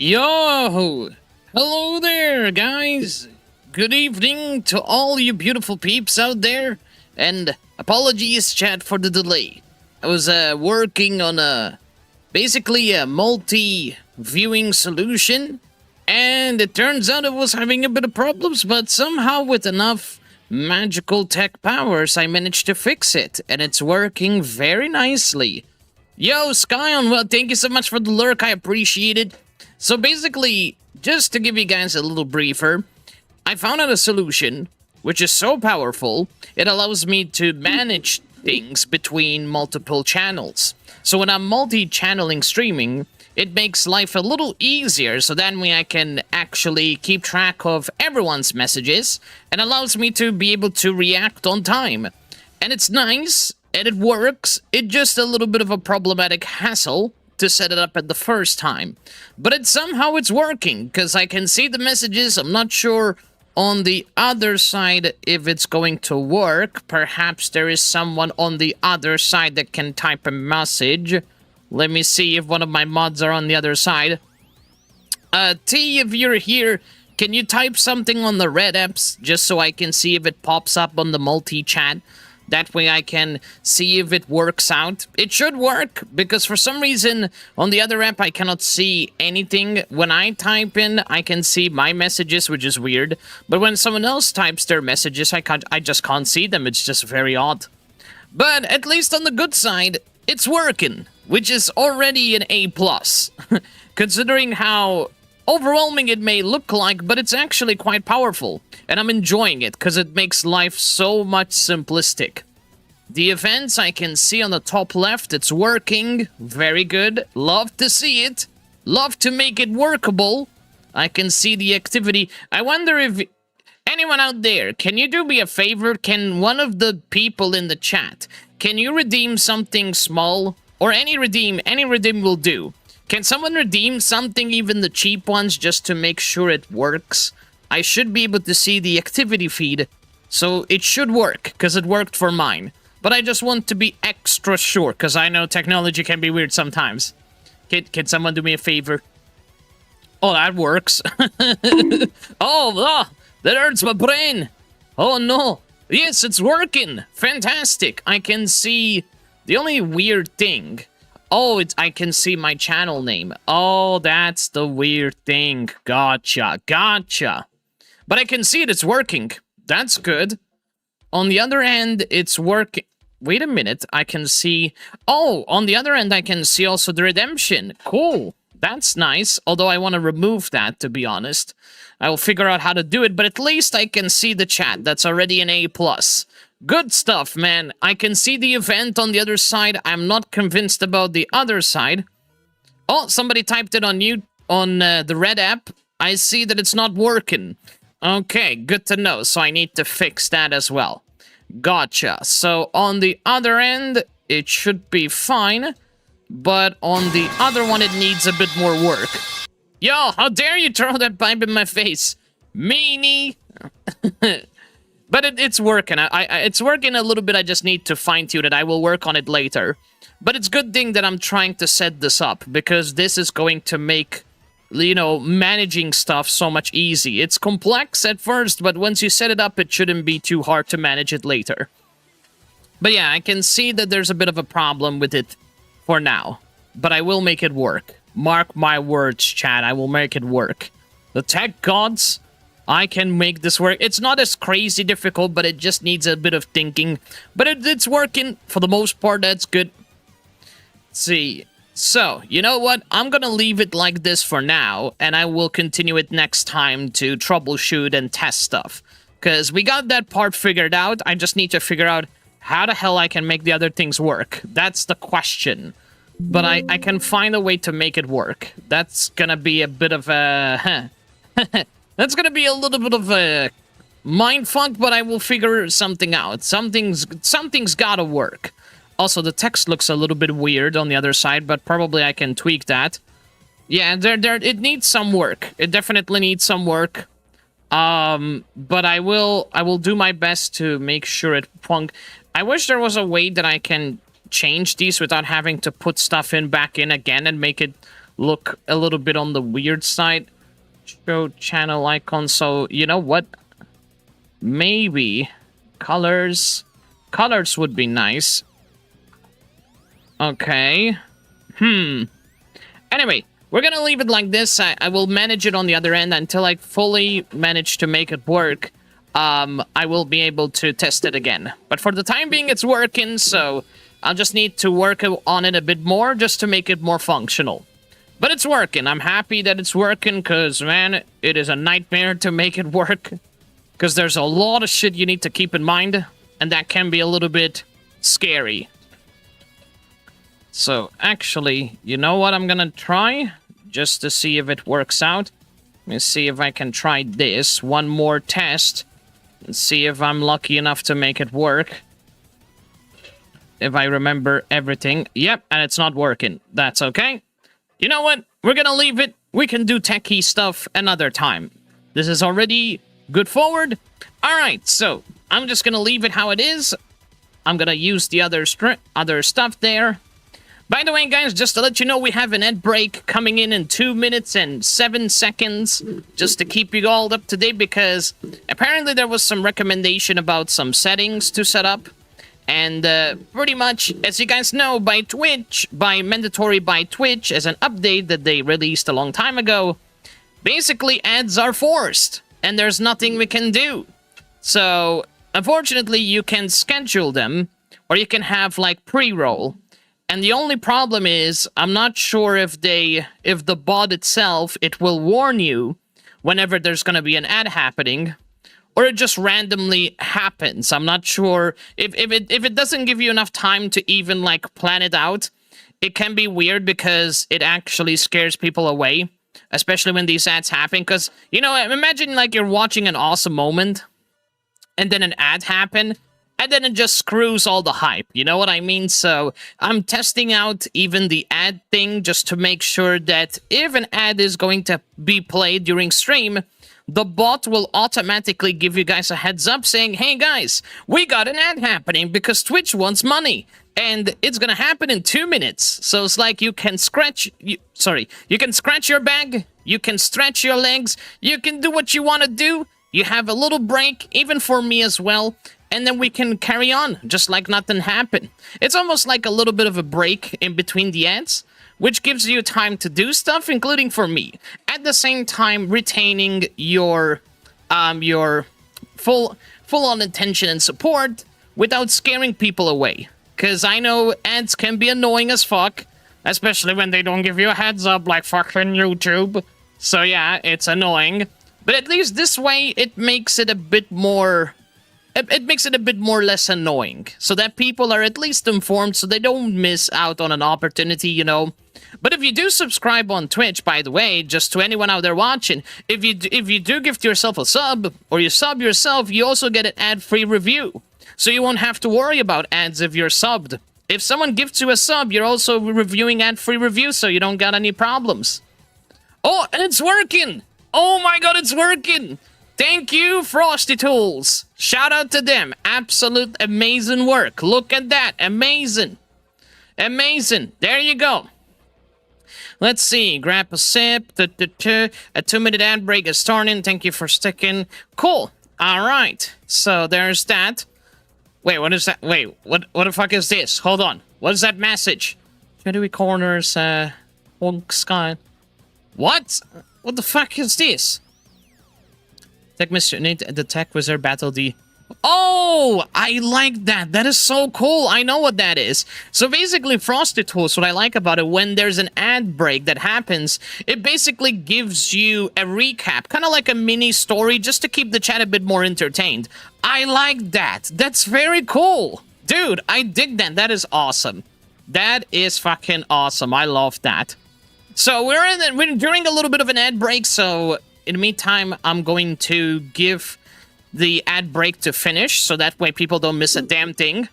Yo! Hello there, guys! Good evening to all you beautiful peeps out there, and apologies, chat, for the delay. I was working on basically a multi-viewing solution, and it turns out it was having a bit of problems, but somehow with enough magical tech powers, I managed to fix it, and it's working very nicely. Yo, Skyon, well, thank you so much for the lurk, I appreciate it. So basically, just to give you guys a little briefer, I found out a solution, which is so powerful, it allows me to manage things between multiple channels. So when I'm multi-channeling streaming, it makes life a little easier, so that way I can actually keep track of everyone's messages, and allows me to be able to react on time. And it's nice, and it works, it's just a little bit of a problematic hassle to set it up at the first time. But somehow it's working, because I can see the messages. I'm not sure on the other side if it's going to work. Perhaps there is someone on the other side that can type a message. Let me see if one of my mods are on the other side. T, if you're here, can you type something on the red apps just so I can see if it pops up on the multi-chat? That way I can see if it works out. It should work, because for some reason on the other app I cannot see anything. When I type in, I can see my messages, which is weird. But when someone else types their messages, I just can't see them. It's just very odd. But at least on the good side, it's working, which is already an A+. Considering how overwhelming it may look like, but it's actually quite powerful. And I'm enjoying it, because it makes life so much simplistic. The events I can see on the top left, it's working. Very good. Love to see it. Love to make it workable. I can see the activity. I wonder if anyone out there, can you do me a favor? Can one of the people in the chat, can you redeem something small? Or any redeem will do. Can someone redeem something, even the cheap ones, just to make sure it works? I should be able to see the activity feed, so it should work, because it worked for mine. But I just want to be extra sure, because I know technology can be weird sometimes. Can someone do me a favor? Oh, that works. Oh, that hurts my brain. Oh, no. Yes, it's working. Fantastic. I can see... The only weird thing... Oh, I can see my channel name. Oh, that's the weird thing. Gotcha. But I can see it's working. That's good. On the other end, it's working... Wait a minute. I can see... Oh, on the other end, I can see also the redemption. Cool. That's nice. Although I want to remove that, to be honest. I will figure out how to do it, but at least I can see the chat. That's already an A+. Good stuff, man. I can see the event on the other side. I'm not convinced about the other side. Oh, somebody typed it on the red app. I see that it's not working. Okay, good to know. So I need to fix that as well. Gotcha. So on the other end, it should be fine. But on the other one, it needs a bit more work. Yo, how dare you throw that pipe in my face? Meanie. But it's working. It's working a little bit. I just need to fine-tune it. I will work on it later. But it's a good thing that I'm trying to set this up, because this is going to make, you know, managing stuff so much easy. It's complex at first, but once you set it up, it shouldn't be too hard to manage it later. But yeah, I can see that there's a bit of a problem with it for now. But I will make it work. Mark my words, chat. I will make it work. The tech gods... I can make this work. It's not as crazy difficult, but it just needs a bit of thinking. But it's working for the most part. That's good. Let's see. So, you know what? I'm gonna leave it like this for now, and I will continue it next time to troubleshoot and test stuff. Because we got that part figured out. I just need to figure out how the hell I can make the other things work. That's the question. But I can find a way to make it work. That's gonna be a bit of a... That's gonna be a little bit of a mindfuck, but I will figure something out. Something's gotta work. Also, the text looks a little bit weird on the other side, but probably I can tweak that. Yeah, it needs some work. It definitely needs some work. But I will do my best to make sure it funk. I wish there was a way that I can change these without having to put stuff back in again and make it look a little bit on the weird side. Show channel icon. So, you know what? Maybe colors would be nice. Okay. Anyway, we're gonna leave it like this. I will manage it on the other end until I fully manage to make it work. I will be able to test it again. But for the time being, it's working, so I'll just need to work on it a bit more just to make it more functional. But it's working. I'm happy that it's working because, man, it is a nightmare to make it work. Because there's a lot of shit you need to keep in mind, and that can be a little bit scary. So, actually, you know what I'm gonna try? Just to see if it works out. Let me see if I can try this. One more test. And see if I'm lucky enough to make it work. If I remember everything. Yep, and it's not working. That's okay. You know what? We're gonna leave it. We can do techie stuff another time. This is already good forward. Alright, so I'm just gonna leave it how it is. I'm gonna use the other stuff there. By the way, guys, just to let you know, we have an ad break coming in 2 minutes and 7 seconds, just to keep you all up to date, because apparently there was some recommendation about some settings to set up. And pretty much, as you guys know, by Twitch, mandatory by Twitch, as an update that they released a long time ago, basically ads are forced, and there's nothing we can do. So, unfortunately, you can schedule them, or you can have, like, pre-roll. And the only problem is, I'm not sure if the bot itself, it will warn you whenever there's gonna be an ad happening, or it just randomly happens. I'm not sure if it doesn't give you enough time to even, like, plan it out. It can be weird because it actually scares people away, especially when these ads happen. Because, you know, imagine, like, you're watching an awesome moment, and then an ad happen, and then it just screws all the hype, you know what I mean? So I'm testing out even the ad thing just to make sure that if an ad is going to be played during stream, the bot will automatically give you guys a heads up saying, hey guys, we got an ad happening because Twitch wants money. And it's gonna happen in 2 minutes. So it's like you can you can scratch your back, you can stretch your legs, you can do what you want to do. You have a little break, even for me as well. And then we can carry on, just like nothing happened. It's almost like a little bit of a break in between the ads, which gives you time to do stuff, including for me. At the same time, retaining your full-on attention and support without scaring people away. Because I know ads can be annoying as fuck, especially when they don't give you a heads up like fucking YouTube. So yeah, it's annoying. But at least this way, it makes it a bit more... It makes it a bit more less annoying, so that people are at least informed so they don't miss out on an opportunity, you know. But if you do subscribe on Twitch, by the way, just to anyone out there watching, if you do gift yourself a sub, or you sub yourself, you also get an ad-free review. So you won't have to worry about ads if you're subbed. If someone gifts you a sub, you're also reviewing ad-free reviews, so you don't got any problems. Oh, and it's working! Oh my god, it's working! Thank you, Frosty Tools. Shout out to them. Absolute amazing work. Look at that. Amazing. Amazing. There you go. Let's see. Grab a sip. A 2-minute ad break is starting. Thank you for sticking. Cool. All right. So there's that. Wait, what is that? Wait, what the fuck is this? Hold on. What is that message? Shadowy corners, sky. What? What the fuck is this? The Tech Wizard Battle D. Oh, I like that. That is so cool. I know what that is. So basically, Frosty Tools, what I like about it, when there's an ad break that happens, it basically gives you a recap, kind of like a mini story, just to keep the chat a bit more entertained. I like that. That's very cool. Dude, I dig that. That is awesome. That is fucking awesome. I love that. So we're during a little bit of an ad break, so... In the meantime, I'm going to give the ad break to finish, so that way people don't miss a damn thing.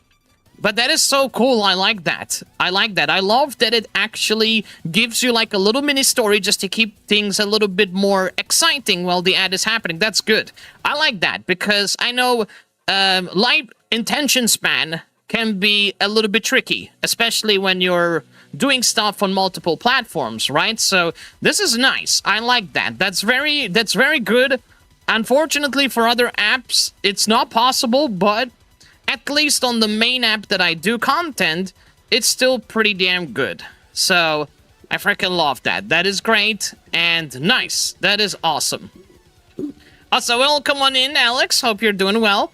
But that is so cool. I like that. I like that. I love that it actually gives you like a little mini story just to keep things a little bit more exciting while the ad is happening. That's good. I like that because I know light attention span can be a little bit tricky, especially when you're doing stuff on multiple platforms, right? So this is nice. I like that. That's very good. Unfortunately, for other apps, it's not possible, but at least on the main app that I do content, it's still pretty damn good. So I freaking love that. That is great and nice. That is awesome. Also, welcome on in, Alex. Hope you're doing well.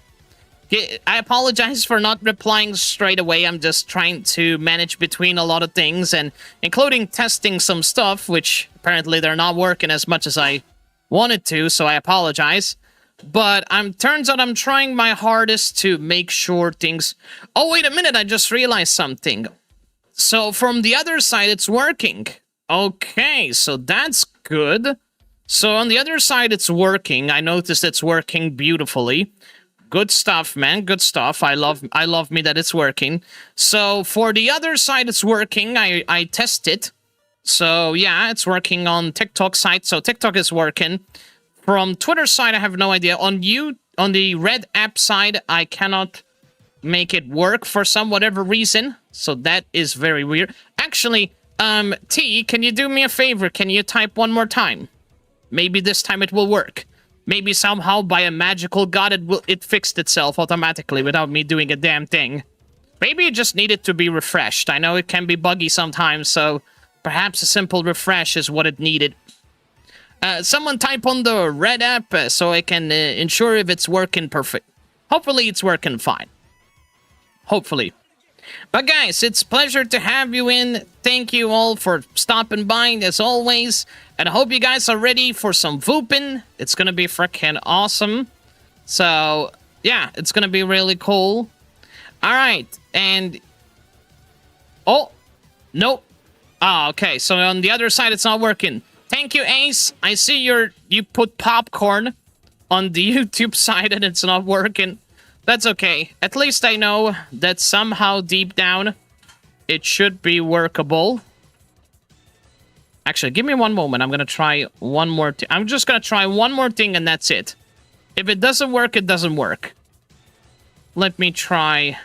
I apologize for not replying straight away. I'm just trying to manage between a lot of things, and including testing some stuff, which apparently they're not working as much as I wanted to, so I apologize. But turns out I'm trying my hardest to make sure things... Oh, wait a minute, I just realized something. So from the other side, it's working. Okay, so that's good. So on the other side, it's working. I noticed it's working beautifully. Good stuff, man. Good stuff. I love me that it's working. So for the other side, it's working. I test it. So yeah, it's working on TikTok side. So TikTok is working. From Twitter side, I have no idea. On the Red app side, I cannot make it work for some whatever reason. So that is very weird. Actually, T, can you do me a favor? Can you type one more time? Maybe this time it will work. Maybe somehow by a magical god it fixed itself automatically without me doing a damn thing. Maybe it just needed to be refreshed. I know it can be buggy sometimes, so perhaps a simple refresh is what it needed. Someone type on the Red app so I can ensure if it's working perfect. Hopefully it's working fine. Hopefully. But guys, it's a pleasure to have you in. Thank you all for stopping by as always. And I hope you guys are ready for some Vuping. It's gonna be freaking awesome. So, yeah, it's gonna be really cool. Alright, and... Oh! Nope. Ah, okay, so on the other side it's not working. Thank you, Ace. I see you put popcorn on the YouTube side and it's not working. That's okay. At least I know that somehow deep down it should be workable. Actually, give me one moment. I'm gonna try one more thing. I'm just gonna try one more thing and that's it. If it doesn't work, it doesn't work. Let me try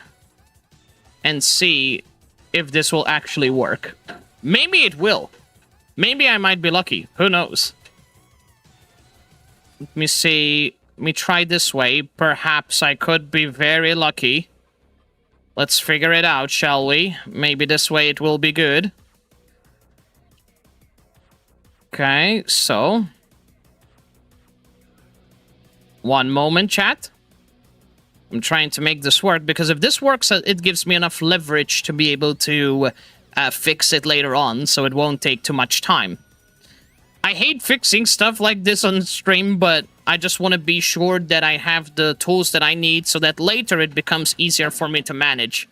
and see if this will actually work. Maybe it will. Maybe I might be lucky. Who knows? Let me see. Let me try this way. Perhaps I could be very lucky. Let's figure it out, shall we? Maybe this way it will be good. Okay, so... One moment, chat. I'm trying to make this work, because if this works, it gives me enough leverage to be able to fix it later on, so it won't take too much time. I hate fixing stuff like this on stream, but I just want to be sure that I have the tools that I need so that later it becomes easier for me to manage.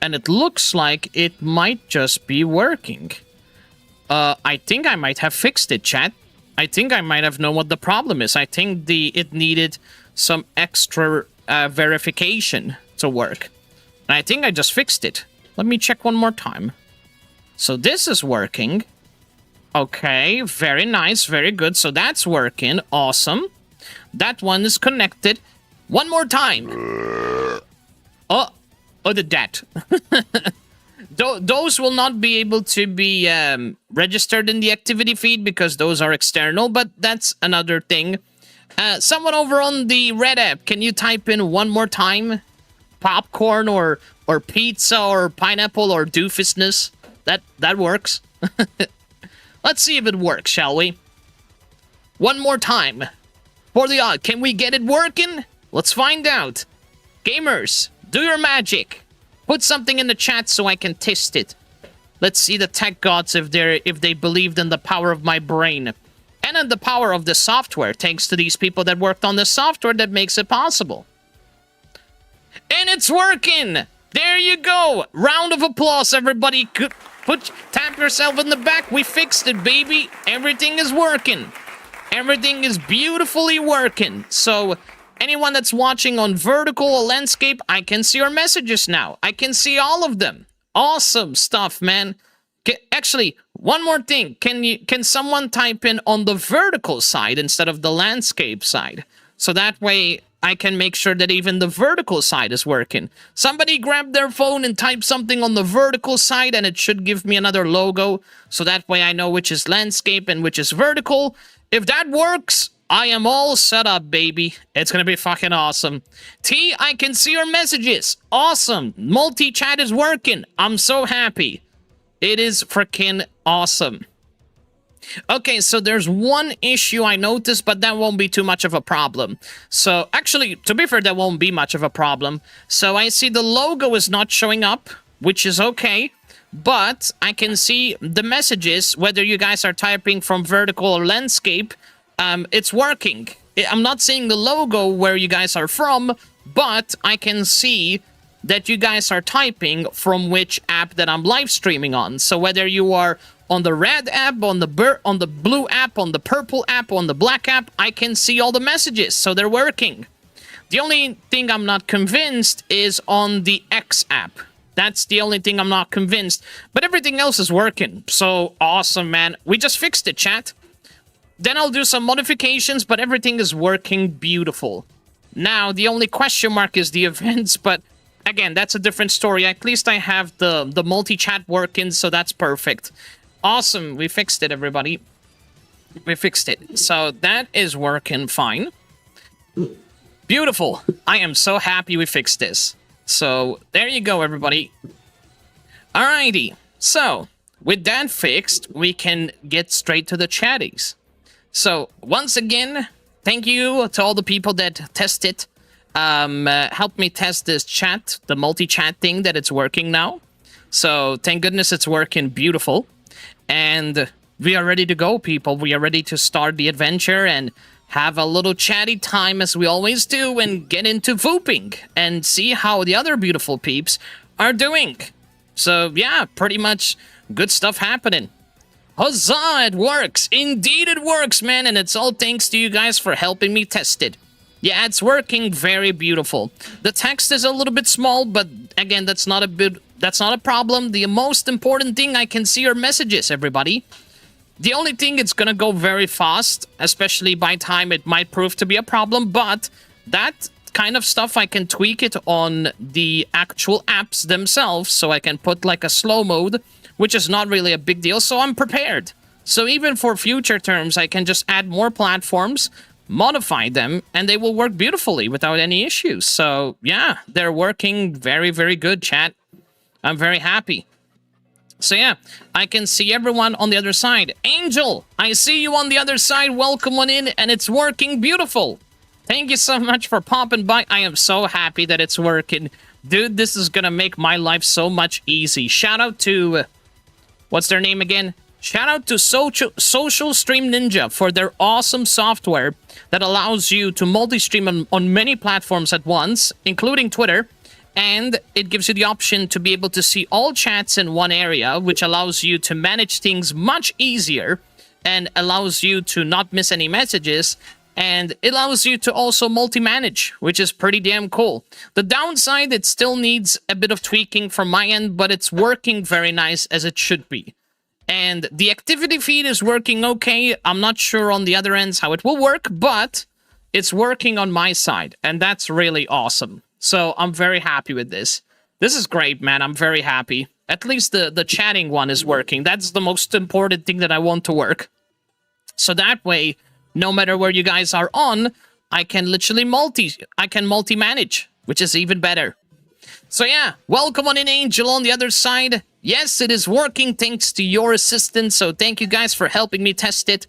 And it looks like it might just be working. I think I might have fixed it, chat. I think I might have known what the problem is. I think it needed some extra verification to work. And I think I just fixed it. Let me check one more time. So this is working. Okay, very nice, very good. So that's working. Awesome. That one is connected. One more time. Oh, did that. Those will not be able to be registered in the activity feed because those are external, but that's another thing. Someone over on the Red app, can you type in one more time? Popcorn or pizza or pineapple or doofusness? That works. Let's see if it works, shall we? One more time. For the odd, can we get it working? Let's find out. Gamers, do your magic. Put something in the chat so I can test it. Let's see the tech gods if they believed in the power of my brain. And in the power of the software, thanks to these people that worked on the software that makes it possible. And it's working! There you go! Round of applause, everybody. Tap yourself in the back. We fixed it, baby. Everything is working. Everything is beautifully working. So, anyone that's watching on vertical or landscape, I can see your messages now. I can see all of them. Awesome stuff, man. Actually, one more thing. Can someone type in on the vertical side instead of the landscape side? So that way I can make sure that even the vertical side is working. Somebody grab their phone and type something on the vertical side and it should give me another logo. So that way I know which is landscape and which is vertical. If that works, I am all set up, baby. It's gonna be fucking awesome. T, I can see your messages. Awesome. Multi-chat is working. I'm so happy. It is freaking awesome. Okay, so there's one issue I noticed, but that won't be too much of a problem. So, actually, to be fair, that won't be much of a problem. So I see the logo is not showing up, which is okay. But I can see the messages, whether you guys are typing from vertical or landscape, it's working. I'm not seeing the logo where you guys are from, but I can see that you guys are typing from which app that I'm live streaming on. So whether you are on the red app, on the blue app, on the purple app, on the black app, I can see all the messages, so they're working. The only thing I'm not convinced is on the X app. That's the only thing I'm not convinced. But everything else is working. So awesome, man. We just fixed it, chat. Then I'll do some modifications, but everything is working beautiful. Now, the only question mark is the events, but again, that's a different story. At least I have the multi-chat working, so that's perfect. Awesome. We fixed it, everybody. We fixed it. So that is working fine. Beautiful. I am so happy we fixed this. So, there you go, everybody. Alrighty. So, with that fixed, we can get straight to the chatties. So, once again, thank you to all the people that tested. Helped me test this chat, the multi-chat thing, that it's working now. So, thank goodness it's working beautiful. And we are ready to go, people. We are ready to start the adventure and have a little chatty time as we always do and get into VupeChat and see how the other beautiful peeps are doing. So yeah, pretty much good stuff happening. Huzzah, it works! Indeed it works, man, and it's all thanks to you guys for helping me test it. Yeah, it's working very beautiful. The text is a little bit small, but again, that's not a problem. The most important thing, I can see your messages, everybody. The only thing, it's gonna go very fast, especially by time it might prove to be a problem, but that kind of stuff I can tweak it on the actual apps themselves, so I can put like a slow mode, which is not really a big deal, so I'm prepared. So even for future terms, I can just add more platforms, modify them, and they will work beautifully without any issues. So yeah, they're working very, very good, chat. I'm very happy. So yeah, I can see everyone on the other side. Angel, I see you on the other side. Welcome on in, and it's working beautiful. Thank you so much for popping by. I am so happy that it's working. Dude, this is gonna make my life so much easy. Shout out to... what's their name again? Shout out to Social Stream Ninja for their awesome software that allows you to multi-stream on many platforms at once, including Twitter. And it gives you the option to be able to see all chats in one area, which allows you to manage things much easier and allows you to not miss any messages. And it allows you to also multi-manage, which is pretty damn cool. The downside, it still needs a bit of tweaking from my end, but it's working very nice as it should be. And the activity feed is working okay. I'm not sure on the other ends how it will work, but it's working on my side. And that's really awesome. So I'm very happy with this. This is great, man. I'm very happy. At least the chatting one is working. That's the most important thing that I want to work. So that way, no matter where you guys are on, I can literally multi-manage, which is even better. So yeah, welcome on in, Angel, on the other side. Yes, it is working thanks to your assistance, so thank you guys for helping me test it.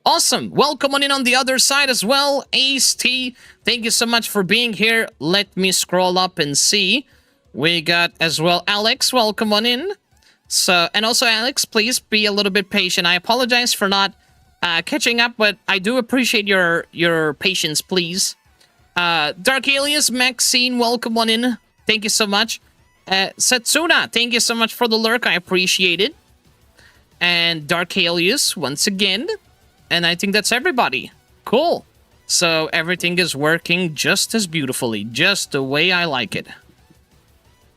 Awesome. Welcome on in on the other side as well. Ace T, thank you so much for being here. Let me scroll up and see. We got as well Alex. Welcome on in. So, and also Alex, please be a little bit patient. I apologize for not catching up, but I do appreciate your patience, please. Dark Alias, Maxine, welcome on in. Thank you so much. Setsuna, thank you so much for the lurk. I appreciate it. And Dark Alias, once again. And I think that's everybody. Cool. So everything is working just as beautifully, just the way I like it.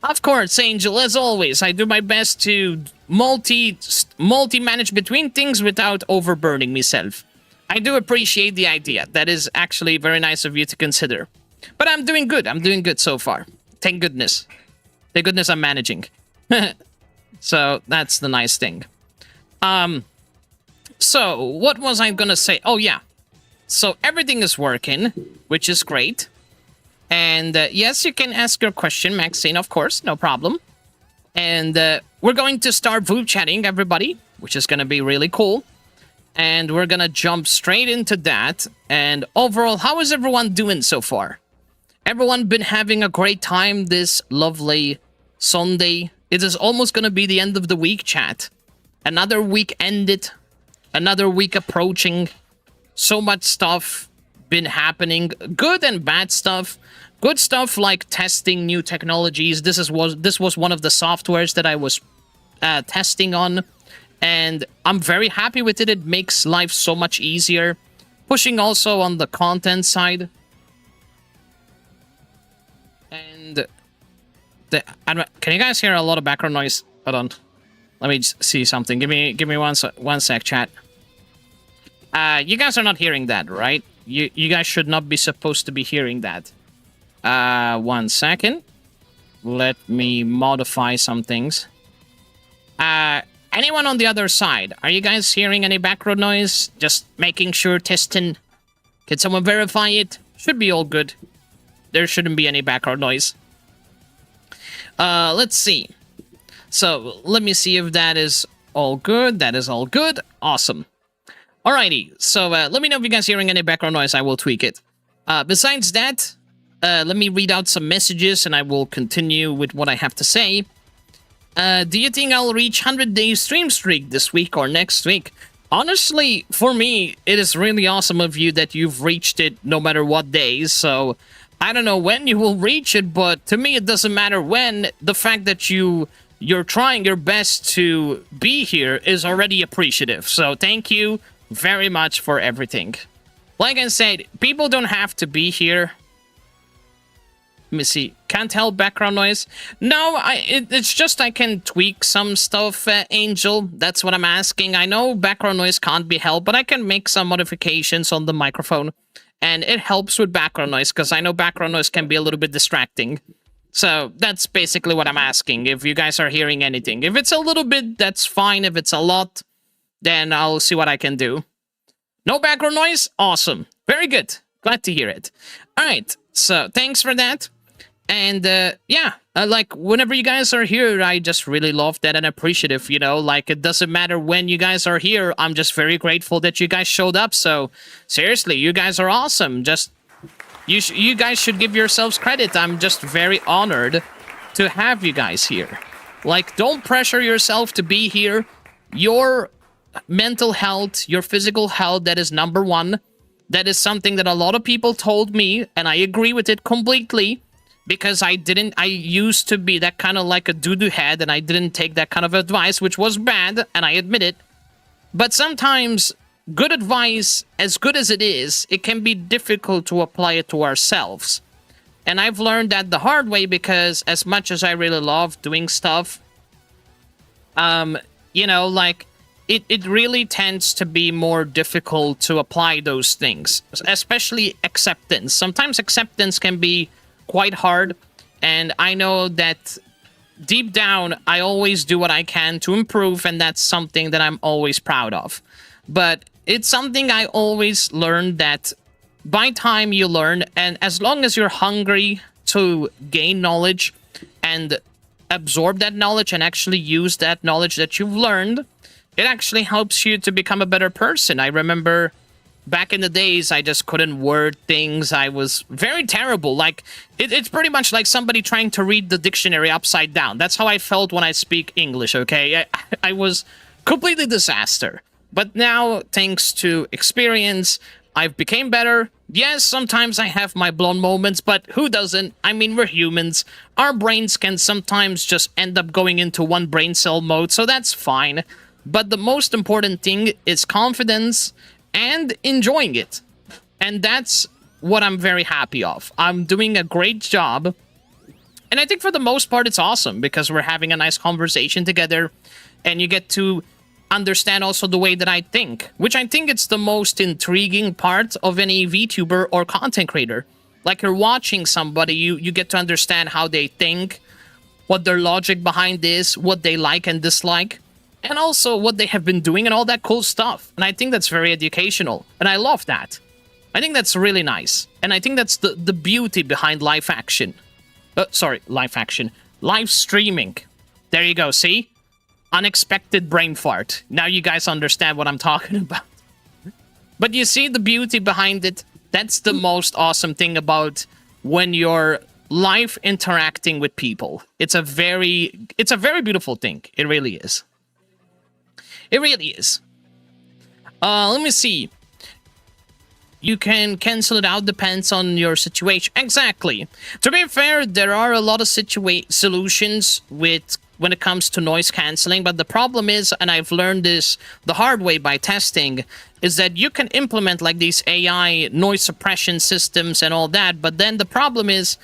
Of course, Angel, as always, I do my best to multi-manage between things without overburning myself. I do appreciate the idea. That is actually very nice of you to consider. But I'm doing good. I'm doing good so far. Thank goodness. Thank goodness I'm managing. So that's the nice thing. So, what was I gonna say? Oh, yeah. So, everything is working, which is great. And, yes, you can ask your question, Maxine, of course, no problem. And, we're going to start VupeChatting, everybody, which is gonna be really cool. and we're gonna jump straight into that. And overall, how is everyone doing so far? Everyone been having a great time this lovely Sunday? It is almost gonna be the end of the week, chat. Another week ended, another week approaching. So much stuff been happening, good and bad stuff. Good stuff like testing new technologies. This was one of the softwares that I was testing on, and I'm very happy with it. It makes life so much easier. Pushing also on the content side. And can you guys hear a lot of background noise? Hold on. Let me just see something. Give me one sec, chat. You guys are not hearing that, right? You guys should not be supposed to be hearing that. 1 second. Let me modify some things. Anyone on the other side? Are you guys hearing any background noise? Just making sure, testing. Can someone verify it? Should be all good. There shouldn't be any background noise. Let's see. So, let me see if that is all good. That is all good. Awesome. Alrighty. So, let me know if you guys are hearing any background noise. I will tweak it. Besides that, let me read out some messages and I will continue with what I have to say. Do you think I'll reach 100-day stream streak this week or next week? Honestly, for me, it is really awesome of you that you've reached it no matter what days. So, I don't know when you will reach it, but to me, it doesn't matter when. The fact that you're trying your best to be here is already appreciative. So, thank you very much for everything. Like I said, people don't have to be here. Let me see. Can't help background noise. No, it's just I can tweak some stuff, Angel. That's what I'm asking. I know background noise can't be helped, but I can make some modifications on the microphone. And it helps with background noise, because I know background noise can be a little bit distracting. So that's basically what I'm asking, if you guys are hearing anything. If it's a little bit, that's fine. If it's a lot, then I'll see what I can do. No background noise? Awesome. Very good. Glad to hear it. All right. So thanks for that. And yeah, like whenever you guys are here, I just really love that and appreciative, you know, like it doesn't matter when you guys are here. I'm just very grateful that you guys showed up. So seriously, you guys are awesome. Just you guys should give yourselves credit. I'm just very honored to have you guys here. Like, don't pressure yourself to be here. Your mental health, your physical health, that is number one. That is something that a lot of people told me, and I agree with it completely. Because I used to be that kind of like a doo-doo head, and I didn't take that kind of advice, which was bad, and I admit it. But sometimes, good advice, as good as it is, it can be difficult to apply it to ourselves. And I've learned that the hard way, because as much as I really love doing stuff, you know, like, it really tends to be more difficult to apply those things. Especially acceptance. Sometimes acceptance can be quite hard, and I know that deep down I always do what I can to improve, and that's something that I'm always proud of. But it's something I always learn that by time you learn, and as long as you're hungry to gain knowledge and absorb that knowledge and actually use that knowledge that you've learned, it actually helps you to become a better person. I remember back in the days, I just couldn't word things. I was very terrible. Like, it's pretty much like somebody trying to read the dictionary upside down. That's how I felt when I speak English, okay? I was completely disaster. But now, thanks to experience, I've became better. Yes, sometimes I have my blown moments, but who doesn't? I mean, we're humans. Our brains can sometimes just end up going into one brain cell mode, so that's fine. But the most important thing is confidence and enjoying it. And that's what I'm very happy of. I'm doing a great job. And I think for the most part it's awesome because we're having a nice conversation together and you get to understand also the way that I think, which I think it's the most intriguing part of any VTuber or content creator. Like, you're watching somebody, you get to understand how they think, what their logic behind is, what they like and dislike, and also what they have been doing and all that cool stuff. And I think that's very educational. And I love that. I think that's really nice. And I think that's the beauty behind live action. Live action. Live streaming. There you go, see? Unexpected brain fart. Now you guys understand what I'm talking about. But you see the beauty behind it? That's the most awesome thing about when you're live interacting with people. It's a very beautiful thing. It really is. It really is. Let me see. You can cancel it out, depends on your situation. Exactly. To be fair, there are a lot of solutions with when it comes to noise canceling, but the problem is, and I've learned this the hard way by testing, is that you can implement like these AI noise suppression systems and all that, but then the problem is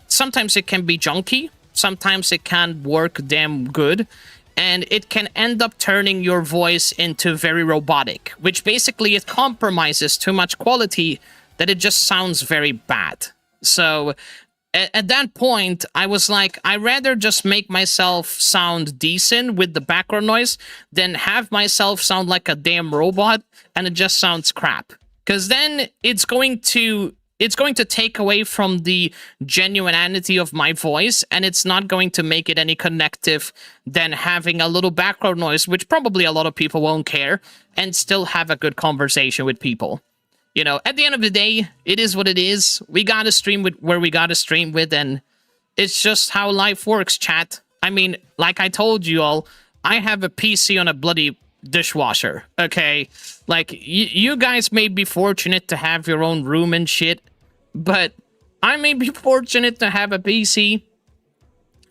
sometimes it can be junky, sometimes it can't work damn good, and it can end up turning your voice into very robotic, which basically it compromises too much quality that it just sounds very bad. So at that point, I was like, I'd rather just make myself sound decent with the background noise than have myself sound like a damn robot and it just sounds crap. Because then it's going to take away from the genuinity of my voice, and it's not going to make it any connective than having a little background noise, which probably a lot of people won't care, and still have a good conversation with people. You know, at the end of the day, it is what it is. We gotta stream with where we gotta stream with, and it's just how life works, chat. I mean, like I told you all, I have a PC on a bloody dishwasher, okay? Like, you guys may be fortunate to have your own room and shit, but I may be fortunate to have a PC,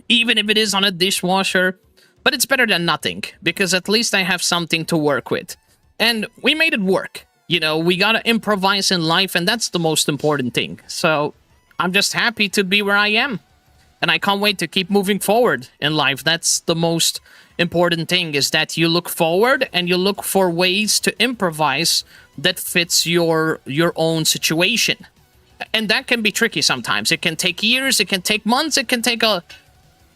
even if it is on a dishwasher, but it's better than nothing, because at least I have something to work with. And we made it work. You know, we gotta improvise in life, and that's the most important thing. So, I'm just happy to be where I am. And I can't wait to keep moving forward in life. That's the most important thing, is that you look forward and you look for ways to improvise that fits your own situation. And that can be tricky sometimes. It can take years, it can take months, it can take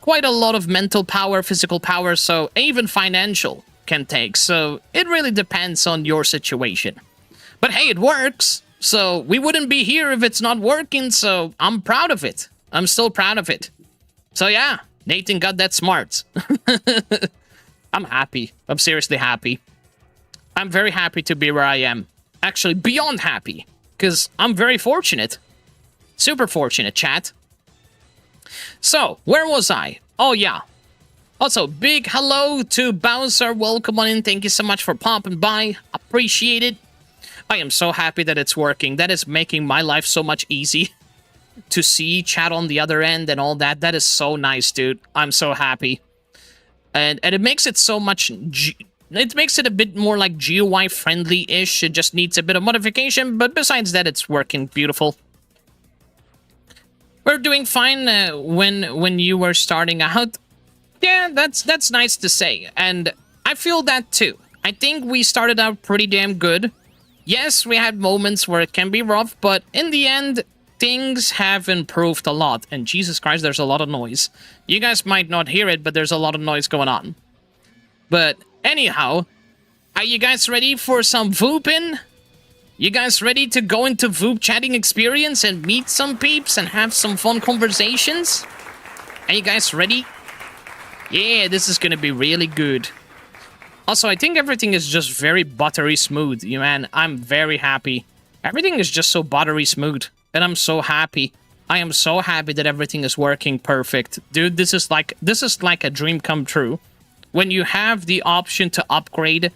quite a lot of mental power, physical power, so even financial can take. So it really depends on your situation. But hey, it works. So we wouldn't be here if it's not working, so I'm proud of it. I'm still proud of it. So yeah, Nathan got that smart. I'm happy. I'm seriously happy. I'm very happy to be where I am. Actually, beyond happy. Because I'm very fortunate. Super fortunate, chat. So, where was I? Oh, yeah. Also, big hello to Bowser. Welcome on in. Thank you so much for popping by. Appreciate it. I am so happy that it's working. That is making my life so much easy. To see chat on the other end and all that. That is so nice, dude. I'm so happy. And it makes it so much... It makes it a bit more like GUI friendly-ish. It just needs a bit of modification, but besides that, it's working beautiful. We're doing fine when you were starting out. Yeah, that's nice to say, and I feel that too. I think we started out pretty damn good. Yes, we had moments where it can be rough, but in the end, things have improved a lot. And Jesus Christ, there's a lot of noise. You guys might not hear it, but there's a lot of noise going on. But anyhow, are you guys ready for some Vupeing? You guys ready to go into Vupe chatting experience and meet some peeps and have some fun conversations? Are you guys ready? Yeah, this is gonna be really good. Also, I think everything is just very buttery smooth. You man, I'm very happy. Everything is just so buttery smooth, and I'm so happy. I am so happy that everything is working perfect. Dude, this is like a dream come true. When you have the option to upgrade,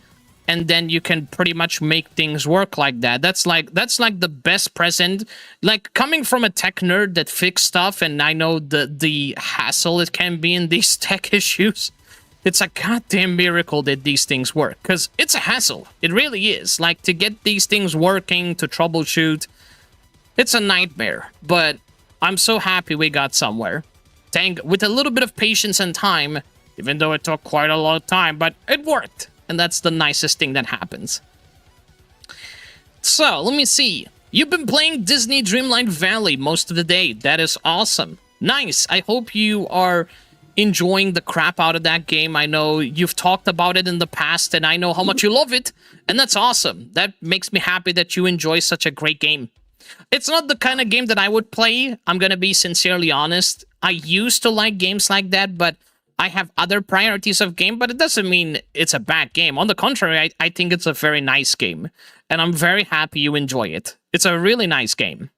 and then you can pretty much make things work like that. That's like the best present. Like, coming from a tech nerd that fixed stuff, and I know the hassle it can be in these tech issues. It's a goddamn miracle that these things work, because it's a hassle. It really is. Like, to get these things working, to troubleshoot, it's a nightmare. But I'm so happy we got somewhere. With a little bit of patience and time, even though it took quite a lot of time, but it worked. And that's the nicest thing that happens. So, let me see. You've been playing Disney Dreamlight Valley most of the day. That is awesome. Nice. I hope you are enjoying the crap out of that game. I know you've talked about it in the past, and I know how much you love it. And that's awesome. That makes me happy that you enjoy such a great game. It's not the kind of game that I would play. I'm gonna be sincerely honest. I used to like games like that, but I have other priorities of game, but it doesn't mean it's a bad game. On the contrary, I think it's a very nice game. and I'm very happy you enjoy it. It's a really nice game.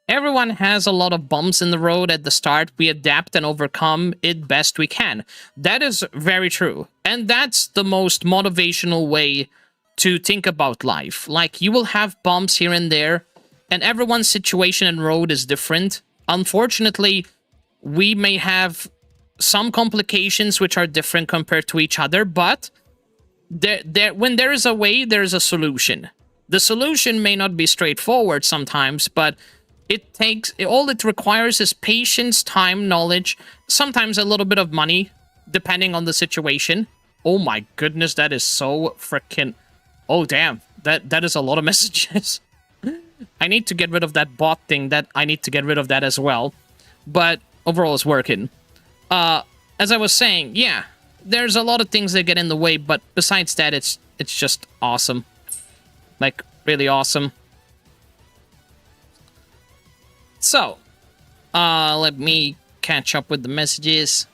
Everyone has a lot of bumps in the road at the start. We adapt and overcome it best we can. That is very true. And that's the most motivational way to think about life. Like, you will have bumps here and there, and everyone's situation and road is different. Unfortunately, we may have some complications which are different compared to each other, but when there is a way, there is a solution. The solution may not be straightforward sometimes, but all it requires is patience, time, knowledge, sometimes a little bit of money, depending on the situation. Oh my goodness, that is so freaking... Oh damn, that is a lot of messages. I need to get rid of that bot thing. I need to get rid of that as well. But overall, it's working. As I was saying, yeah, there's a lot of things that get in the way, but besides that, it's just awesome. Like, really awesome. So, let me catch up with the messages.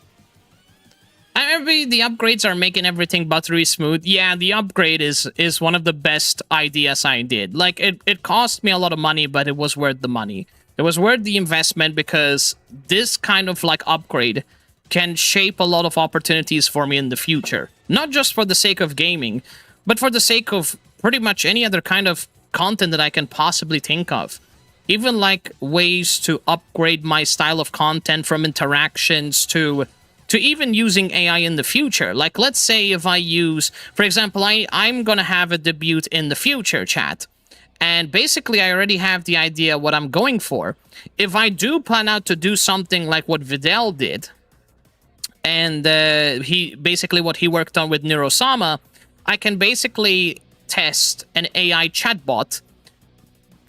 The upgrades are making everything buttery smooth. Yeah, the upgrade is one of the best ideas I did. Like, it cost me a lot of money, but it was worth the money. It was worth the investment because this kind of, like, upgrade can shape a lot of opportunities for me in the future. Not just for the sake of gaming, but for the sake of pretty much any other kind of content that I can possibly think of. Even, like, ways to upgrade my style of content, from interactions to even using AI in the future. Like, let's say if I use, for example, I'm gonna have a debut in the future, chat. And basically, I already have the idea what I'm going for. If I do plan out to do something like what Vidal did, and what he worked on with Neurosama, I can basically test an AI chatbot,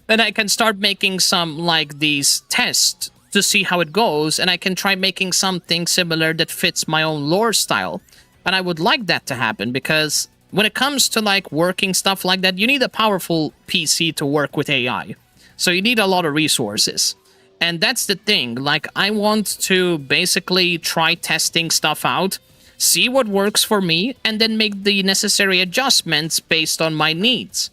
and I can start making some, like, these tests to see how it goes, and I can try making something similar that fits my own lore style. And I would like that to happen, because when it comes to, like, working stuff like that, you need a powerful PC to work with AI. So you need a lot of resources. And that's the thing. Like, I want to basically try testing stuff out, see what works for me, and then make the necessary adjustments based on my needs.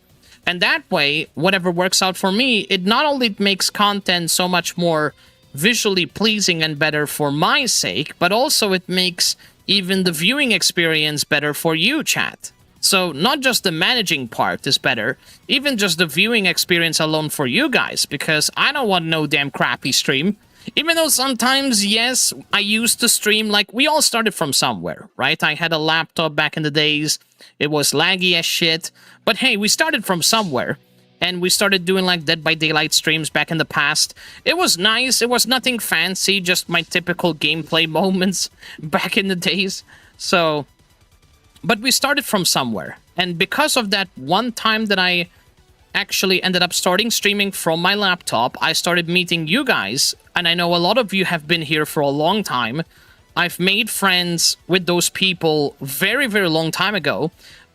And that way, whatever works out for me, it not only makes content so much more visually pleasing and better for my sake, but also it makes even the viewing experience better for you, chat. So not just the managing part is better, even just the viewing experience alone for you guys, because I don't want no damn crappy stream. Even though sometimes, yes, I used to stream, like, we all started from somewhere, right? I had a laptop back in the days, it was laggy as shit, but hey, we started from somewhere. And we started doing, like, Dead by Daylight streams back in the past. It was nice. It was nothing fancy, just my typical gameplay moments back in the days. So, but we started from somewhere. And because of that one time that I actually ended up starting streaming from my laptop, I started meeting you guys. And I know a lot of you have been here for a long time. I've made friends with those people very, very long time ago.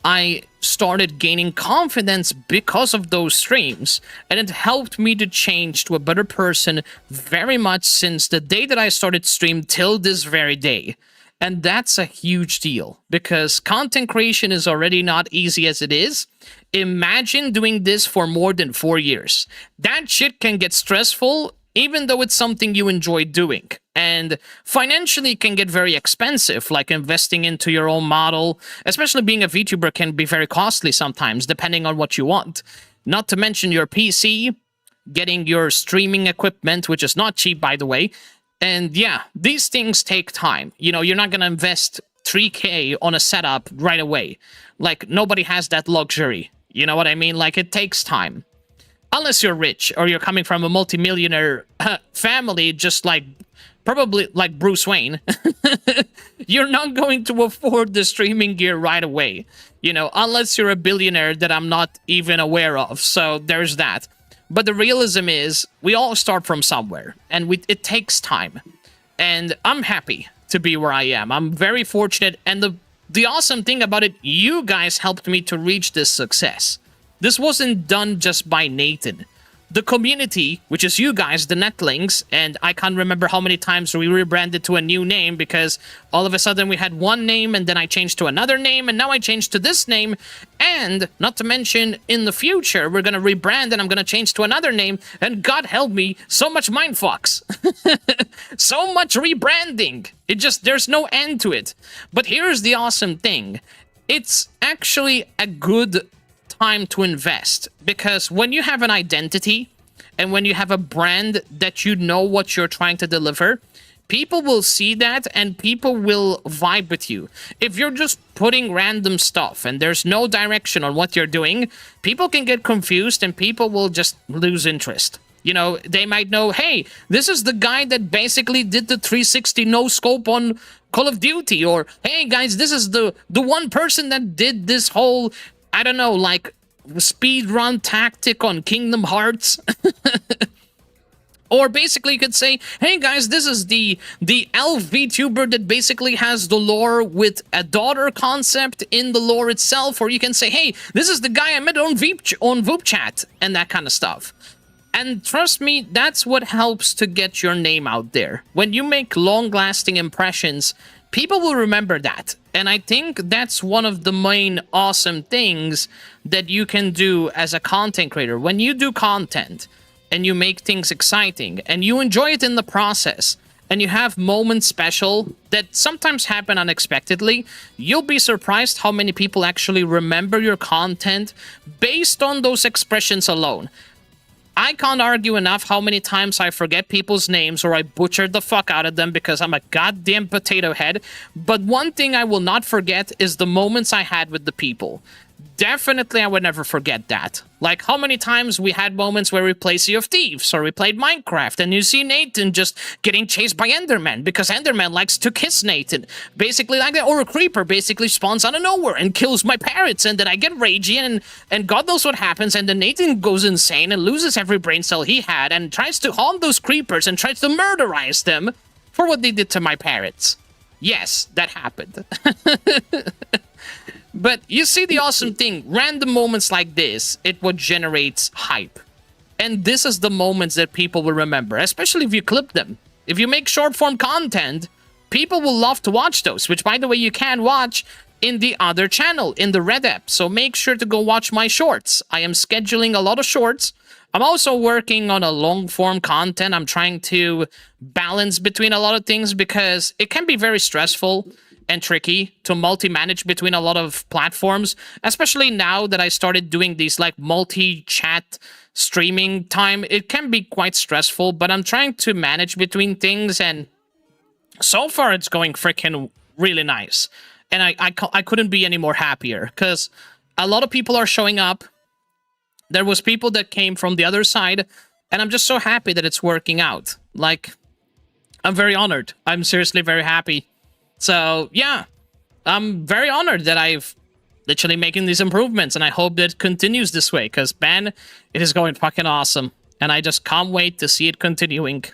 I started gaining confidence because of those streams, and it helped me to change to a better person very much since the day that I started stream till this very day. And that's a huge deal, because content creation is already not easy as it is. Imagine doing this for more than 4 years. That shit can get stressful, even though it's something you enjoy doing. And financially it can get very expensive, like investing into your own model, especially being a VTuber can be very costly sometimes, depending on what you want. Not to mention your PC, getting your streaming equipment, which is not cheap, by the way. And yeah, these things take time. You know, you're not going to invest 3K on a setup right away. Like, nobody has that luxury. You know what I mean? Like, it takes time. Unless you're rich, or you're coming from a multimillionaire family, just like, probably like Bruce Wayne. You're not going to afford the streaming gear right away. You know, unless you're a billionaire that I'm not even aware of. So there's that. But the realism is, we all start from somewhere, and it takes time. And I'm happy to be where I am. I'm very fortunate, and the awesome thing about it, you guys helped me to reach this success. This wasn't done just by Nathan. the community, which is you guys, the netlings, and I can't remember how many times we rebranded to a new name because all of a sudden we had one name and then I changed to another name and now I changed to this name. And not to mention, in the future, we're going to rebrand and I'm going to change to another name. And God help me, so much mindfucks. So much rebranding. It just, there's no end to it. But here's the awesome thing. It's actually a good time to invest, because when you have an identity and when you have a brand that you know what you're trying to deliver, people will see that and people will vibe with you. If you're just putting random stuff and there's no direction on what you're doing, people can get confused and people will just lose interest. You know, they might know, hey, this is the guy that basically did the 360 no scope on Call of Duty, or hey guys, this is the one person that did this whole, I don't know, like speed run tactic on Kingdom Hearts. Or basically you could say, hey guys, this is the elf VTuber that basically has the lore with a daughter concept in the lore itself. Or you can say, hey, this is the guy I met on VupeChat, and that kind of stuff. And trust me, that's what helps to get your name out there. When you make long-lasting impressions, people will remember that. And I think that's one of the main awesome things that you can do as a content creator. When you do content and you make things exciting and you enjoy it in the process and you have moments special that sometimes happen unexpectedly, you'll be surprised how many people actually remember your content based on those expressions alone. I can't argue enough how many times I forget people's names or I butcher the fuck out of them because I'm a goddamn potato head. But one thing I will not forget is the moments I had with the people. Definitely, I would never forget that. Like, how many times we had moments where we played Sea of Thieves, or we played Minecraft, and you see Nathan just getting chased by Enderman, because Enderman likes to kiss Nathan. Basically like that, or a creeper basically spawns out of nowhere and kills my parrots, and then I get ragey, and God knows what happens, and then Nathan goes insane and loses every brain cell he had, and tries to haunt those creepers, and tries to murderize them for what they did to my parrots. Yes, that happened. But you see the awesome thing, random moments like this, it what generates hype. And this is the moments that people will remember, especially if you clip them. If you make short form content, people will love to watch those, which by the way, you can watch in the other channel, in the Red app. So make sure to go watch my shorts. I am scheduling a lot of shorts. I'm also working on a long form content. I'm trying to balance between a lot of things because it can be very stressful and tricky to multi-manage between a lot of platforms, especially now that I started doing these like multi-chat streaming time. It can be quite stressful, but I'm trying to manage between things, and so far it's going freaking really nice. And I couldn't be any more happier because a lot of people are showing up. There was people that came from the other side, and I'm just so happy that it's working out. Like, I'm very honored. I'm seriously very happy. So, yeah, I'm very honored that I've literally making these improvements, and I hope that it continues this way, because, man, it is going fucking awesome, and I just can't wait to see it continuing.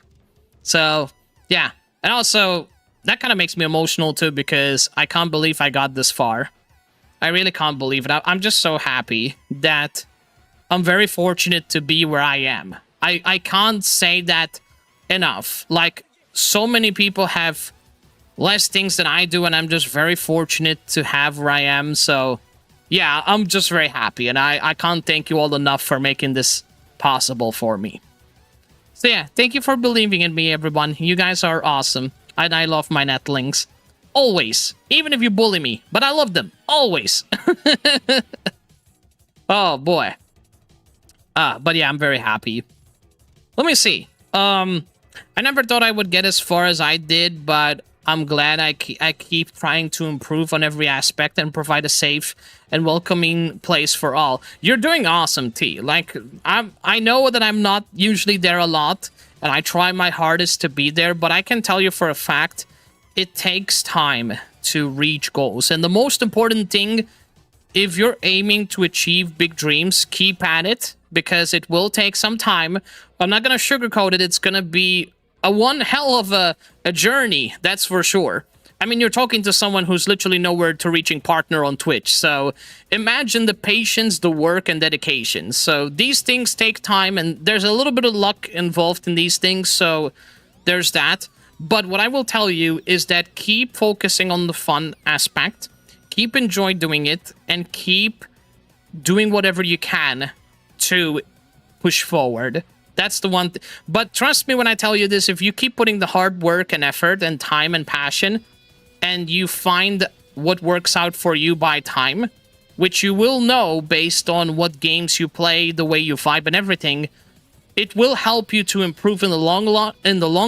So, yeah, and also, that kind of makes me emotional, too, because I can't believe I got this far. I really can't believe it. I'm just so happy that I'm very fortunate to be where I am. I can't say that enough. Like, so many people have less things than I do, and I'm just very fortunate to have where I am. So, yeah, I'm just very happy, and I can't thank you all enough for making this possible for me. So, yeah, thank you for believing in me, everyone. You guys are awesome, and I love my netlings. Always. Even if you bully me, but I love them. Always. Oh, boy. But yeah, I'm very happy. Let me see. I never thought I would get as far as I did, but I'm glad I keep trying to improve on every aspect and provide a safe and welcoming place for all. You're doing awesome, T. Like, I know that I'm not usually there a lot, and I try my hardest to be there, but I can tell you for a fact, it takes time to reach goals. And the most important thing, if you're aiming to achieve big dreams, keep at it, because it will take some time. I'm not going to sugarcoat it. It's going to be one hell of a journey, that's for sure. I mean, you're talking to someone who's literally nowhere to reaching partner on Twitch. So imagine the patience, the work, and dedication. So these things take time, and there's a little bit of luck involved in these things. So there's that. But what I will tell you is that keep focusing on the fun aspect. Keep enjoying doing it, and keep doing whatever you can to push forward. That's the one. But trust me when I tell you this, if you keep putting the hard work and effort and time and passion, and you find what works out for you by time, which you will know based on what games you play, the way you vibe and everything, it will help you to improve in the long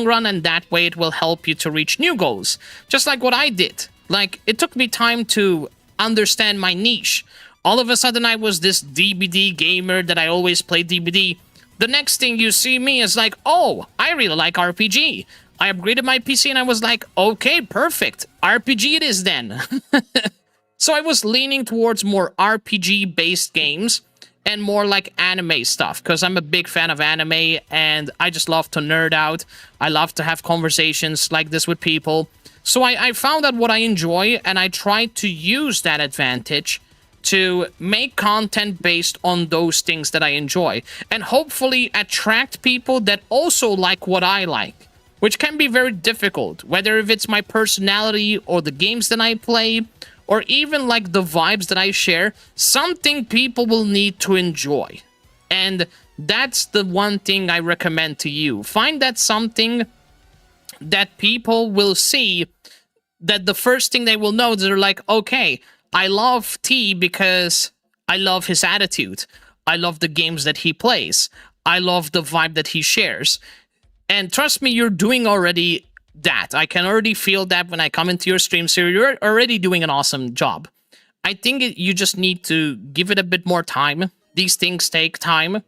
run, and that way it will help you to reach new goals. Just like what I did. Like, it took me time to understand my niche. All of a sudden, I was this DBD gamer that I always played DBD. The next thing you see me is like, oh, I really like RPG. I upgraded my PC and I was like, okay, perfect. RPG it is then. So I was leaning towards more RPG-based games and more like anime stuff, because I'm a big fan of anime and I just love to nerd out. I love to have conversations like this with people. So I found out what I enjoy, and I tried to use that advantage to make content based on those things that I enjoy, and hopefully attract people that also like what I like, which can be very difficult, whether if it's my personality or the games that I play, or even like the vibes that I share. Something people will need to enjoy. And that's the one thing I recommend to you. Find that something that people will see, that the first thing they will know is they're like, okay, I love T because I love his attitude. I love the games that he plays. I love the vibe that he shares. And trust me, you're doing already that. I can already feel that when I come into your stream, so you're already doing an awesome job. I think you just need to give it a bit more time. These things take time.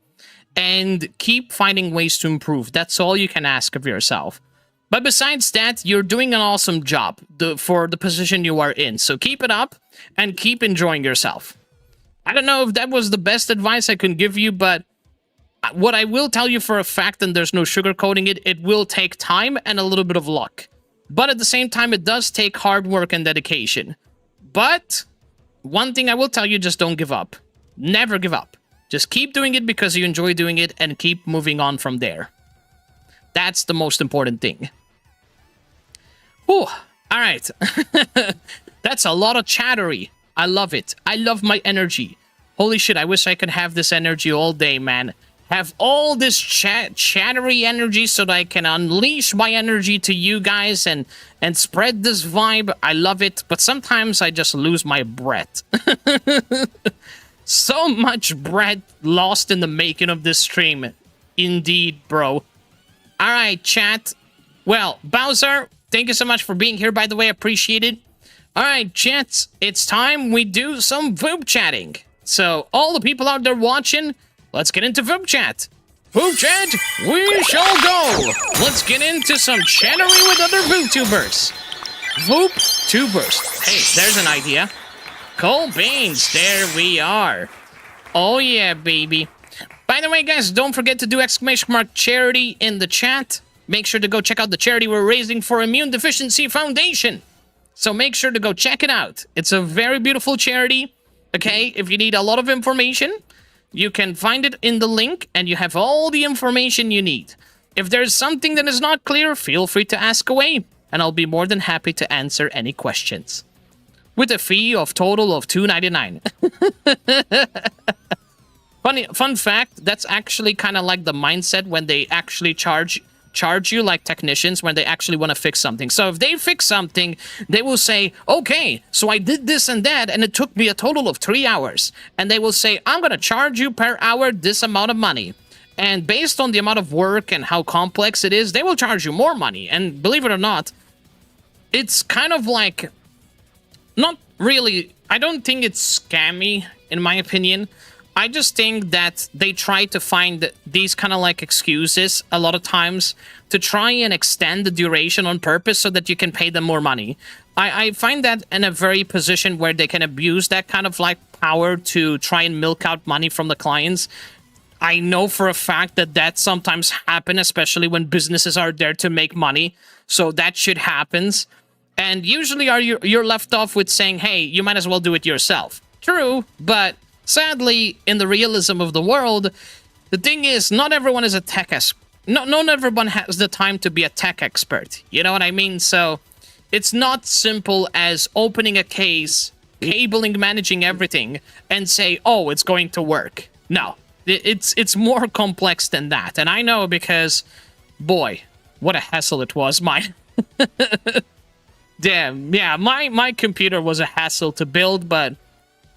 And keep finding ways to improve. That's all you can ask of yourself. But besides that, you're doing an awesome job for the position you are in. So keep it up and keep enjoying yourself. I don't know if that was the best advice I can give you, but what I will tell you for a fact, and there's no sugarcoating it, it will take time and a little bit of luck. But at the same time, it does take hard work and dedication. But one thing I will tell you, just don't give up. Never give up. Just keep doing it because you enjoy doing it, and keep moving on from there. That's the most important thing. Whew. Alright. That's a lot of chattery. I love it. I love my energy. Holy shit, I wish I could have this energy all day, man. Have all this chattery energy so that I can unleash my energy to you guys and spread this vibe. I love it, but sometimes I just lose my breath. So much breath lost in the making of this stream. Indeed, bro. Alright, chat. Well, Bowser, thank you so much for being here, by the way. Appreciate it. Alright, chat. It's time we do some VupeChatting. So, all the people out there watching, let's get into VupeChat. VupeChat, we shall go. Let's get into some chattering with other VubeTubers. VupeTubers. Hey, there's an idea. Cold beans, there we are. Oh yeah, baby. By the way, guys, don't forget to do !charity in the chat. Make sure to go check out the charity we're raising for Immune Deficiency Foundation. So make sure to go check it out. It's a very beautiful charity. Okay, if you need a lot of information, you can find it in the link, and you have all the information you need. If there's something that is not clear, feel free to ask away, and I'll be more than happy to answer any questions. With a fee of total of $2.99. Fun fact, that's actually kind of like the mindset when they actually charge you, like technicians, when they actually want to fix something. So if they fix something, they will say, okay, so I did this and that, and it took me a total of 3 hours. And they will say, I'm going to charge you per hour this amount of money. And based on the amount of work and how complex it is, they will charge you more money. And believe it or not, it's kind of like, not really, I don't think it's scammy, in my opinion. I just think that they try to find these kind of like excuses a lot of times to try and extend the duration on purpose so that you can pay them more money. I find that in a very position where they can abuse that kind of like power to try and milk out money from the clients. I know for a fact that sometimes happens, especially when businesses are there to make money. So that shit happens. And usually you're left off with saying, hey, you might as well do it yourself. True, but sadly, in the realism of the world, the thing is, not everyone is a tech not everyone has the time to be a tech expert. You know what I mean? So it's not simple as opening a case, cabling, managing everything, and say, oh, it's going to work. No, it's more complex than that. And I know because, boy, what a hassle it was, mine. Damn, yeah, my computer was a hassle to build, but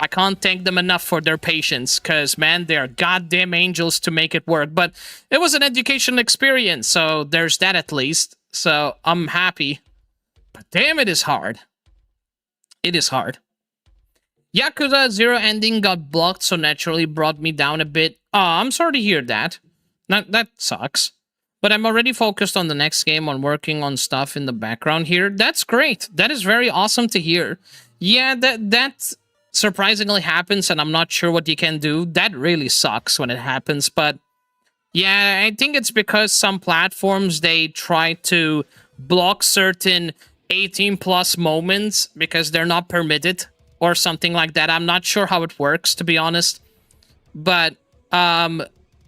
I can't thank them enough for their patience, because, man, they are goddamn angels to make it work. But it was an educational experience, so there's that at least. So I'm happy. But damn, it is hard. It is hard. Yakuza 0 ending got blocked, so naturally brought me down a bit. Oh, I'm sorry to hear that. That sucks. But I'm already focused on the next game, on working on stuff in the background here. That's great. That is very awesome to hear. Yeah, that surprisingly happens, and I'm not sure what you can do. That really sucks when it happens, but yeah, I think it's because some platforms, they try to block certain 18-plus moments because they're not permitted or something like that. I'm not sure how it works, to be honest. But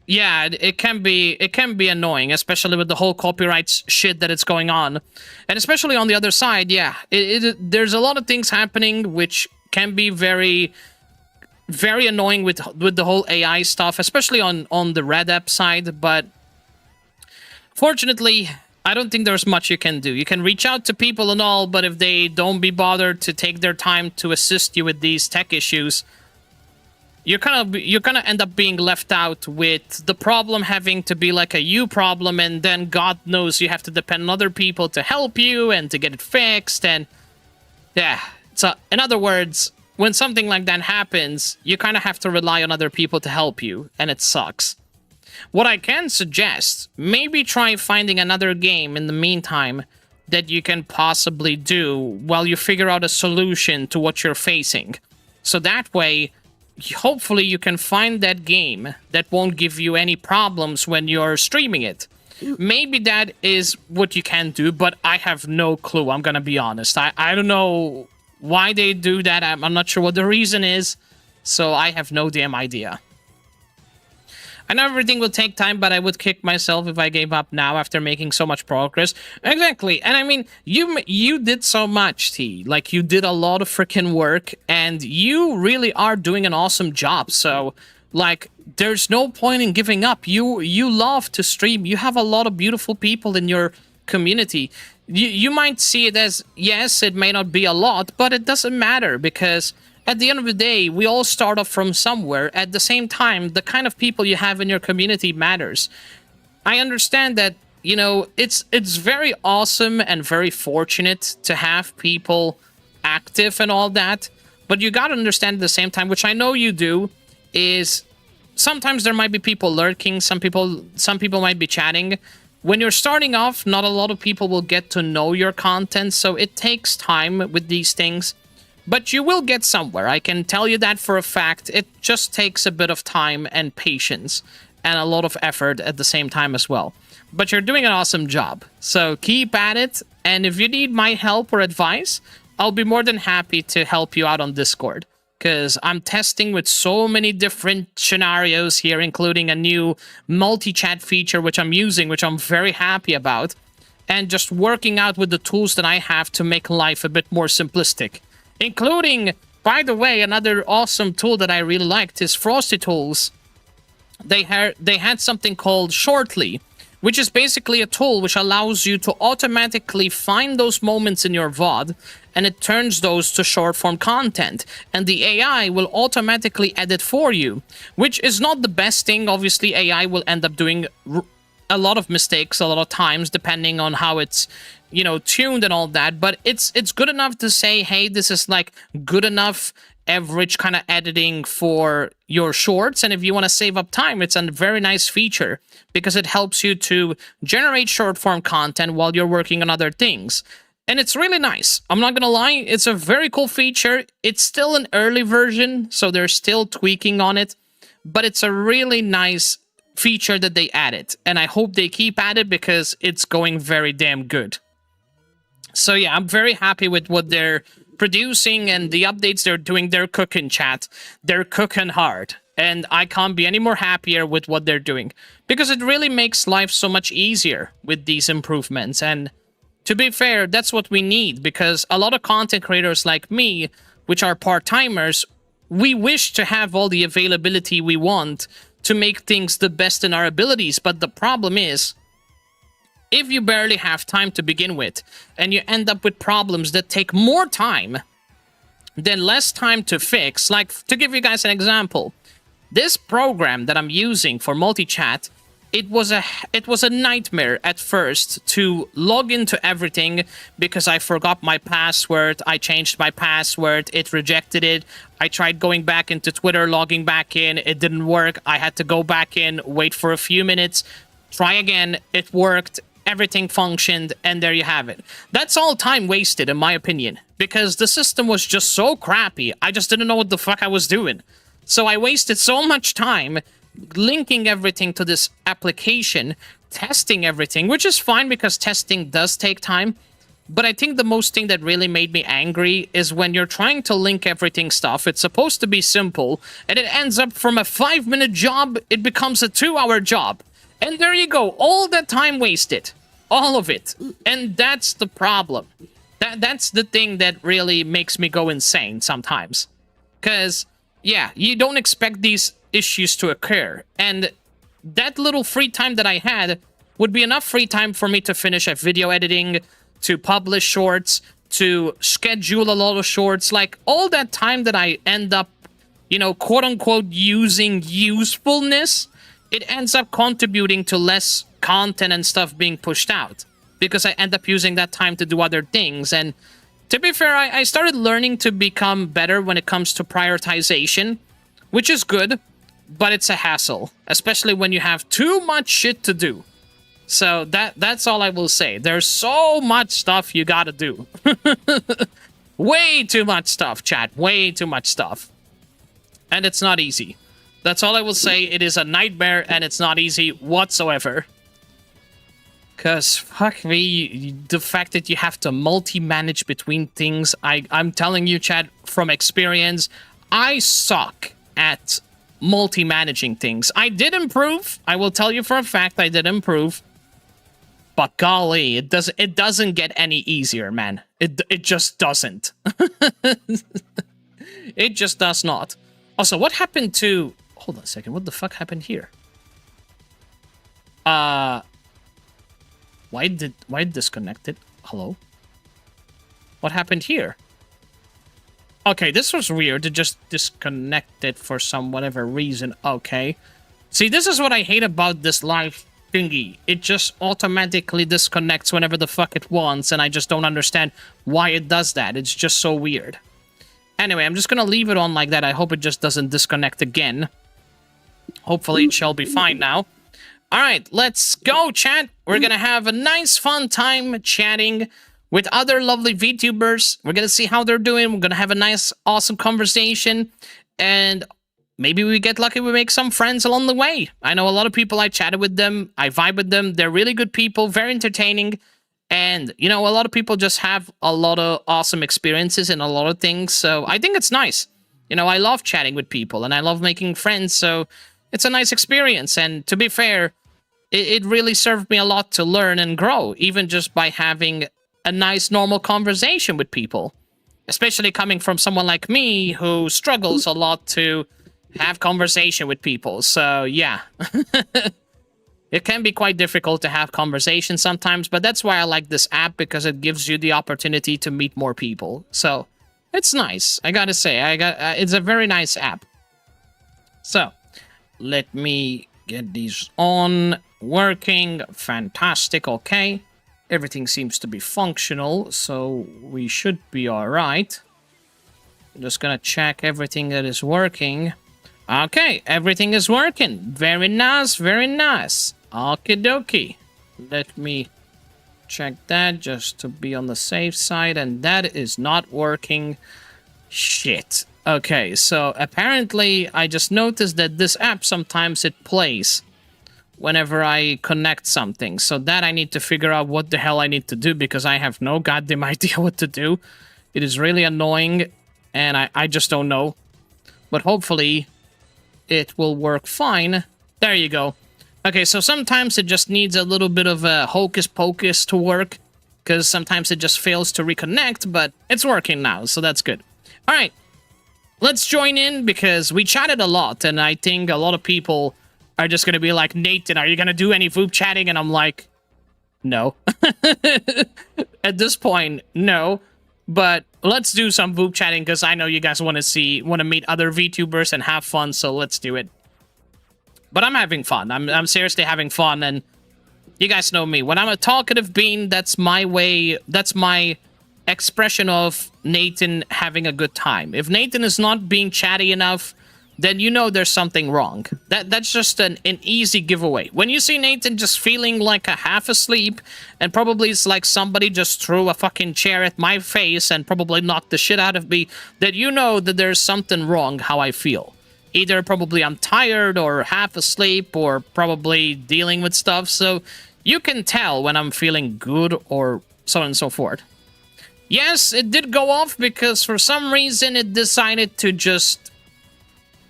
yeah, it can be annoying, especially with the whole copyright shit that it's going on. And especially on the other side, yeah, there's a lot of things happening which can be very, very annoying with the whole AI stuff, especially on the Red App side. But fortunately, I don't think there's much you can do. You can reach out to people and all, but if they don't be bothered to take their time to assist you with these tech issues, you're gonna end up being left out with the problem having to be like a you problem, and then God knows you have to depend on other people to help you and to get it fixed. And yeah, so in other words, when something like that happens, you kind of have to rely on other people to help you, and it sucks. What I can suggest, maybe try finding another game in the meantime that you can possibly do while you figure out a solution to what you're facing. So that way, hopefully you can find that game that won't give you any problems when you're streaming it. Maybe that is what you can do, but I have no clue, I'm gonna be honest. I don't know why they do that. I'm not sure what the reason is, so I have no damn idea. I know everything will take time, but I would kick myself if I gave up now after making so much progress. Exactly, and I mean, you did so much, T. Like, you did a lot of freaking work, and you really are doing an awesome job, so, like, there's no point in giving up. You love to stream. You have a lot of beautiful people in your community. You might see it as, yes, it may not be a lot, but it doesn't matter, because at the end of the day, we all start off from somewhere. At the same time, the kind of people you have in your community matters. I understand that, you know, it's very awesome and very fortunate to have people active and all that, but you gotta understand at the same time, which I know you do, is sometimes there might be people lurking, some people might be chatting. When you're starting off, not a lot of people will get to know your content, so it takes time with these things. But you will get somewhere, I can tell you that for a fact. It just takes a bit of time and patience, and a lot of effort at the same time as well. But you're doing an awesome job, so keep at it, and if you need my help or advice, I'll be more than happy to help you out on Discord. Because I'm testing with so many different scenarios here, including a new multi-chat feature which I'm using, which I'm very happy about, and just working out with the tools that I have to make life a bit more simplistic. Including, by the way, another awesome tool that I really liked is Frosty Tools. They had something called Shortly, which is basically a tool which allows you to automatically find those moments in your VOD, and it turns those to short-form content, and the AI will automatically edit for you, which is not the best thing. Obviously, AI will end up doing a lot of mistakes a lot of times, depending on how it's, you know, tuned and all that, but it's good enough to say, hey, this is like good enough average kind of editing for your shorts, and if you want to save up time, it's a very nice feature because it helps you to generate short form content while you're working on other things. And it's really nice. I'm not gonna lie, it's a very cool feature. It's still an early version, so they're still tweaking on it, but it's a really nice feature that they added, and I hope they keep at it because it's going very damn good. So yeah, I'm very happy with what they're producing and the updates they're doing. They're cooking, chat. They're cooking hard. And I can't be any more happier with what they're doing. Because it really makes life so much easier with these improvements. And to be fair, that's what we need. Because a lot of content creators like me, which are part-timers, we wish to have all the availability we want to make things the best in our abilities. But the problem is, if you barely have time to begin with, and you end up with problems that take more time than less time to fix, like, to give you guys an example, this program that I'm using for multi-chat, it was a nightmare at first to log into everything because I forgot my password, I changed my password, it rejected it, I tried going back into Twitter, logging back in, it didn't work, I had to go back in, wait for a few minutes, try again, it worked, everything functioned, and there you have it. That's all time wasted, in my opinion, because the system was just so crappy, I just didn't know what the fuck I was doing. So I wasted so much time linking everything to this application, testing everything, which is fine because testing does take time. But I think the most thing that really made me angry is when you're trying to link everything stuff, it's supposed to be simple, and it ends up from a 5-minute job, it becomes a 2-hour job. And there you go, all that time wasted. All of it. And that's the problem. That's the thing that really makes me go insane sometimes. Because, yeah, you don't expect these issues to occur. And that little free time that I had would be enough free time for me to finish a video editing, to publish shorts, to schedule a lot of shorts. Like, all that time that I end up, you know, quote-unquote using usefulness, it ends up contributing to less content and stuff being pushed out. Because I end up using that time to do other things. And to be fair, I started learning to become better when it comes to prioritization, which is good, but it's a hassle, especially when you have too much shit to do. So that's all I will say. There's so much stuff you gotta do. Way too much stuff, chat. Way too much stuff. And it's not easy. That's all I will say. It is a nightmare, and it's not easy whatsoever. Because, fuck me, the fact that you have to multi-manage between things, I'm telling you, chat, from experience, I suck at multi-managing things. I did improve. I will tell you for a fact I did improve. But golly, it doesn't get any easier, man. It just doesn't. It just does not. Also, what happened to... Hold on a second. What the fuck happened here? Why disconnected? Hello? What happened here? Okay, this was weird. It just disconnected for some whatever reason. Okay. See, this is what I hate about this live thingy. It just automatically disconnects whenever the fuck it wants, and I just don't understand why it does that. It's just so weird. Anyway, I'm just gonna leave it on like that. I hope it just doesn't disconnect again. Hopefully it shall be fine now. Alright, let's go, chat. We're gonna have a nice, fun time chatting with other lovely VTubers. We're gonna see how they're doing. We're gonna have a nice, awesome conversation. And maybe we get lucky, we make some friends along the way. I know a lot of people, I chatted with them, I vibe with them. They're really good people, very entertaining. And, you know, a lot of people just have a lot of awesome experiences in a lot of things. So I think it's nice. You know, I love chatting with people and I love making friends. So it's a nice experience. And to be fair, it really served me a lot to learn and grow, even just by having a nice, normal conversation with people. Especially coming from someone like me who struggles a lot to have conversation with people. So, yeah. It can be quite difficult to have conversations sometimes, but that's why I like this app, because it gives you the opportunity to meet more people. So, it's nice. I gotta say, it's a very nice app. So, let me get these on, working, fantastic, okay. Everything seems to be functional, so we should be alright. I'm just gonna check everything that is working. Okay, everything is working. Very nice, very nice. Okie dokie. Let me check that just to be on the safe side, and that is not working. Shit. Okay, so apparently I just noticed that this app sometimes it plays whenever I connect something. So that I need to figure out what the hell I need to do, because I have no goddamn idea what to do. It is really annoying, and I just don't know. But hopefully it will work fine. There you go. Okay, so sometimes it just needs a little bit of a hocus pocus to work, because sometimes it just fails to reconnect, but it's working now, so that's good. All right, let's join in, because we chatted a lot, and I think a lot of people are just going to be like, Nathan, are you going to do any VoOP chatting? And I'm like, no. At this point, no. But let's do some VoOP chatting, because I know you guys want to meet other VTubers and have fun, so let's do it. But I'm having fun. I'm seriously having fun, and you guys know me. When I'm a talkative bean, that's my way, that's my expression of Nathan having a good time. If Nathan is not being chatty enough, then you know there's something wrong. That's just an easy giveaway. When you see Nathan just feeling like a half asleep, and probably it's like somebody just threw a fucking chair at my face and probably knocked the shit out of me, then you know that there's something wrong how I feel. Either probably I'm tired or half asleep or probably dealing with stuff, so you can tell when I'm feeling good or so on and so forth. Yes, it did go off because for some reason it decided to just...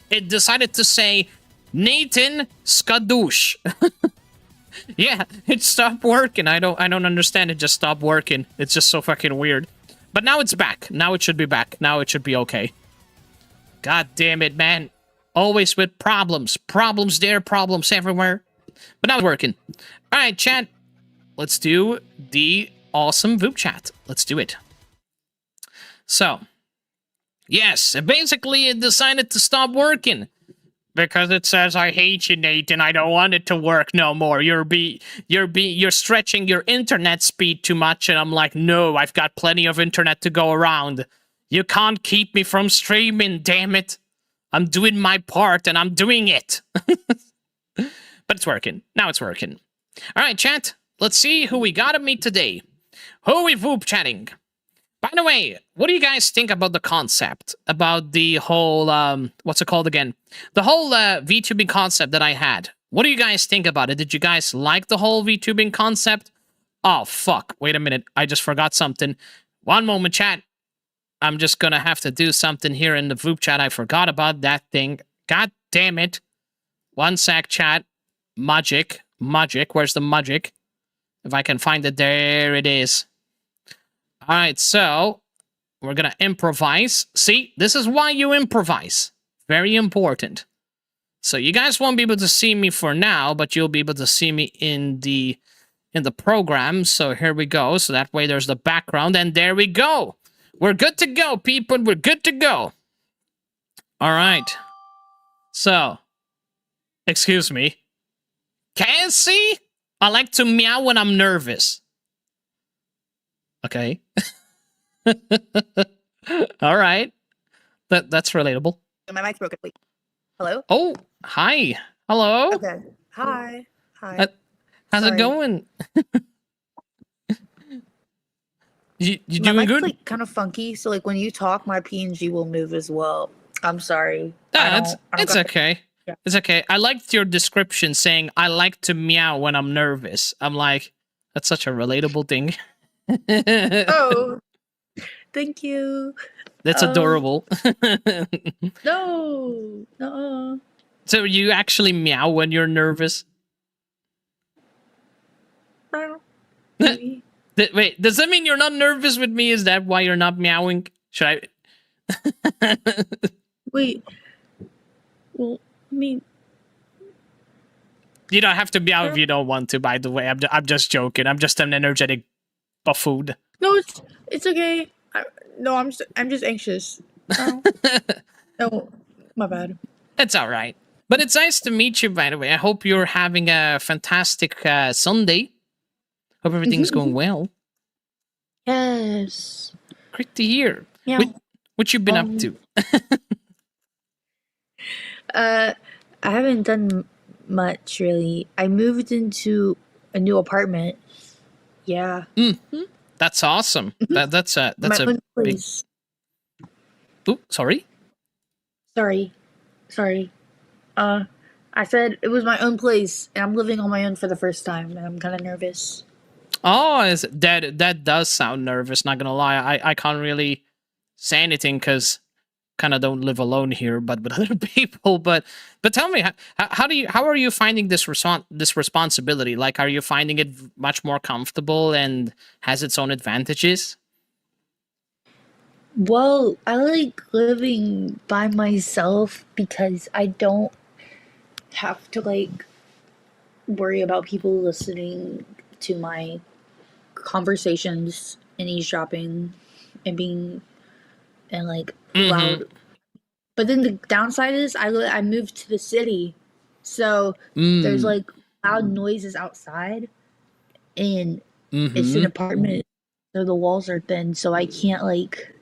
It decided to say, Nathan Skadoosh. Yeah, it stopped working. I don't understand. It just stopped working. It's just so fucking weird. But now it's back. Now it should be back. Now it should be okay. God damn it, man. Always with problems. Problems there, problems everywhere. But now it's working. Alright, chat. Let's do the awesome VoOP chat. Let's do it. So... Yes, basically it decided to stop working. Because it says, I hate you, Nathan, I don't want it to work no more. You're stretching your internet speed too much, and I'm like, no, I've got plenty of internet to go around. You can't keep me from streaming, damn it. I'm doing my part, and I'm doing it. But it's working. Now it's working. Alright, chat, let's see who we gotta meet today. Who are we VoOP chatting? By the way, what do you guys think about the concept? About the whole, what's it called again? The whole VTubing concept that I had. What do you guys think about it? Did you guys like the whole VTubing concept? Oh, fuck. Wait a minute. I just forgot something. One moment, chat. I'm just gonna have to do something here in the VoOP chat. I forgot about that thing. God damn it. One sec, chat. Magic. Magic. Where's the magic? If I can find it, there it is. Alright, so we're gonna improvise. See, this is why you improvise. Very important. So you guys won't be able to see me for now, but you'll be able to see me in the program. So here we go. So that way there's the background, and there we go. We're good to go, people. We're good to go. Alright. So, excuse me. Cassie? I like to meow when I'm nervous. Okay. All right. That's relatable. My mic's broken. Wait. Hello? Oh, hi. Hello. Okay. Hi. Hi. How's it going? you doing mic's, good? Like kind of funky, so like when you talk, my PNG will move as well. I'm sorry. It's okay. Yeah. It's okay. I liked your description saying I like to meow when I'm nervous. I'm like, that's such a relatable thing. Oh, thank you. That's adorable. No. So you actually meow when you're nervous? Maybe. Wait, does that mean you're not nervous with me? Is that why you're not meowing? Should I? Wait. Well, I mean, you don't have to meow if you don't want to. By the way, I'm just joking. I'm just an energetic buffoon. No, it's okay. I'm just anxious. No, my bad. It's all right. But it's nice to meet you, by the way. I hope you're having a fantastic Sunday. Hope everything's going well. Yes. Great to hear. Yeah. What you been up to? I haven't done much really. I moved into a new apartment. Yeah. Mm-hmm. That's awesome. That's a big... place. Ooh, sorry. Sorry. I said it was my own place, and I'm living on my own for the first time, and I'm kind of nervous. Oh, that does sound nervous. Not gonna lie, I can't really say anything because kind of don't live alone here, but with other people. But tell me, how are you finding this responsibility? Like, are you finding it much more comfortable and has its own advantages? Well, I like living by myself because I don't have to like worry about people listening to my conversations and eavesdropping and being and like Mm-hmm. loud. But then the downside is I moved to the city, so there's Mm. like loud noises outside, and it's an Mm-hmm. apartment, so the walls are thin, so I can't like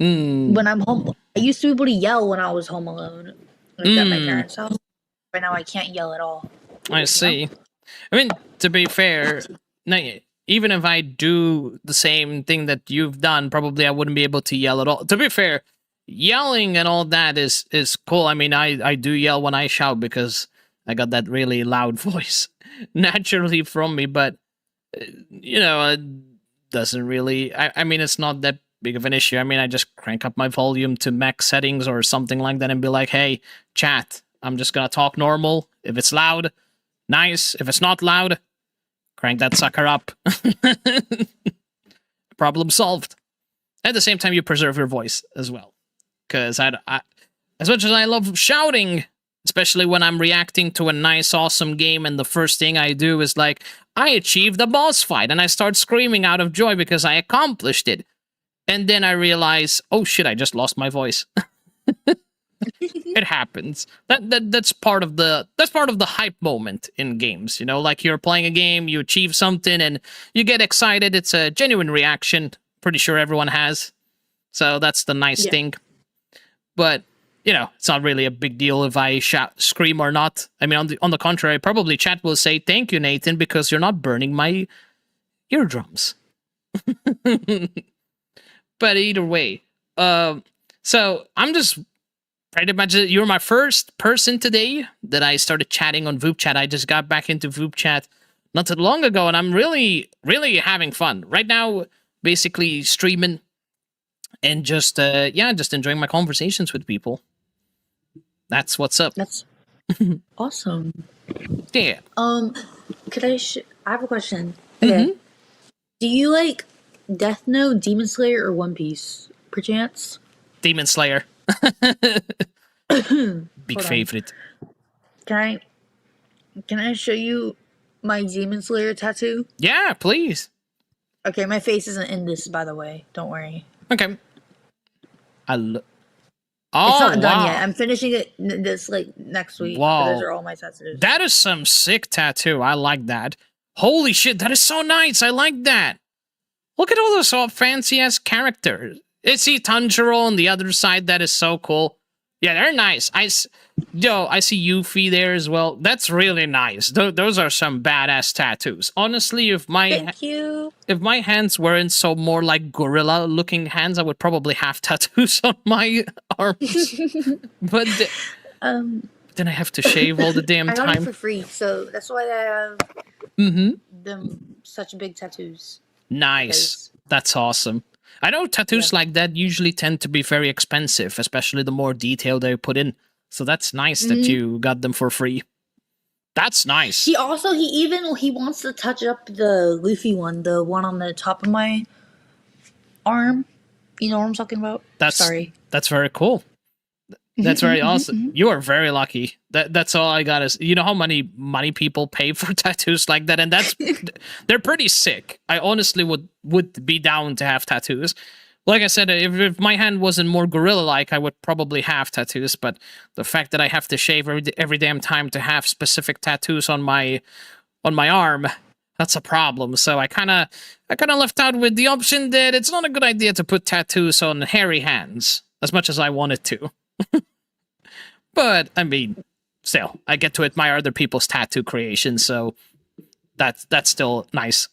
Mm. when I'm home. I used to be able to yell when I was home alone, like at my Mm. parents' house. Right now, I can't yell at all. I You know? see. I mean, to be fair, no, even if I do the same thing that you've done, probably I wouldn't be able to yell at all. To be fair, yelling and all that is cool. I mean, I do yell when I shout because I got that really loud voice naturally from me. But it doesn't really. I mean, it's not that big of an issue. I mean, I just crank up my volume to max settings or something like that and be like, "Hey, chat, I'm just gonna talk normal. If it's loud, nice. If it's not loud, crank that sucker up." Problem solved. At the same time, you preserve your voice as well. Because as much as I love shouting, especially when I'm reacting to a nice, awesome game, and the first thing I do is like, I achieved the boss fight, and I start screaming out of joy because I accomplished it. And then I realize, oh shit, I just lost my voice. It happens. That's part of the hype moment in games. Like you're playing a game, you achieve something, and you get excited. It's a genuine reaction. Pretty sure everyone has. So that's the nice Yeah. thing. But it's not really a big deal if I shout, scream or not. I mean, on the contrary, probably chat will say thank you, Nathan, because you're not burning my eardrums. But either way, so I'm just pretty much you're my first person today that I started chatting on VupeChat. I just got back into VupeChat not too long ago, and I'm really, really having fun right now. Basically, streaming and just enjoying my conversations with people. That's what's up. That's awesome. Yeah. Could I have a question. Okay. Mm-hmm. Do you like Death Note, Demon Slayer, or One Piece? Perchance? Demon Slayer, big Hold on. favorite. Can I show you my Demon Slayer tattoo? Yeah, please. Okay, my face isn't in this, by the way. Don't worry. Okay. I lo- It's oh not done yet. wow, I'm finishing it this like next week. But those wow. are all my tattoos. That is some sick tattoo. I like that. Holy shit, that is so nice. I like that. Look at all those all fancy ass characters. See Tanjiro on the other side. That is so cool. Yeah, they're nice. I see Yuffie there as well. That's really nice. Those are some badass tattoos. Honestly, Thank you. if my hands weren't so more like gorilla looking hands, I would probably have tattoos on my arms. But Um, then I have to shave all the damn I got it time. for free, so that's why I have Mm-hmm. them such big tattoos. Nice. Because That's awesome. I know tattoos yeah. like that usually tend to be very expensive, especially the more detail they put in. So that's nice that you got them for free. That's nice. He wants to touch up the Luffy one, the one on the top of my arm. You know what I'm talking about? That's Sorry. that's very cool. That's very awesome. You are very lucky. That's all I got is how many money people pay for tattoos like that, and they're pretty sick. I honestly would be down to have tattoos. Like I said, if my hand wasn't more gorilla-like, I would probably have tattoos. But the fact that I have to shave every damn time to have specific tattoos on my arm, that's a problem. So I kind of left out with the option that it's not a good idea to put tattoos on hairy hands as much as I wanted to. But I mean, still, I get to admire other people's tattoo creations, so that's still nice.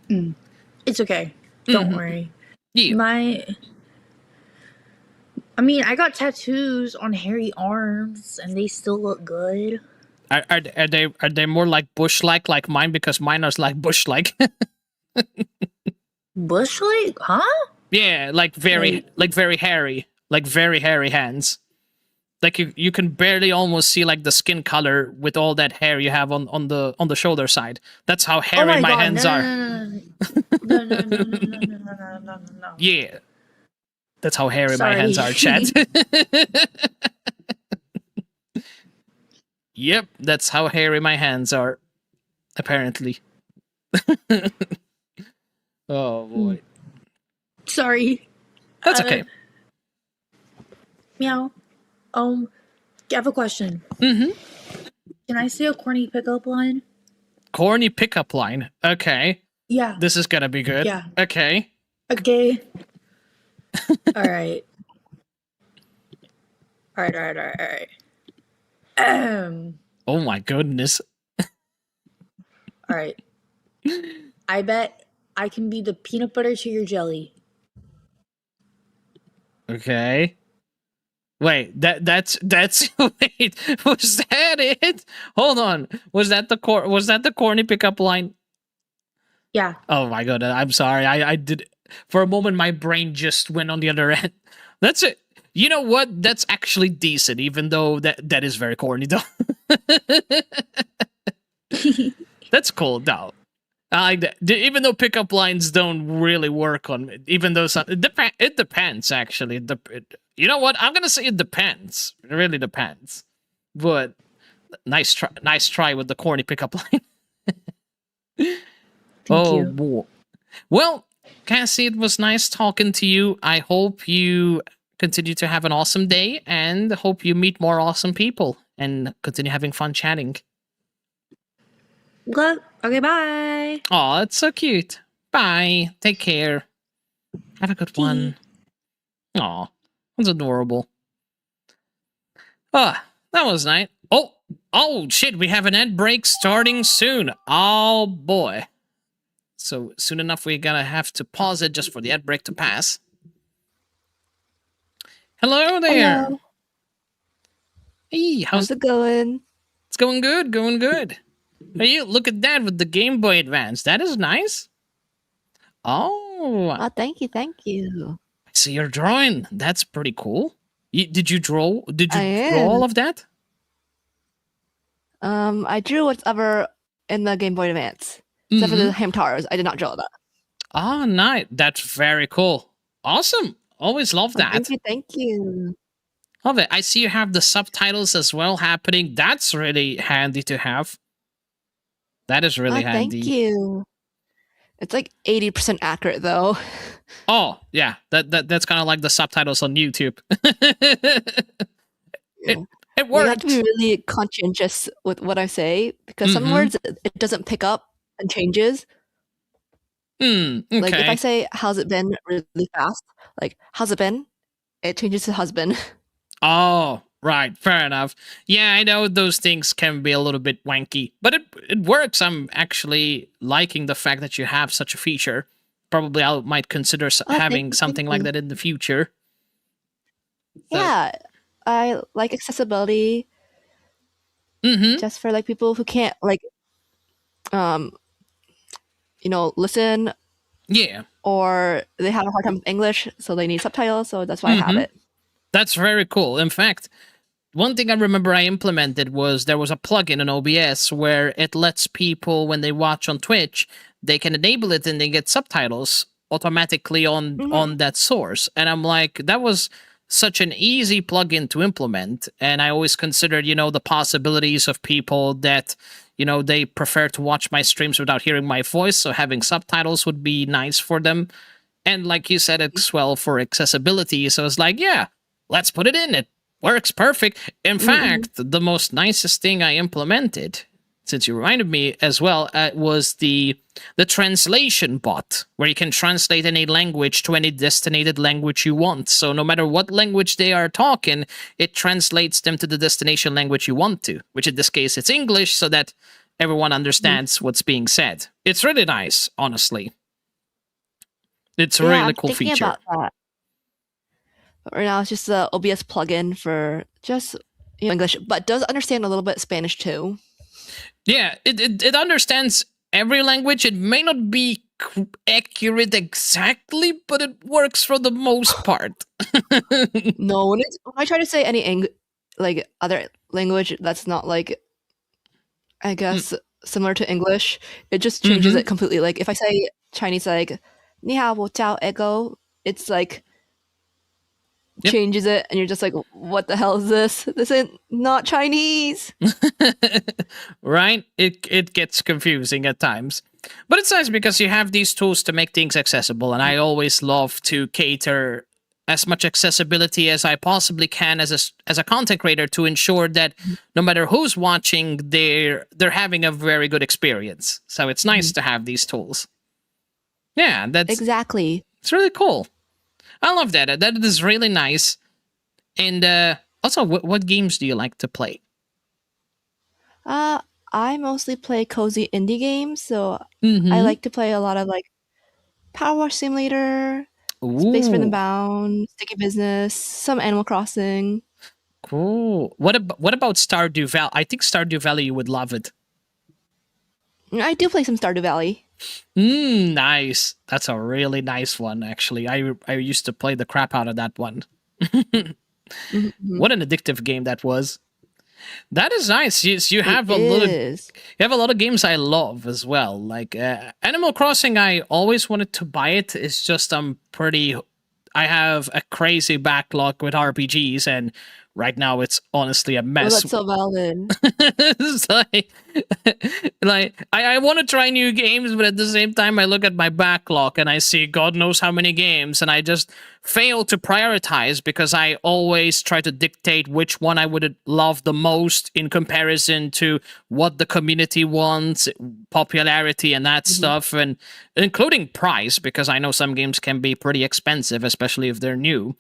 It's okay. Don't worry. Yeah. I mean, I got tattoos on hairy arms, and they still look good. Are they more like bush-like mine? Because mine are like bush-like. Bush-like? Huh? Yeah, like very hairy, like very hairy hands. Like you can barely almost see like the skin color with all that hair you have on the shoulder side. That's how hairy my hands are. No. Yeah, that's how hairy my Sorry. hands are, chat. Yep, that's how hairy my hands are. Apparently. Oh boy. Sorry. That's okay. Meow. I have a question. Mm-hmm. Can I say a corny pickup line? Corny pickup line. Okay. Yeah. This is gonna be good. Yeah. Okay. Okay. All right. All right. Oh my goodness. All right. I bet I can be the peanut butter to your jelly. Okay. Wait, that's wait, was that it? Hold on. Was that the corny pickup line? Yeah. Oh my god, I'm sorry. I did for a moment my brain just went on the other end. That's it. You know what? That's actually decent, even though that is very corny though. That's cool though. I like that. Even though pickup lines don't really work on me, even though it depends actually. You know what? I'm gonna say it depends. It really depends. But nice try with the corny pickup line. Thank you. Boy. Well, Cassie, it was nice talking to you. I hope you continue to have an awesome day and hope you meet more awesome people and continue having fun chatting. Good. Okay, bye. Oh, it's so cute. Bye. Take care. Have a good one. Aw, that's adorable. Ah, that was nice. Oh shit, we have an ad break starting soon. Oh boy. So soon enough we're gonna have to pause it just for the ad break to pass. Hello there. Hello. Hey, How's it going? It's going good, going good. Hey, look at that with the Game Boy Advance. That is nice. Oh, Oh, thank you. I see you're drawing. That's pretty cool. Did you draw? Did you I draw all am. of that? I drew whatever in the Game Boy Advance, except for the Hamtars. I did not draw that. Oh, nice. That's very cool. Awesome. Always love that. Thank you. Love it. I see you have the subtitles as well happening. That's really handy to have. That is really handy. Thank you. It's like 80% accurate though. Oh, yeah. That's kind of like the subtitles on YouTube. It works. You have to be really conscientious with what I say because some words it doesn't pick up and changes. Okay. Like if I say "How's it been?" really fast, like "How's it been?" it changes to "husband." Oh, right. Fair enough. Yeah, I know those things can be a little bit wanky, but it works. I'm actually liking the fact that you have such a feature. Probably I might consider having something like that in the future. So. Yeah, I like accessibility. Just for like people who can't like, listen. Yeah. Or they have a hard time with English, so they need subtitles. So that's why I have it. That's very cool. In fact, one thing I remember I implemented was there was a plugin in OBS where it lets people, when they watch on Twitch, they can enable it and they get subtitles automatically on that source. And I'm like, that was such an easy plugin to implement. And I always considered, the possibilities of people that, they prefer to watch my streams without hearing my voice. So having subtitles would be nice for them. And like you said, it's well for accessibility. So it's like, yeah, let's put it in. It works perfect. In fact, the most nicest thing I implemented, since you reminded me as well, was the translation bot, where you can translate any language to any destinated language you want. So no matter what language they are talking, it translates them to the destination language you want to, which in this case, it's English, so that everyone understands what's being said. It's really nice, honestly. It's a really cool feature. About that. Right now, it's just the OBS plugin for just English, but does understand a little bit Spanish too. Yeah, it understands every language. It may not be accurate exactly, but it works for the most part. No, when I try to say any like other language that's not like, I guess, similar to English, it just changes it completely. Like if I say Chinese, like 你好,我叫 Ego, it's like changes it, and you're just like, what the hell is this? This is not Chinese. Right? It gets confusing at times. But it's nice because you have these tools to make things accessible, and I always love to cater as much accessibility as I possibly can as a content creator to ensure that no matter who's watching, they're having a very good experience. So it's nice to have these tools. Yeah, that's exactly. It's really cool. I love that. That is really nice. And also, what games do you like to play? I mostly play cozy indie games, so I like to play a lot of like Power Wash Simulator, Space Rhythm Bound, Sticky Business, some Animal Crossing. Cool. What about Stardew Valley? I think Stardew Valley, you would love it. I do play some Stardew Valley. Nice. That's a really nice one, actually. I used to play the crap out of that one. What an addictive game that was. That is nice. You have a lot of games I love as well. Like Animal Crossing, I always wanted to buy it. It's just I have a crazy backlog with RPGs, and right now it's honestly a mess. Oh, that's so valid. It's like I want to try new games, but at the same time I look at my backlog and I see God knows how many games, and I just fail to prioritize because I always try to dictate which one I would love the most in comparison to what the community wants, popularity, and that stuff, and including price, because I know some games can be pretty expensive, especially if they're new.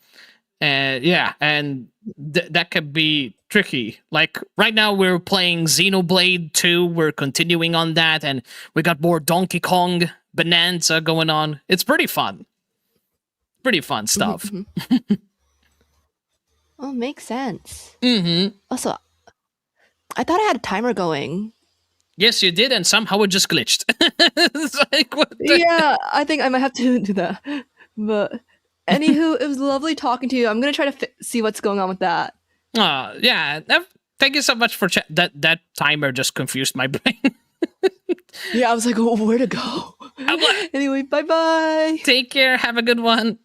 And that could be tricky. Like right now we're playing Xenoblade 2, we're continuing on that, and we got more Donkey Kong Bonanza going on. It's pretty fun. Pretty fun stuff. Oh, makes sense. Also, I thought I had a timer going. Yes, you did, and somehow it just glitched. It's like, yeah, I think I might have to do that. But anywho, it was lovely talking to you. I'm going to try to see what's going on with that. Yeah. Thank you so much for that timer just confused my brain. Yeah, I was like, oh, where to go? Anyway, bye-bye. Take care. Have a good one.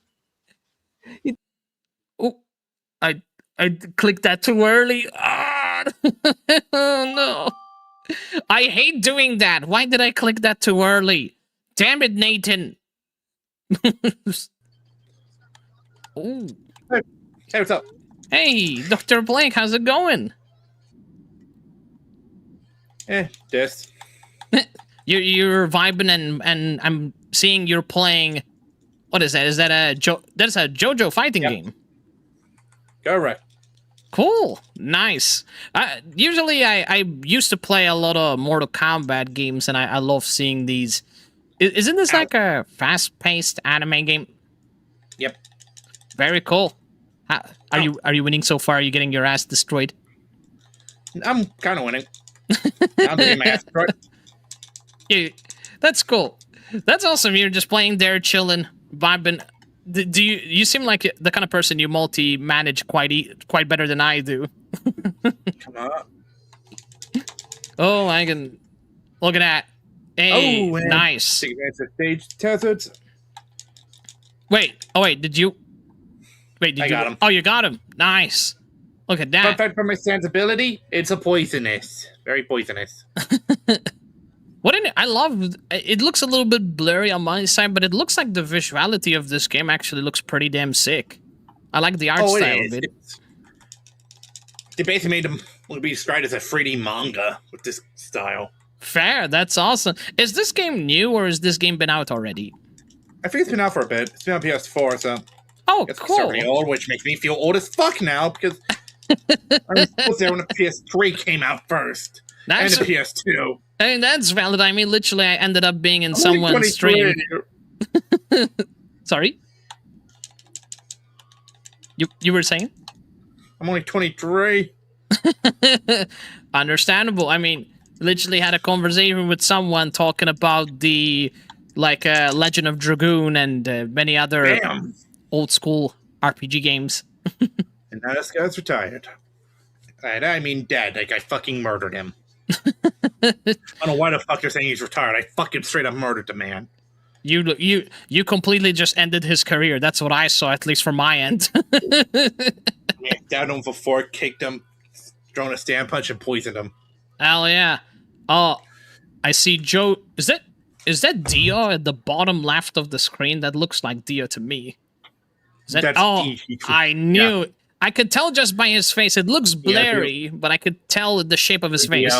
Oh, I clicked that too early. Oh, no. I hate doing that. Why did I click that too early? Damn it, Nathan. Oh. Hey, what's up? Hey, Dr. Blake, how's it going? Just. You're vibing and I'm seeing you're playing. What is that? Is that that's a JoJo fighting game? Correct. Cool, nice. Usually, I used to play a lot of Mortal Kombat games, and I love seeing these. Isn't this like a fast-paced anime game? Yep. Very cool. Are you winning so far? Are you getting your ass destroyed? I'm kind of winning. I'm getting my ass destroyed. Yeah, that's cool. That's awesome. You're just playing there, chilling, vibing. Do you seem like the kind of person you multi-manage quite better than I do? Come on. Oh, I can look at that. Hey, Oh, nice. Take advantage of stage deserts. Wait, did you? Wait, did I you? got him. Oh, you got him. Nice. Look at that. Perfect for my sensibility. It's a poisonous, very poisonous. I love it. Looks a little bit blurry on my side, but it looks like the visuality of this game actually looks pretty damn sick. I like the art style of it. They basically made them be described as a 3D manga with this style. Fair, that's awesome. Is this game new or has this game been out already? I think it's been out for a bit. It's been on PS4, so oh, it's cool. pretty old, which makes me feel old as fuck now because I was supposed to when the PS3 came out first, and the PS2. I mean, that's valid. I mean, literally, I ended up being in someone's stream. Sorry? You were saying? I'm only 23. Understandable. I mean, literally had a conversation with someone talking about the Legend of Dragoon and many other Damn. old school RPG games. And now this guy's retired. And I mean dead. Like, I fucking murdered him. I don't know why the fuck you're saying he's retired. I fucking straight up murdered the man. You completely just ended his career. That's what I saw, at least from my end. Yeah, downed him before, kicked him, thrown a stand punch, and poisoned him. Hell yeah. Oh, I see Joe. Is that Dio at the bottom left of the screen? That looks like Dio to me. Is that? I knew. Yeah. I could tell just by his face. It looks blurry, but I could tell the shape of his face.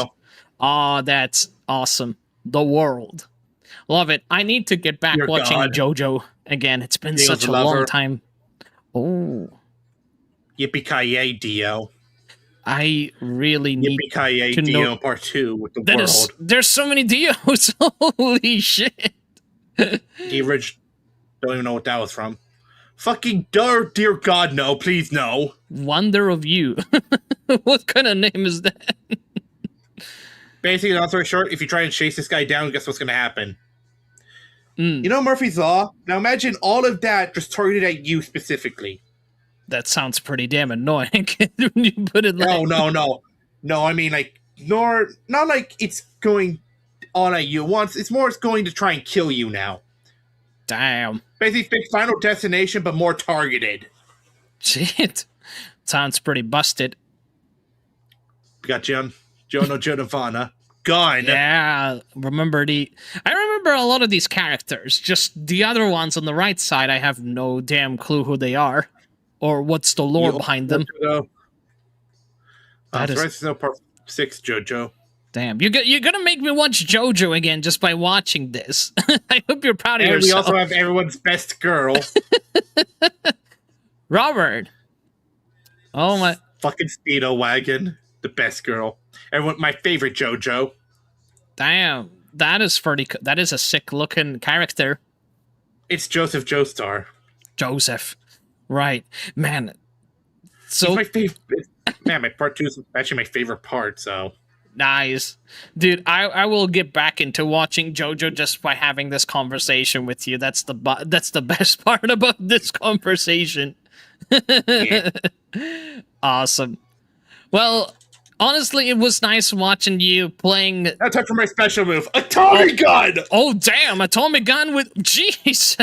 Oh, that's awesome. The world. Love it. I need to get back watching JoJo again. It's been such a long time. Oh. Yippee-ki-yay, Dio. I really need Yippee-ki-yay, to Dio know. Part 2 with the world. There's so many Dios. Holy shit. The original. Don't even know what that was from. Fucking dear God, no. Please, no. Wonder of You. What kind of name is that? Basically, long story short, if you try and chase this guy down, guess what's going to happen? You know Murphy's Law? Now imagine all of that just targeted at you specifically. That sounds pretty damn annoying when you put it like... No, I mean, like, not like it's going on at you once. It's more it's going to try and kill you now. Damn. Basically, think Final Destination, but more targeted. Shit. Sounds pretty busted. Got Jono Jodavana. Gone. Yeah, I remember a lot of these characters. Just the other ones on the right side, I have no damn clue who they are. Or what's the lore behind them. That's part 6, JoJo. Damn, you're gonna make me watch JoJo again just by watching this. I hope you're proud of yourself. And we also have everyone's best girl. Robert. Oh my... Fucking Speedo Wagon. The best girl. My favorite JoJo. Damn, that is a sick looking character. It's Joseph Joestar. Joseph, right, man. So he's my favorite. Man, my part 2 is actually my favorite part. So nice, dude. I will get back into watching JoJo just by having this conversation with you. That's the best part about this conversation. Yeah. Awesome. Well. Honestly, it was nice watching you playing... Now time for my special move. Atomic Gun! Oh, damn. Atomic Gun with... Jeez.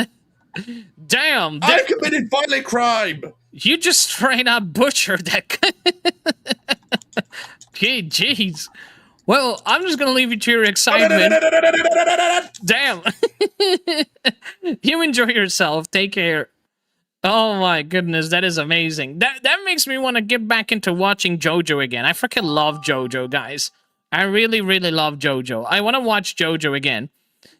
Damn. I committed violent crime. You just straight up butchered that guy. Okay, jeez. Well, I'm just going to leave you to your excitement. Damn. You enjoy yourself. Take care. Oh my goodness, that is amazing. That makes me want to get back into watching JoJo again. I freaking love JoJo, guys. I really, really love JoJo. I want to watch JoJo again.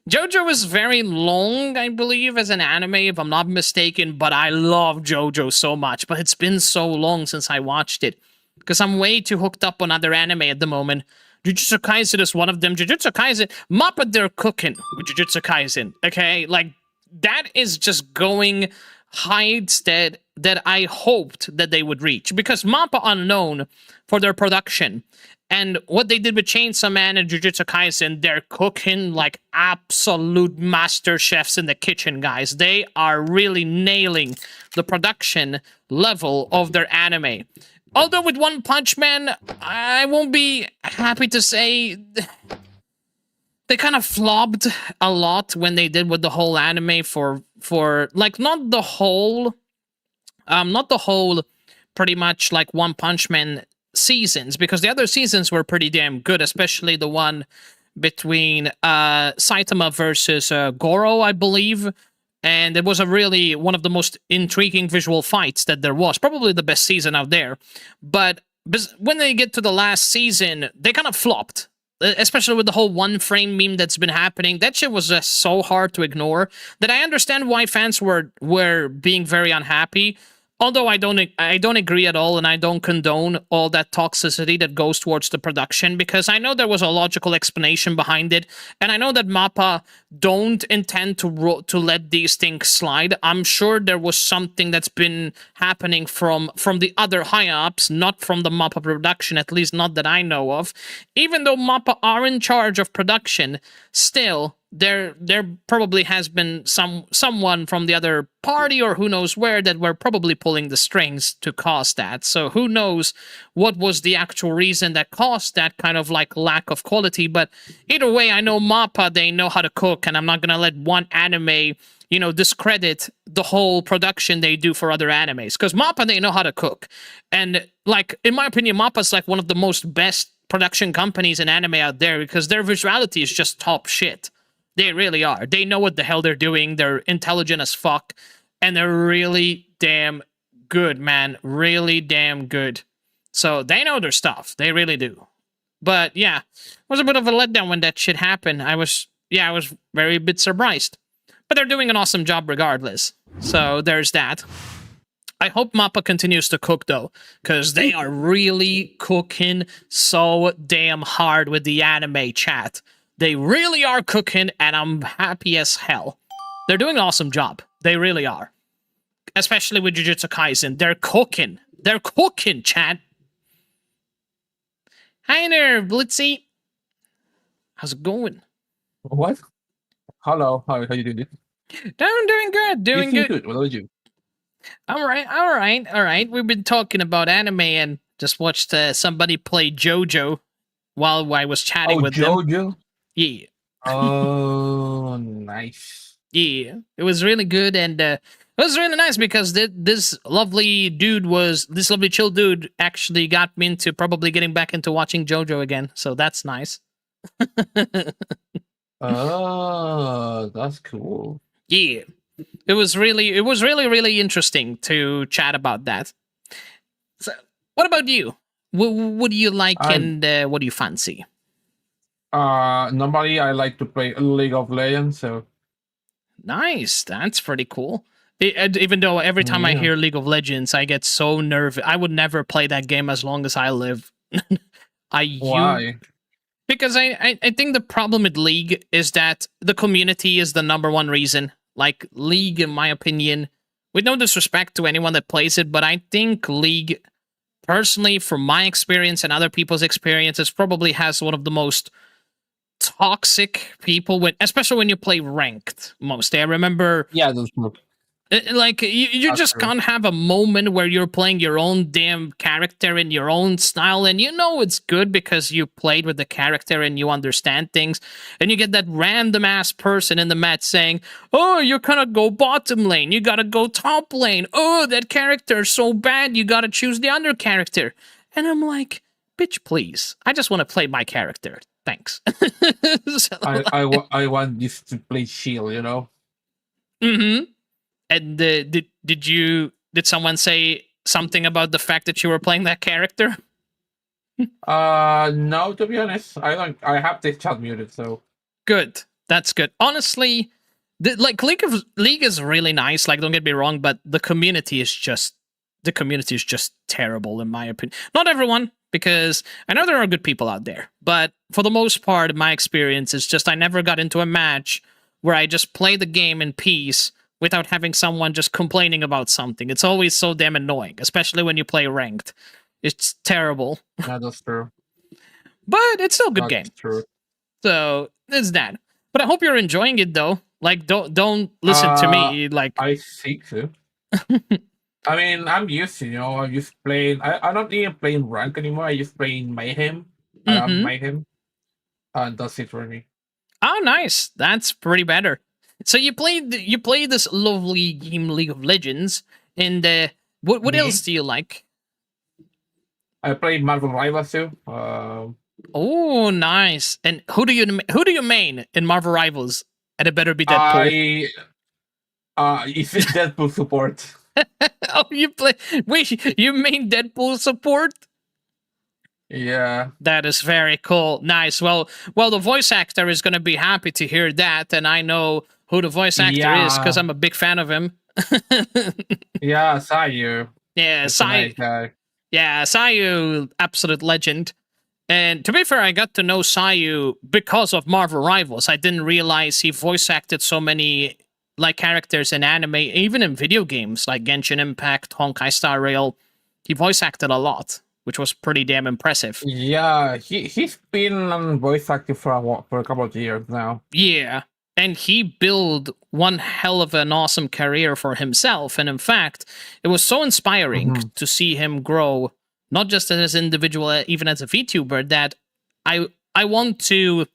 JoJo is very long, I believe, as an anime, if I'm not mistaken, but I love JoJo so much. But it's been so long since I watched it, because I'm way too hooked up on other anime at the moment. Jujutsu Kaisen is one of them. Jujutsu Kaisen, Mappa, they're cooking with Jujutsu Kaisen, okay? Like, that is just going... heights that I hoped that they would reach, because Mappa are known for their production, and what they did with Chainsaw Man and Jujutsu Kaisen, they're cooking like absolute master chefs in the kitchen, guys. They are really nailing the production level of their anime. Although with One Punch Man, I won't be happy to say... They kind of flopped a lot when they did with the whole anime for like not the whole pretty much like One Punch Man seasons, because the other seasons were pretty damn good, especially the one between Saitama versus Goro, I believe, and it was really one of the most intriguing visual fights that there was, probably the best season out there. But when they get to the last season, they kind of flopped. Especially with the whole one frame meme that's been happening. That shit was just so hard to ignore that I understand why fans were being very unhappy. Although I don't agree at all, and I don't condone all that toxicity that goes towards the production, because I know there was a logical explanation behind it, and I know that MAPPA don't intend to let these things slide. I'm sure there was something that's been happening from the other high-ups, not from the MAPPA production, at least not that I know of. Even though MAPPA are in charge of production, still there probably has been someone from the other party or who knows where that were probably pulling the strings to cause that. So who knows what was the actual reason that caused that kind of like lack of quality. But either way, I know MAPPA, they know how to cook, and I'm not gonna let one anime, you know, discredit the whole production they do for other animes, because MAPPA, they know how to cook. And like, in my opinion, MAPPA's like one of the most best production companies in anime out there, because their visuality is just top shit. They really are. They know what the hell they're doing. They're intelligent as fuck. And they're really damn good, man. Really damn good. So they know their stuff. They really do. But yeah, it was a bit of a letdown when that shit happened. I was very a bit surprised. But they're doing an awesome job regardless. So there's that. I hope MAPPA continues to cook, though, because they are really cooking so damn hard with the anime chat. They really are cooking, and I'm happy as hell. They're doing an awesome job. They really are. Especially with Jujutsu Kaisen. They're cooking. They're cooking, chat. Hi there, Blitzy. How's it going? What? Hello, how you doing? I'm doing good, doing good. What about you? All right. We've been talking about anime and just watched somebody play JoJo while I was chatting with them. JoJo? Yeah. Oh, nice. Yeah, it was really good, and it was really nice because this lovely chill dude actually got me into probably getting back into watching JoJo again. So that's nice. Oh, that's cool. Yeah, it was really interesting to chat about that. So, what about you? What do you like, and what do you fancy? Normally I like to play League of Legends, so Nice, that's pretty cool. Even though every time I hear League of Legends, I get so nervous. I would never play that game as long as I live. Why? Because I think the problem with League is that the community is the number one reason. Like, League, in my opinion, with no disrespect to anyone that plays it, but I think League, personally, from my experience and other people's experiences, probably has one of the most toxic people, especially when you play ranked. Mostly, I remember. Yeah, that's true. Like, you just can't have a moment where you're playing your own damn character in your own style, and you know it's good because you played with the character and you understand things, and you get that random ass person in the match saying, "Oh, you gotta go bottom lane, you gotta go top lane. Oh, that character is so bad, you gotta choose the other character." And I'm like, bitch, please. I just want to play my character. Thanks. So, I want this to play shield, you know? Mm-hmm. And did someone say something about the fact that you were playing that character? No, to be honest. I have this chat muted, so Good. That's good. Honestly, League is really nice, like, don't get me wrong, but the community is just terrible in my opinion. Not everyone, because I know there are good people out there, but for the most part, my experience is just I never got into a match where I just play the game in peace without having someone just complaining about something. It's always so damn annoying, especially when you play ranked. It's terrible. yeah, that's true. But it's still a good game. True. So there's that. But I hope you're enjoying it though. Like, don't listen to me. Like, I think so. I mean, I'm used to, I'm just playing. I'm not even playing rank anymore. I just playing Mayhem. Mayhem. And that's it for me. Oh, nice. That's pretty better. So you played this lovely game, League of Legends, and what else do you like? I played Marvel Rivals too. Oh, nice. And who do you main in Marvel Rivals? And it better be Deadpool. It's Deadpool support. Oh, you main Deadpool support? Yeah. That is very cool. Nice. Well, the voice actor is going to be happy to hear that, and I know who the voice actor is because I'm a big fan of him. Yeah, Sayu. Yeah, He's a nice Sayu. guy. Yeah, Sayu, absolute legend. And to be fair, I got to know Sayu because of Marvel Rivals. I didn't realize he voice acted so many like characters in anime, even in video games like Genshin Impact, Honkai Star Rail. He voice acted a lot, which was pretty damn impressive. Yeah, he's been voice acting for for a couple of years now. Yeah. And he built one hell of an awesome career for himself. And in fact, it was so inspiring to see him grow, not just as an individual, even as a VTuber, that I want to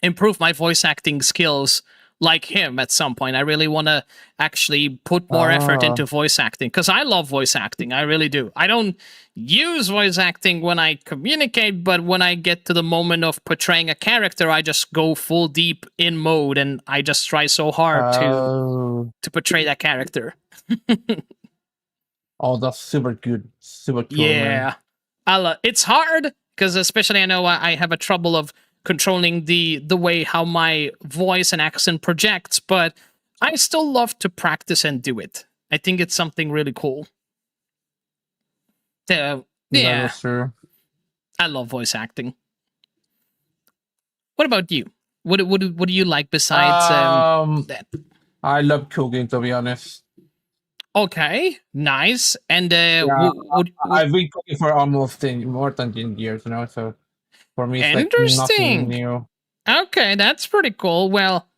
improve my voice acting skills like him at some point. I really want to actually put more effort into voice acting because I love voice acting. I really do. I don't use voice acting when I communicate, but when I get to the moment of portraying a character, I just go full deep in mode and I just try so hard to portray that character. Oh, that's super good. Super cool, Yeah. man. It's hard because especially I know I have a trouble of controlling the way how my voice and accent projects, but I still love to practice and do it. I think it's something really cool. So, yeah, That's true. I love voice acting. What about you? What do you like besides that? I love cooking, to be honest. Okay, nice. And I've been cooking for almost more than 10 years now, so for me it's like nothing new. Okay, that's pretty cool. Well,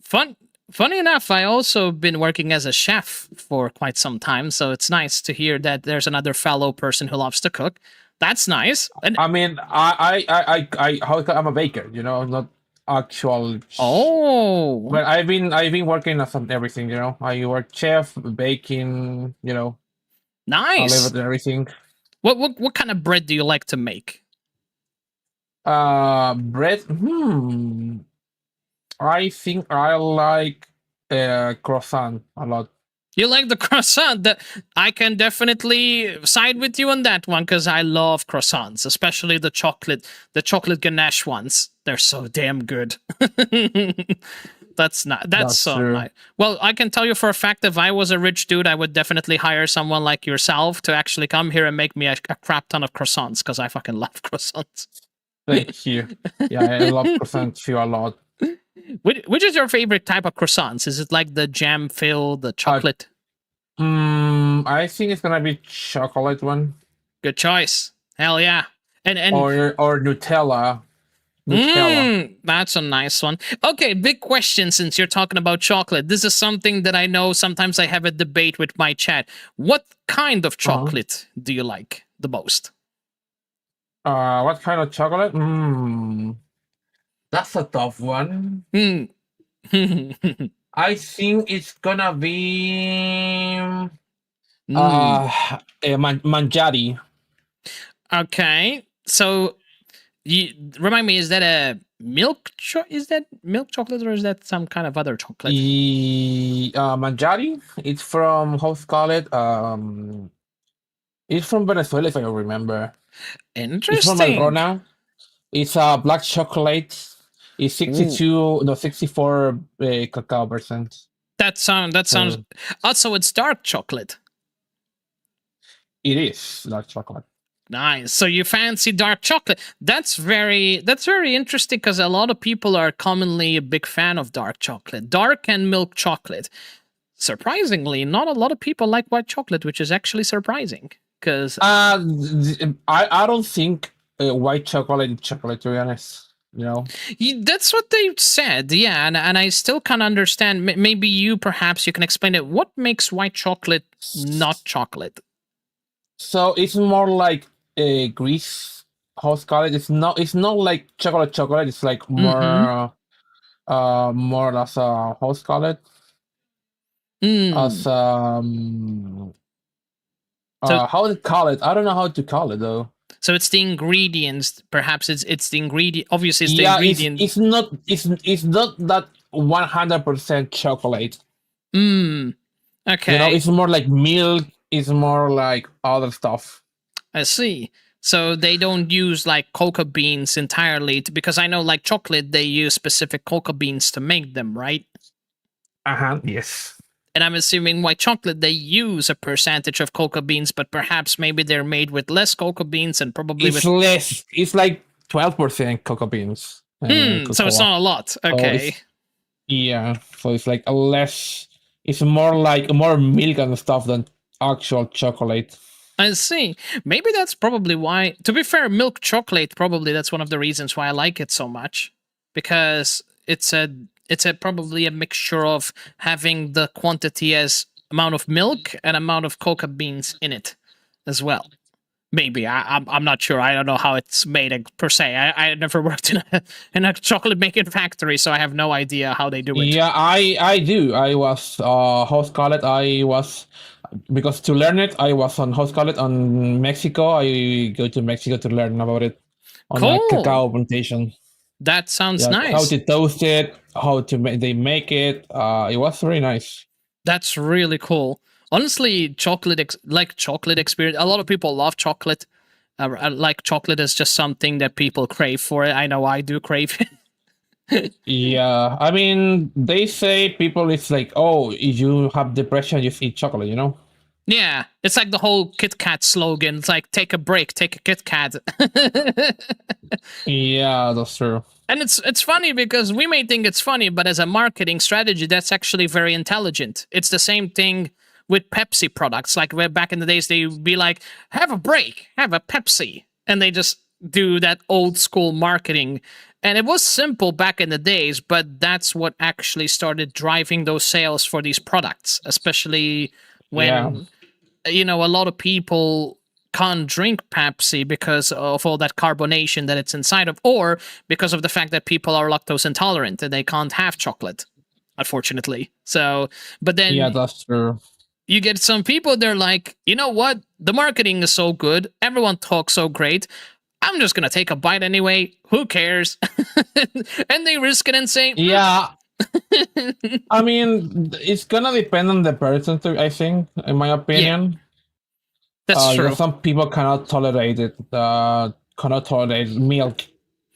funny enough, I also been working as a chef for quite some time, so it's nice to hear that there's another fellow person who loves to cook. That's nice. And I mean, I'm a baker, you know, not actual. oh, But I've been working on everything, you know. I work chef, baking, you know. I nice. live with everything. What kind of bread do you like to make? Bread. I think I like croissant a lot. You like the croissant? I can definitely side with you on that one because I love croissants, especially the chocolate ganache ones. They're so damn good. That's so true. nice. Well, I can tell you for a fact, if I was a rich dude, I would definitely hire someone like yourself to actually come here and make me a crap ton of croissants because I fucking love croissants. Thank you. Yeah, I love croissants too a lot. Which is your favorite type of croissants? Is it like the jam filled, the chocolate? I think it's gonna be chocolate one. Good choice. Hell yeah. And or Nutella. That's a nice one. Okay, big question since you're talking about chocolate. This is something that I know sometimes I have a debate with my chat. What kind of chocolate do you like the most? What kind of chocolate? That's a tough one. I think it's gonna be manjari. Okay, so remind me, is that a is that milk chocolate or is that some kind of other chocolate? Manjari. It's from how's call it? It's from Venezuela, if I remember. Interesting. It's from Malrona. It's a black chocolate. It's 64 cacao percent. That sounds. Also, it's dark chocolate. It is dark chocolate. Nice. So you fancy dark chocolate? That's very interesting because a lot of people are commonly a big fan of dark chocolate, dark and milk chocolate. Surprisingly, not a lot of people like white chocolate, which is actually surprising. Because I don't think white chocolate is chocolate, to be honest. You know, that's what they said. Yeah, and I still can't understand. Maybe you perhaps you can explain it. What makes white chocolate not chocolate? So it's more like a grease. How's called it? It's not like chocolate. It's like more more as a how's called it? As how to call it? I don't know how to call it though. So it's the ingredients. Perhaps it's the ingredient. Obviously, it's the ingredient. It's not that 100% chocolate. Okay. You know, it's more like milk. It's more like other stuff. I see. So they don't use like cocoa beans entirely because I know like chocolate they use specific cocoa beans to make them, right? Yes. And I'm assuming white chocolate, they use a percentage of cocoa beans, but perhaps maybe they're made with less cocoa beans and probably It's with... less. It's like 12% cocoa beans and So it's cocoa. not a lot. So Okay. yeah, so it's like a less. It's more like more milk and stuff than actual chocolate. I see. Maybe that's probably why. To be fair, milk chocolate, probably that's one of the reasons why I like it so much, because it's a probably a mixture of having the quantity as amount of milk and amount of cocoa beans in it as well. Maybe I'm not sure. I don't know how it's made per se. I never worked in a chocolate making factory, so I have no idea how they do it. Yeah, I do. I was host college. I was because to learn it, I was on host college on Mexico. I go to Mexico to learn about it on a Cool. cacao plantation. That sounds Yeah, nice. how to toast it, how to they make it. It was very nice. That's really cool. Honestly, chocolate experience. A lot of people love chocolate. Like chocolate is just something that people crave for. I know I do crave it. Yeah, I mean, they say people it's like, oh, if you have depression, you eat chocolate, you know? Yeah, it's like the whole Kit Kat slogan. It's like, take a break, take a Kit Kat. Yeah, that's true. And it's funny because we may think it's funny, but as a marketing strategy, that's actually very intelligent. It's the same thing with Pepsi products. Like where back in the days, they'd be like, have a break, have a Pepsi. And they just do that old school marketing. And it was simple back in the days, but that's what actually started driving those sales for these products, especially when, a lot of people can't drink Pepsi because of all that carbonation that it's inside of, or because of the fact that people are lactose intolerant and they can't have chocolate, unfortunately. So, but then Yeah, that's true. you get some people, they're like, you know what? The marketing is so good. Everyone talks so great. I'm just going to take a bite anyway. Who cares? And they risk it and say, Yeah. I mean, it's gonna depend on the person, too, I think, in my opinion. That's true. Some people cannot tolerate it. Cannot tolerate milk,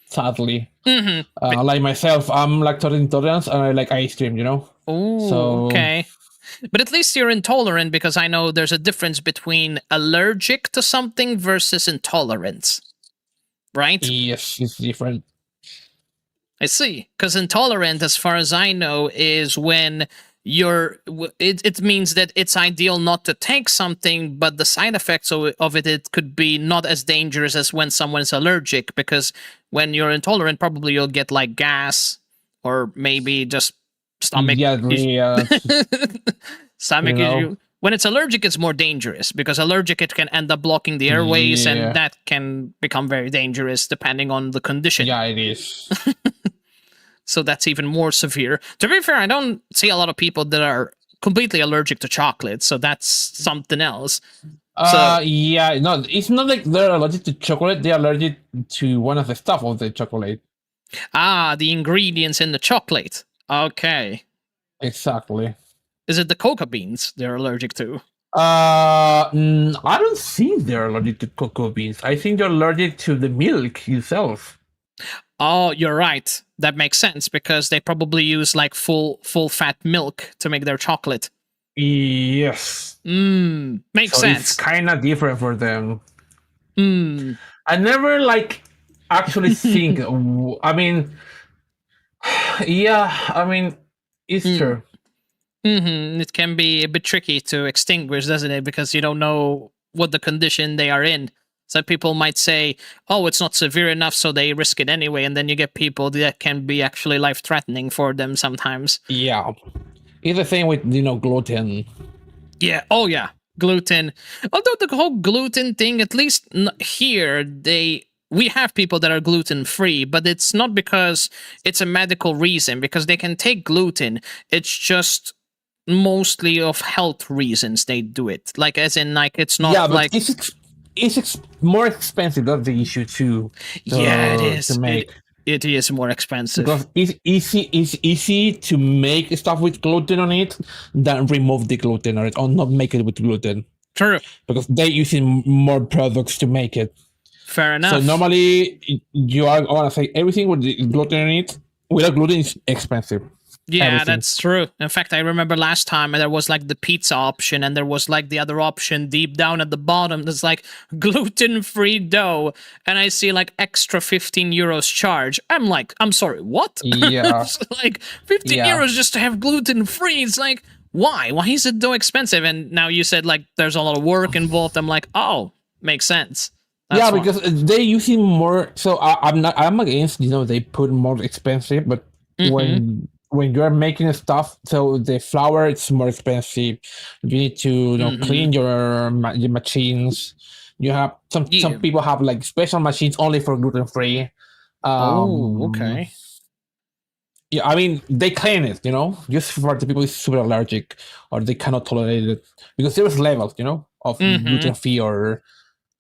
sadly. Like myself, I'm lactose intolerant and I like ice cream, you know? Oh, So, okay. But at least you're intolerant, because I know there's a difference between allergic to something versus intolerance. Right? yes, it's different. I see. Because intolerant, as far as I know, is when it means that it's ideal not to take something, but the side effects of it could be not as dangerous as when someone's allergic, because when you're intolerant, probably you'll get like gas or maybe just stomach stomach issue. When it's allergic, it's more dangerous, because allergic, it can end up blocking the airways, and that can become very dangerous depending on the condition. Yeah, it is. So that's even more severe. To be fair, I don't see a lot of people that are completely allergic to chocolate, so that's something else. Yeah, no, it's not like they're allergic to chocolate. They're allergic to one of the stuff of the chocolate. Ah, the ingredients in the chocolate. Okay. Exactly. Is it the cocoa beans they're allergic to? I don't think they're allergic to cocoa beans. I think they're allergic to the milk itself. Oh, you're right. That makes sense, because they probably use like full fat milk to make their chocolate. Yes. Makes sense. It's kind of different for them. I never actually think. I mean, yeah. I mean, it's true. It can be a bit tricky to extinguish, doesn't it? Because you don't know what the condition they are in. Some people might say, oh, it's not severe enough, so they risk it anyway. And then you get people that can be actually life-threatening for them sometimes. Yeah. It's the same with, gluten. Yeah. Oh, yeah. Gluten. Although the whole gluten thing, at least here, we have people that are gluten-free, but it's not because it's a medical reason, because they can take gluten. It's just mostly of health reasons they do it. Like, as in, like, it's not like... It's more expensive. That's the issue too. Yeah, it is. To make. It is more expensive. Because it's easy to make stuff with gluten on it than remove the gluten on it, or not make it with gluten. True. Because they're using more products to make it. Fair enough. So normally you are gonna say everything with the gluten on it. Without gluten is expensive. Yeah, everything. that's true. In fact, I remember last time there was like the pizza option, and there was like the other option deep down at the bottom that's like gluten-free dough, and I see like extra 15 euros charge. I'm like, I'm sorry, what? Yeah, It's like 15 yeah. euros just to have gluten-free. It's like, why? Why is it so expensive? And now you said like there's a lot of work involved. I'm like, oh, makes sense. That's Yeah, why. because they using more. So I'm against, they put more expensive, but when you're making stuff, so the flour it's more expensive. You need to clean your machines. You have some Yeah. people have like special machines only for gluten free. Oh, okay. Yeah, I mean they clean it, just for the people who's super allergic or they cannot tolerate it because there's levels, of gluten free or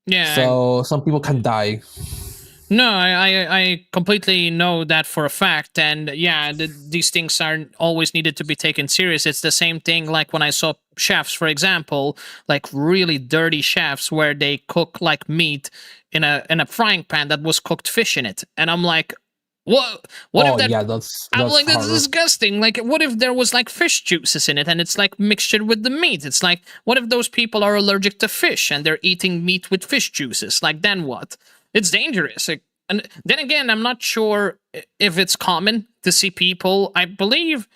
Yeah. so some people can die. No, I completely know that for a fact, and yeah, these things aren't always needed to be taken serious. It's the same thing like when I saw chefs, for example, like really dirty chefs where they cook like meat in a frying pan that was cooked fish in it, and I'm like, what? What if that? Yeah, that's I'm like, that's horrible. disgusting. Like, what if there was like fish juices in it and it's like mixtured with the meat? It's like, what if those people are allergic to fish and they're eating meat with fish juices? Like, then what? It's dangerous. Like, and then again, I'm not sure if it's common to see people. I believe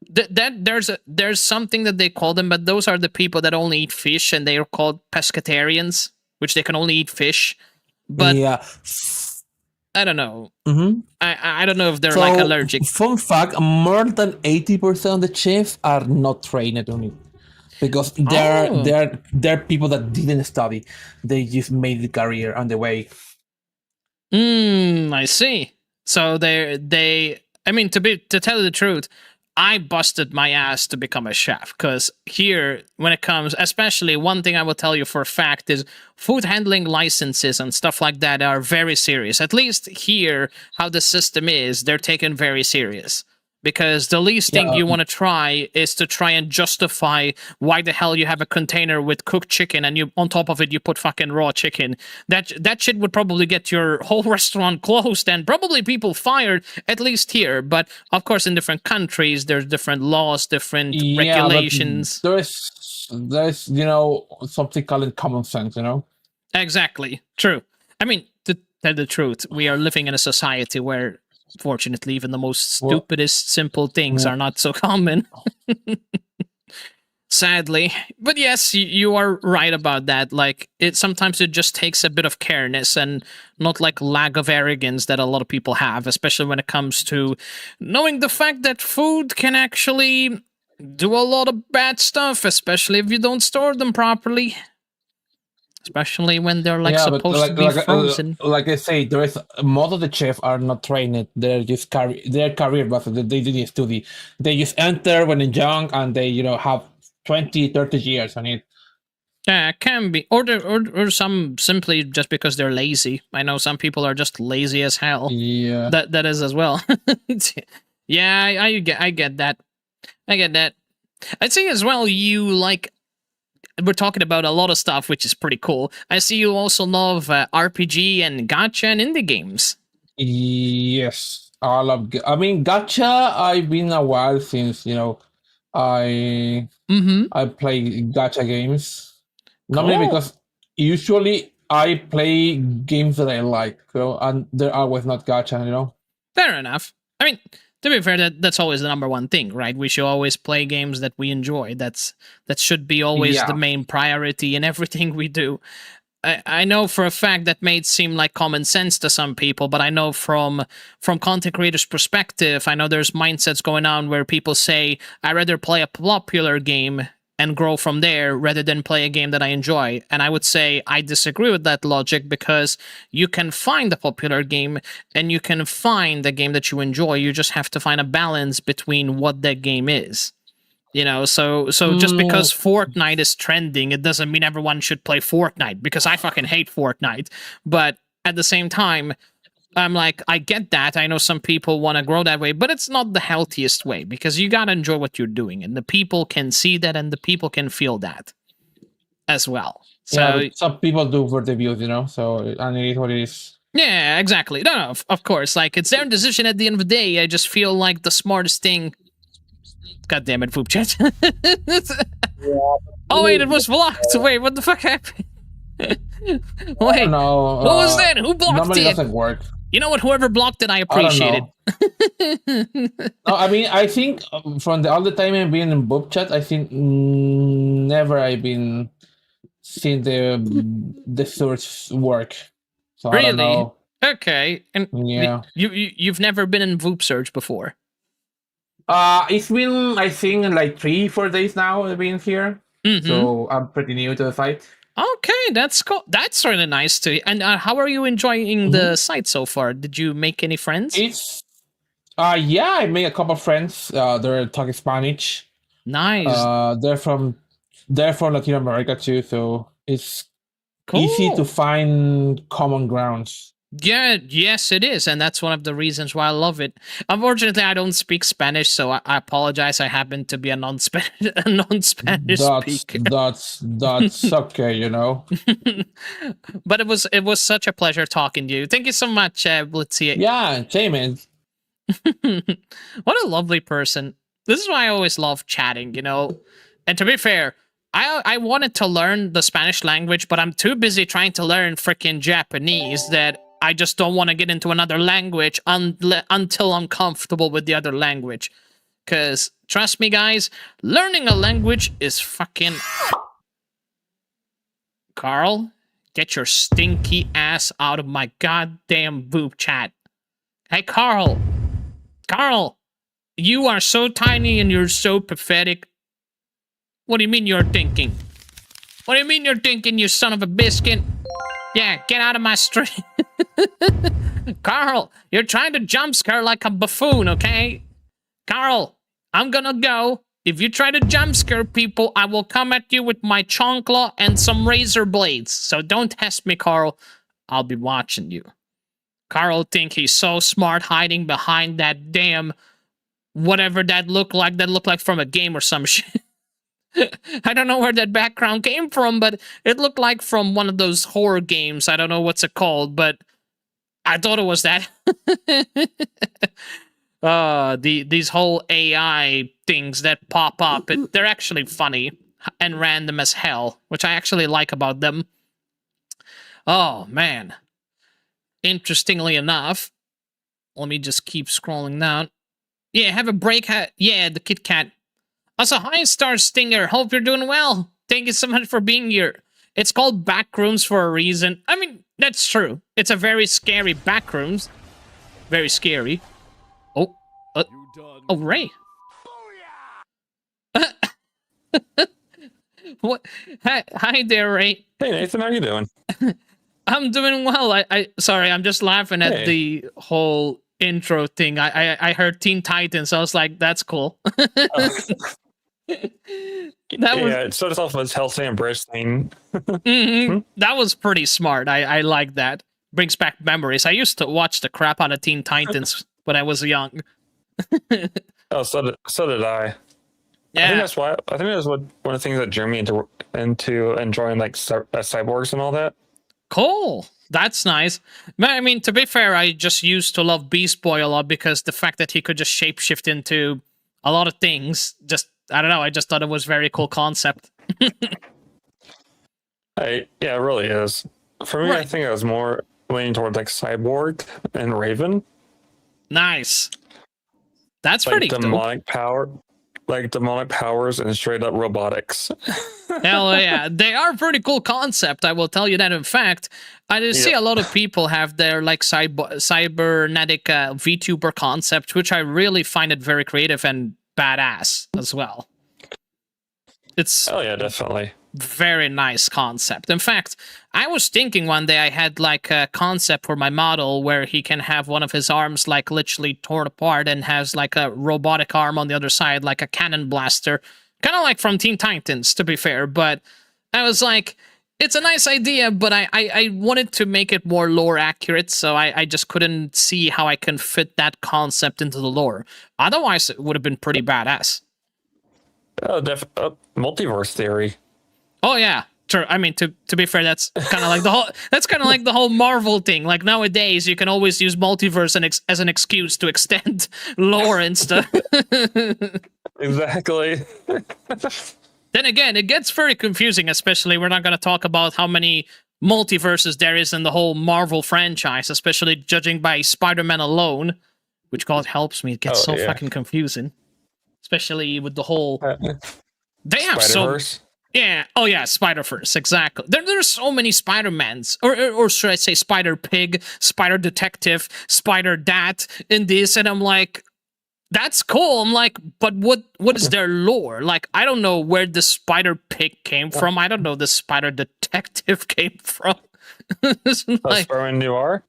that there's something that they call them, but those are the people that only eat fish and they are called pescatarians, which they can only eat fish. But yeah, I don't know. Mm-hmm. I don't know if they're like allergic. Fun fact: more than 80% of the chefs are not trained on it because they're people that didn't study. They just made the career on the way. I see. So they I mean to tell you the truth, I busted my ass to become a chef because here, when it comes, especially one thing I will tell you for a fact is food handling licenses and stuff like that are very serious. At least here, how the system is, they're taken very serious. Because the least thing you want to try is to try and justify why the hell you have a container with cooked chicken and you on top of it you put fucking raw chicken. That shit would probably get your whole restaurant closed and probably people fired, at least here. But of course in different countries there's different laws, different regulations. There's something called common sense, Exactly. True. I mean, to tell the truth, we are living in a society where fortunately even the most stupidest simple things are not so common. Sadly. But yes, you are right about that. Like sometimes it just takes a bit of careness and not like lack of arrogance that a lot of people have, especially when it comes to knowing the fact that food can actually do a lot of bad stuff, especially if you don't store them properly. Especially when they're supposed to be frozen. Like I say, there is most of the chefs are not trained. They're just their career, but they didn't study. They just enter when they're young, and they have 20, 30 years on it. Yeah, it can be, or some simply just because they're lazy. I know some people are just lazy as hell. Yeah, that is as well. Yeah, I get that. I get that. I'd say as well. We're talking about a lot of stuff, which is pretty cool. I see you also love RPG and gacha and indie games. Yes, I love. I mean, gacha. I've been a while since I play gacha games. Normally because usually I play games that I like, and they're always not gacha. Fair enough. I mean, to be fair, that's always the number one thing, right? We should always play games that we enjoy. That should be always the main priority in everything we do. I know for a fact that may seem like common sense to some people, but I know from content creators' perspective, I know there's mindsets going on where people say, I'd rather play a popular game and grow from there rather than play a game that I enjoy. And I would say I disagree with that logic because you can find a popular game and you can find a game that you enjoy. You just have to find a balance between what that game is. So just because Fortnite is trending, it doesn't mean everyone should play Fortnite because I fucking hate Fortnite. But at the same time, I'm like, I get that. I know some people want to grow that way, but it's not the healthiest way because you got to enjoy what you're doing and the people can see that and the people can feel that as well. So some people do for the views, so and it is what it is. Yeah, exactly. No, of course. Like, it's their decision at the end of the day. I just feel like the smartest thing God damn it, VupeChat. Oh wait, it was blocked. Wait, what the fuck happened? Wait, No, who was that? Who blocked normally it? doesn't work. You know what? Whoever blocked it, I I don't appreciate know. No, I mean, I think from all the time I've been in VupeChat, I think never I've been seeing the search work. So I don't Really? know. Okay, and Yeah. you've never been in Voop Search before? It's been, I think, like 3-4 days now I've been here. Mm-hmm. So I'm pretty new to the site. Okay, that's cool. That's really nice to. And how are you enjoying the site so far? Did you make any friends? It's yeah, I made a couple of friends. They're talking Spanish. Nice. They're from Latin America too, so it's Cool. easy to find common grounds. Yeah, yes, it is, and that's one of the reasons why I love it. Unfortunately, I don't speak Spanish, so I apologize. I happen to be a non-Spanish speaker. That's okay, you know. But it was such a pleasure talking to you. Thank you so much, Blitzy. Yeah, same man. What a lovely person. This is why I always love chatting, you know. And to be fair, I wanted to learn the Spanish language, but I'm too busy trying to learn freaking Japanese that I just don't want to get into another language until I'm comfortable with the other language. Because, trust me, guys, learning a language is fucking... Carl, get your stinky ass out of my goddamn VupeChat. Hey, Carl. Carl, you are so tiny and you're so pathetic. What do you mean you're thinking? What do you mean you're thinking, you son of a biscuit? Yeah, get out of my street. Carl, you're trying to jump scare like a buffoon, okay? Carl, I'm gonna go. If you try to jump scare people, I will come at you with my chancla and some razor blades. So don't test me, Carl. I'll be watching you. Carl think he's so smart hiding behind that damn whatever that looked like from a game or some shit. I don't know where that background came from, but it looked like from one of those horror games. I don't know what's it called, but I thought it was that. These whole AI things that pop up, they're actually funny and random as hell, which I actually like about them. Oh, man. Interestingly enough, let me just keep scrolling down. Yeah, have a break. Yeah, the Kit Kat. Also, hi, Star Stinger. Hope you're doing well. Thank you so much for being here. It's called Backrooms for a reason. I mean, that's true. It's a very scary Backrooms. Very scary. Oh, oh, Ray. What? Hi there, Ray. Hey, Nathan, how you doing? I'm doing well. Sorry, I'm just laughing at the whole intro thing. I heard Teen Titans. I was like, that's cool. It started off as Healthy and Bridge thing. That was pretty smart. I like that. Brings back memories. I used to watch the crap out of Teen Titans when I was young. Oh, so did I. Yeah. I think that's why. I think that's one of the things that drew me into enjoying like cyborgs and all that. Cool. That's nice. I mean, to be fair, I just used to love Beast Boy a lot because the fact that he could just shapeshift into a lot of things, I don't know, I just thought it was a very cool concept. Yeah, it really is. For me, I think I was more leaning toward like Cyborg and Raven. Nice. That's like pretty demonic power. Like demonic powers and straight up robotics. Hell yeah. They are a pretty cool concept, I will tell you that. In fact, I see a lot of people have their like cybernetic VTuber concept, which I really find it very creative and badass as well. It's yeah, definitely. Very nice concept. In fact, I was thinking one day I had like a concept for my model where he can have one of his arms like literally torn apart and has like a robotic arm on the other side, like a cannon blaster. Kind of like from Teen Titans, to be fair. But I was like, it's a nice idea, but I wanted to make it more lore accurate, so I just couldn't see how I can fit that concept into the lore. Otherwise, it would have been pretty badass. Oh, multiverse theory. Oh yeah, sure. I mean, to be fair, that's kind of like the whole Marvel thing. Like nowadays, you can always use multiverse as an excuse to extend lore and stuff. Exactly. Then again, it gets very confusing, especially we're not going to talk about how many multiverses there is in the whole Marvel franchise, especially judging by Spider-Man alone, which God helps me, it gets so fucking confusing. Especially with the whole... They have Spider-Verse? Yeah, oh yeah, Spider-Verse, exactly. There's so many Spider-Mans, or should I say Spider-Pig, Spider-Detective, Spider-Dat in this, and I'm like... That's cool. I'm like, but what is their lore? Like, I don't know where the Spider Pig came from. I don't know the Spider Detective came from. Like, Spider-Man Noir?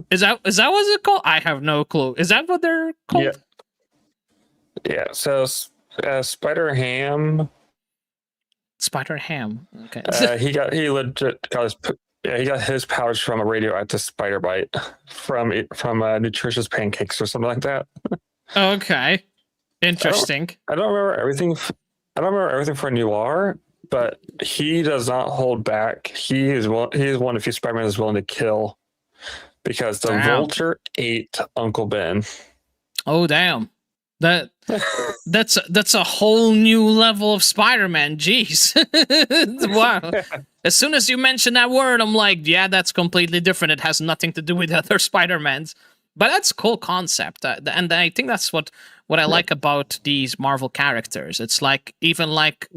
is that what it's called? I have no clue. Is that what they're called? Yeah. So Spider Ham. Spider Ham. Okay. He got his powers from a radioactive spider bite from nutritious pancakes or something like that. Okay, interesting. I don't remember everything. I don't remember everything for Noir, but he does not hold back. He is one of the few Spider-Man is willing to kill because the Vulture ate Uncle Ben. Oh damn! That's a whole new level of Spider-Man. Jeez. Wow. As soon as you mention that word, I'm like, yeah, that's completely different. It has nothing to do with other Spider-Mans. But that's a cool concept. And I think that's what I like about these Marvel characters. It's like even like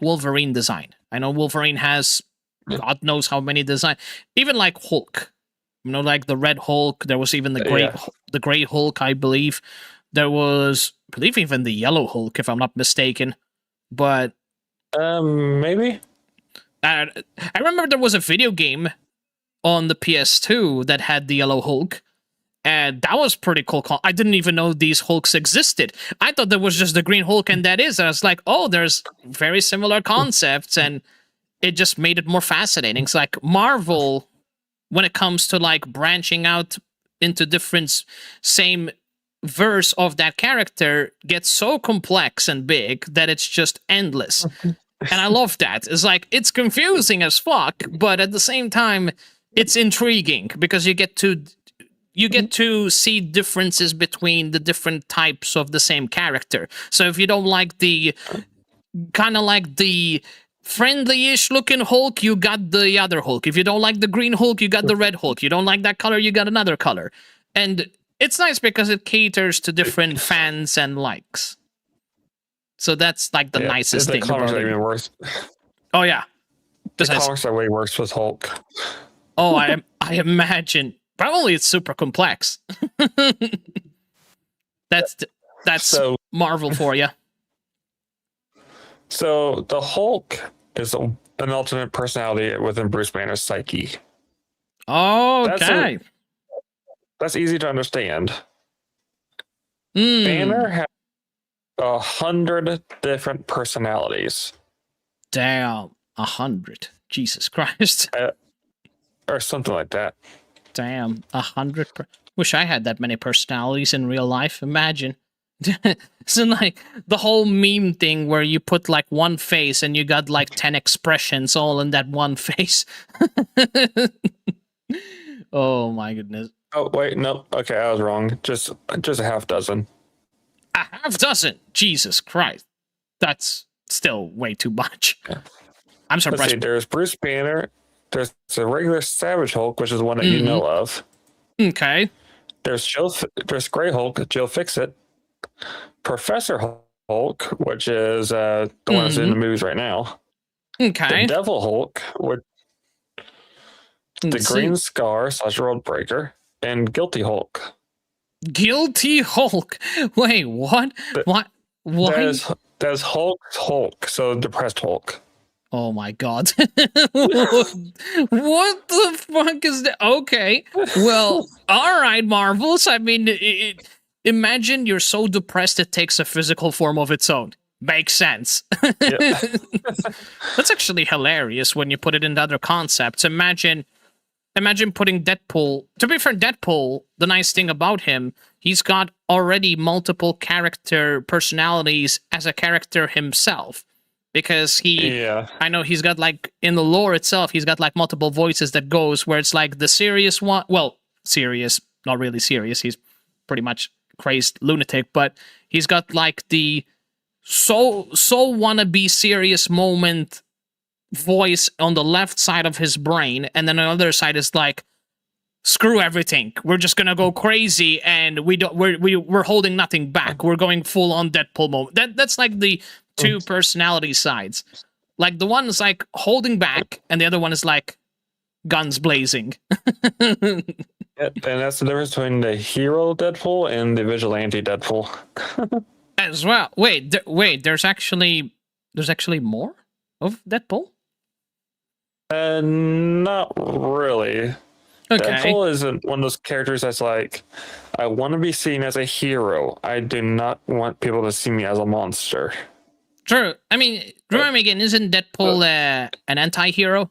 Wolverine design. I know Wolverine has God knows how many design. Even like Hulk. You know, like the Red Hulk. There was even the Gray Hulk, I believe. There was, I believe, even the Yellow Hulk, if I'm not mistaken. But maybe. I remember there was a video game on the PS2 that had the Yellow Hulk, and that was pretty cool. I didn't even know these Hulks existed. I thought there was just the Green Hulk, and that is. I was like, oh, there's very similar concepts, and it just made it more fascinating. It's like Marvel, when it comes to like branching out into different same verse of that character, gets so complex and big that it's just endless. And I love that. It's like, it's confusing as fuck, but at the same time, it's intriguing because you get to see differences between the different types of the same character. So if you don't like the kind of like the friendly-ish looking Hulk, you got the other Hulk. If you don't like the Green Hulk, you got the Red Hulk. You don't like that color, you got another color. And it's nice because it caters to different fans and likes. So that's like the nicest thing about it. Even worse. Oh yeah, the comics are way worse with Hulk. Oh, I imagine. Probably it's super complex. That's so, Marvel for you. So the Hulk is an alternate personality within Bruce Banner's psyche. Okay. That's easy to understand. Banner has 100 different personalities. Damn, 100. Jesus Christ. Or something like that. Damn, 100. Wish I had that many personalities in real life. Imagine. So like the whole meme thing where you put like one face and you got like 10 expressions all in that one face. Oh my goodness. Oh wait, no. Okay, I was wrong. Just a half dozen. A half dozen? Jesus Christ. That's still way too much. Yeah. I'm surprised. Let's see, there's Bruce Banner. There's a regular Savage Hulk, which is the one that you know of. Okay. There's Grey Hulk, Jill Fixit. Professor Hulk, which is the one that's in the movies right now. Okay. The Devil Hulk, the Green Scar / World Breaker, and Guilty Hulk. Guilty Hulk. Wait, what? What? That's Hulk, so depressed Hulk. Oh my god. What the fuck is that? Okay. Well, alright, Marvels. I mean, imagine you're so depressed it takes a physical form of its own. Makes sense. That's actually hilarious when you put it into other concepts. Imagine putting Deadpool... To be fair, Deadpool, the nice thing about him, he's got already multiple character personalities as a character himself. Because I know he's got like, in the lore itself, he's got like multiple voices that goes where it's like the serious one, well, serious, not really serious, he's pretty much crazed lunatic, but He's got like the so wanna be serious moment voice on the left side of his brain, and then on the other side is like, screw everything, we're just gonna go crazy, and we're holding nothing back, we're going full on Deadpool mode. That's like the two personality sides. Like the one is like holding back, and the other one is like guns blazing. And that's the difference between the hero Deadpool and the vigilante Deadpool. As well. Wait, there's actually more of Deadpool? Not really. Okay. Deadpool isn't one of those characters that's like, I want to be seen as a hero. I do not want people to see me as a monster. True. I mean, remind me again, isn't Deadpool an anti-hero?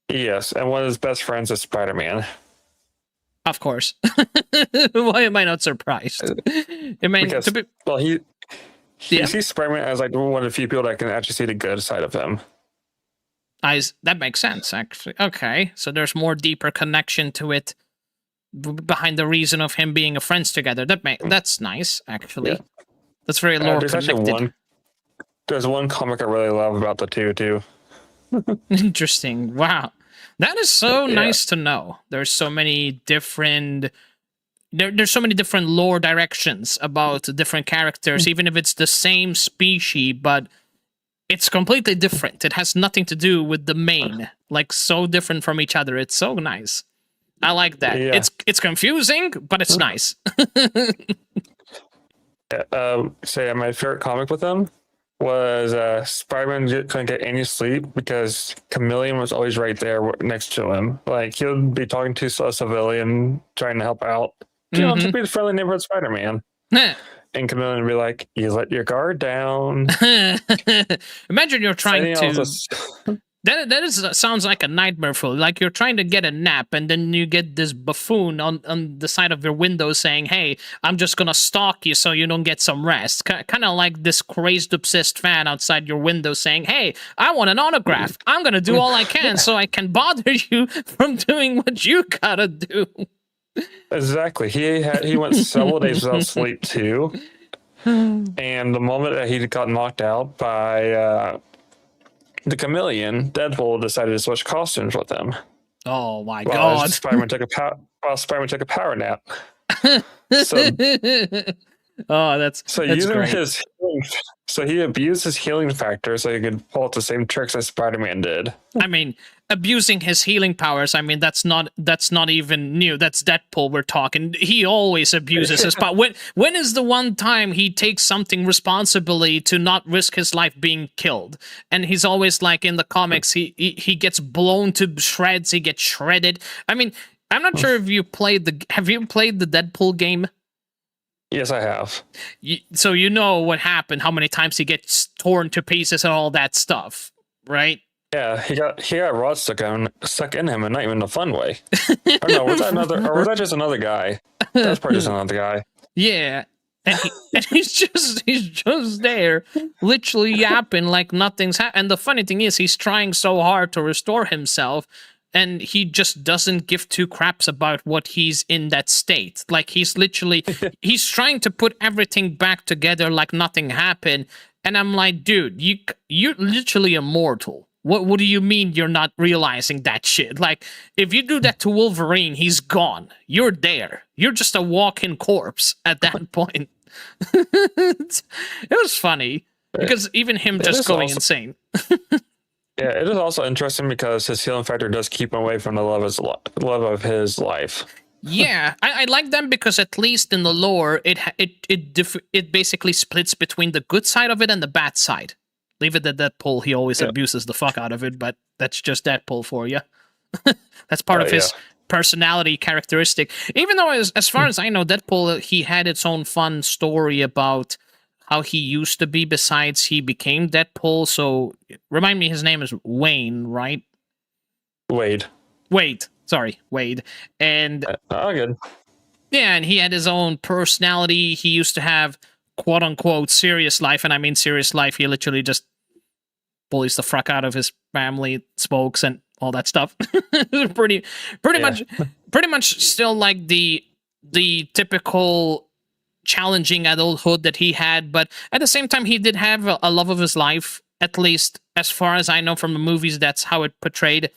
Yes, and one of his best friends is Spider-Man. Of course. Why am I not surprised? I mean, Because, he sees Spider-Man as like one of the few people that can actually see the good side of him. That makes sense, actually. Okay, so there's more deeper connection to it behind the reason of him being friends together. That's nice, actually. Yeah. That's very lore connected. There's one comic I really love about the two, too. Interesting. Wow. That is so nice to know. There's so many different... There's so many different lore directions about different characters, even if it's the same species, but it's completely different. It has nothing to do with the main. Like, so different from each other. It's so nice. I like that. Yeah. It's confusing, but it's nice. My favorite comic with them was Spider-Man couldn't get any sleep because Chameleon was always right there next to him. Like, he would be talking to a civilian, trying to help out. You know, to be the friendly neighborhood Spider-Man. And Chameleon would be like, you let your guard down. Imagine you're trying to... That sounds like a nightmare for you. Like you're trying to get a nap, and then you get this buffoon on the side of your window saying, hey, I'm just gonna stalk you so you don't get some rest. Kind of like this crazed, obsessed fan outside your window saying, hey, I want an autograph. I'm gonna do all I can so I can bother you from doing what you gotta do. Exactly. He went several days without sleep, too. And the moment that he got knocked out by... the Chameleon, Deadpool decided to switch costumes with him. Oh my god! Spider-Man took a power nap. So he abused his healing factor so he could pull out the same tricks as Spider-Man did. I mean, abusing his healing powers. I mean, that's not even new. That's Deadpool we're talking. He always abuses his power. When is the one time he takes something responsibly to not risk his life being killed? And he's always like in the comics, he gets blown to shreds. He gets shredded. I mean, I'm not sure if have you played the Deadpool game? Yes, I have. So you know what happened, how many times he gets torn to pieces and all that stuff, right? Yeah, he got rods stuck in him, and not even in a fun way. Or no, was that just another guy? That was probably just another guy. Yeah, and he's just there, literally yapping like nothing's happened. And the funny thing is, he's trying so hard to restore himself, and he just doesn't give two craps about what he's in that state. Like, he's trying to put everything back together like nothing happened. And I'm like, dude, you're literally immortal. What do you mean you're not realizing that shit? Like, if you do that to Wolverine, he's gone. You're there. You're just a walking corpse at that point. It was funny, because even him just going insane. Yeah, it is also interesting because his healing factor does keep him away from the love of his life. Yeah, I like them because at least in the lore, it basically splits between the good side of it and the bad side. Leave it at Deadpool, he always abuses the fuck out of it, but that's just Deadpool for you. That's part of his personality characteristic. Even though, as far as I know, Deadpool, he had its own fun story about how he used to be besides he became Deadpool. So, remind me, his name is Wayne, right? Wade. Sorry, Wade. And good. Yeah, and he had his own personality. He used to have quote-unquote serious life, and I mean serious life. He literally just bullies the fuck out of his family, smokes, and all that stuff. pretty much still like the typical challenging adulthood that he had, but at the same time, he did have a love of his life, at least as far as I know from the movies, that's how it portrayed.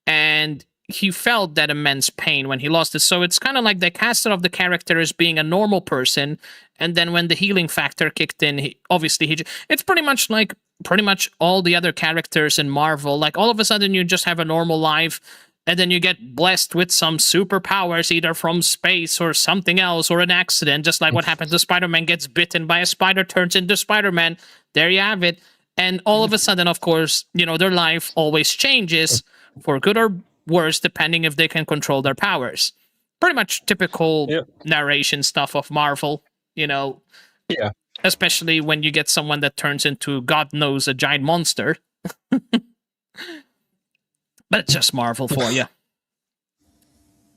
And he felt that immense pain when he lost it. So it's kind of like they casted off the character as being a normal person, and then when the healing factor kicked in, it's pretty much like pretty much all the other characters in Marvel. Like all of a sudden you just have a normal life, and then you get blessed with some superpowers, either from space or something else, or an accident, just like what happened to Spider-Man, gets bitten by a spider, turns into Spider-Man. There you have it. And all of a sudden, of course, their life always changes for good or worse, depending if they can control their powers. Pretty much typical narration stuff of Marvel, Yeah. Especially when you get someone that turns into, God knows, a giant monster. But it's just Marvel for you.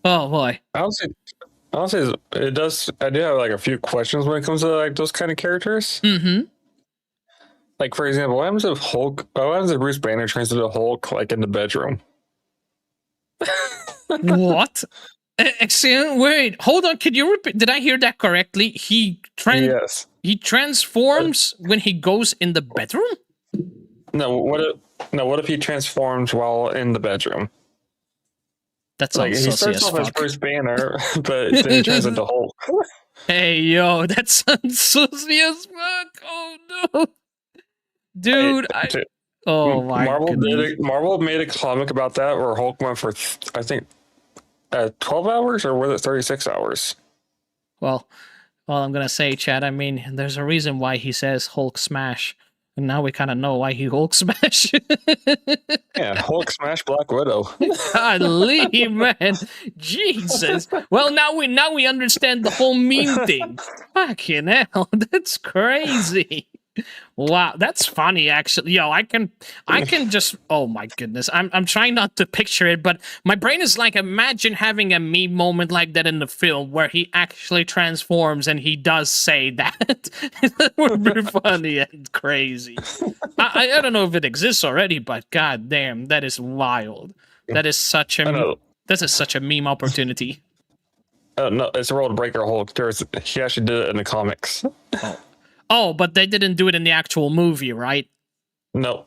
Oh boy. Honestly, it does. I do have like a few questions when it comes to like those kind of characters. Mm-hmm. Like for example, what happens if Hulk? What happens if Bruce Banner turns into Hulk like in the bedroom? What? Excellent. Wait, hold on. Could you repeat? Did I hear that correctly? Yes. He transforms when he goes in the bedroom? No. What if he transforms while in the bedroom? That's like he starts off as Bruce Banner, but then he turns into Hulk. Hey yo, that sounds saucy as fuck. Oh no, dude! Oh my goodness. Marvel made a comic about that where Hulk went for I think 12 hours, or was it 36 hours? Well, I'm gonna say, Chad. I mean, there's a reason why he says Hulk smash. And now we kind of know why he Hulk smash. Yeah, Hulk smash Black Widow. Golly, man, Jesus. Well, now we understand the whole meme thing. Fucking hell, that's crazy. Wow, that's funny actually. Yo, I can just, oh my goodness. I'm trying not to picture it, but my brain is like, imagine having a meme moment like that in the film where he actually transforms and he does say that. That would be funny and crazy. I don't know if it exists already, but god damn, that is wild. That is such a meme opportunity. No, it's World Breaker Hulk. He actually did it in the comics. Oh, but they didn't do it in the actual movie, right? Nope.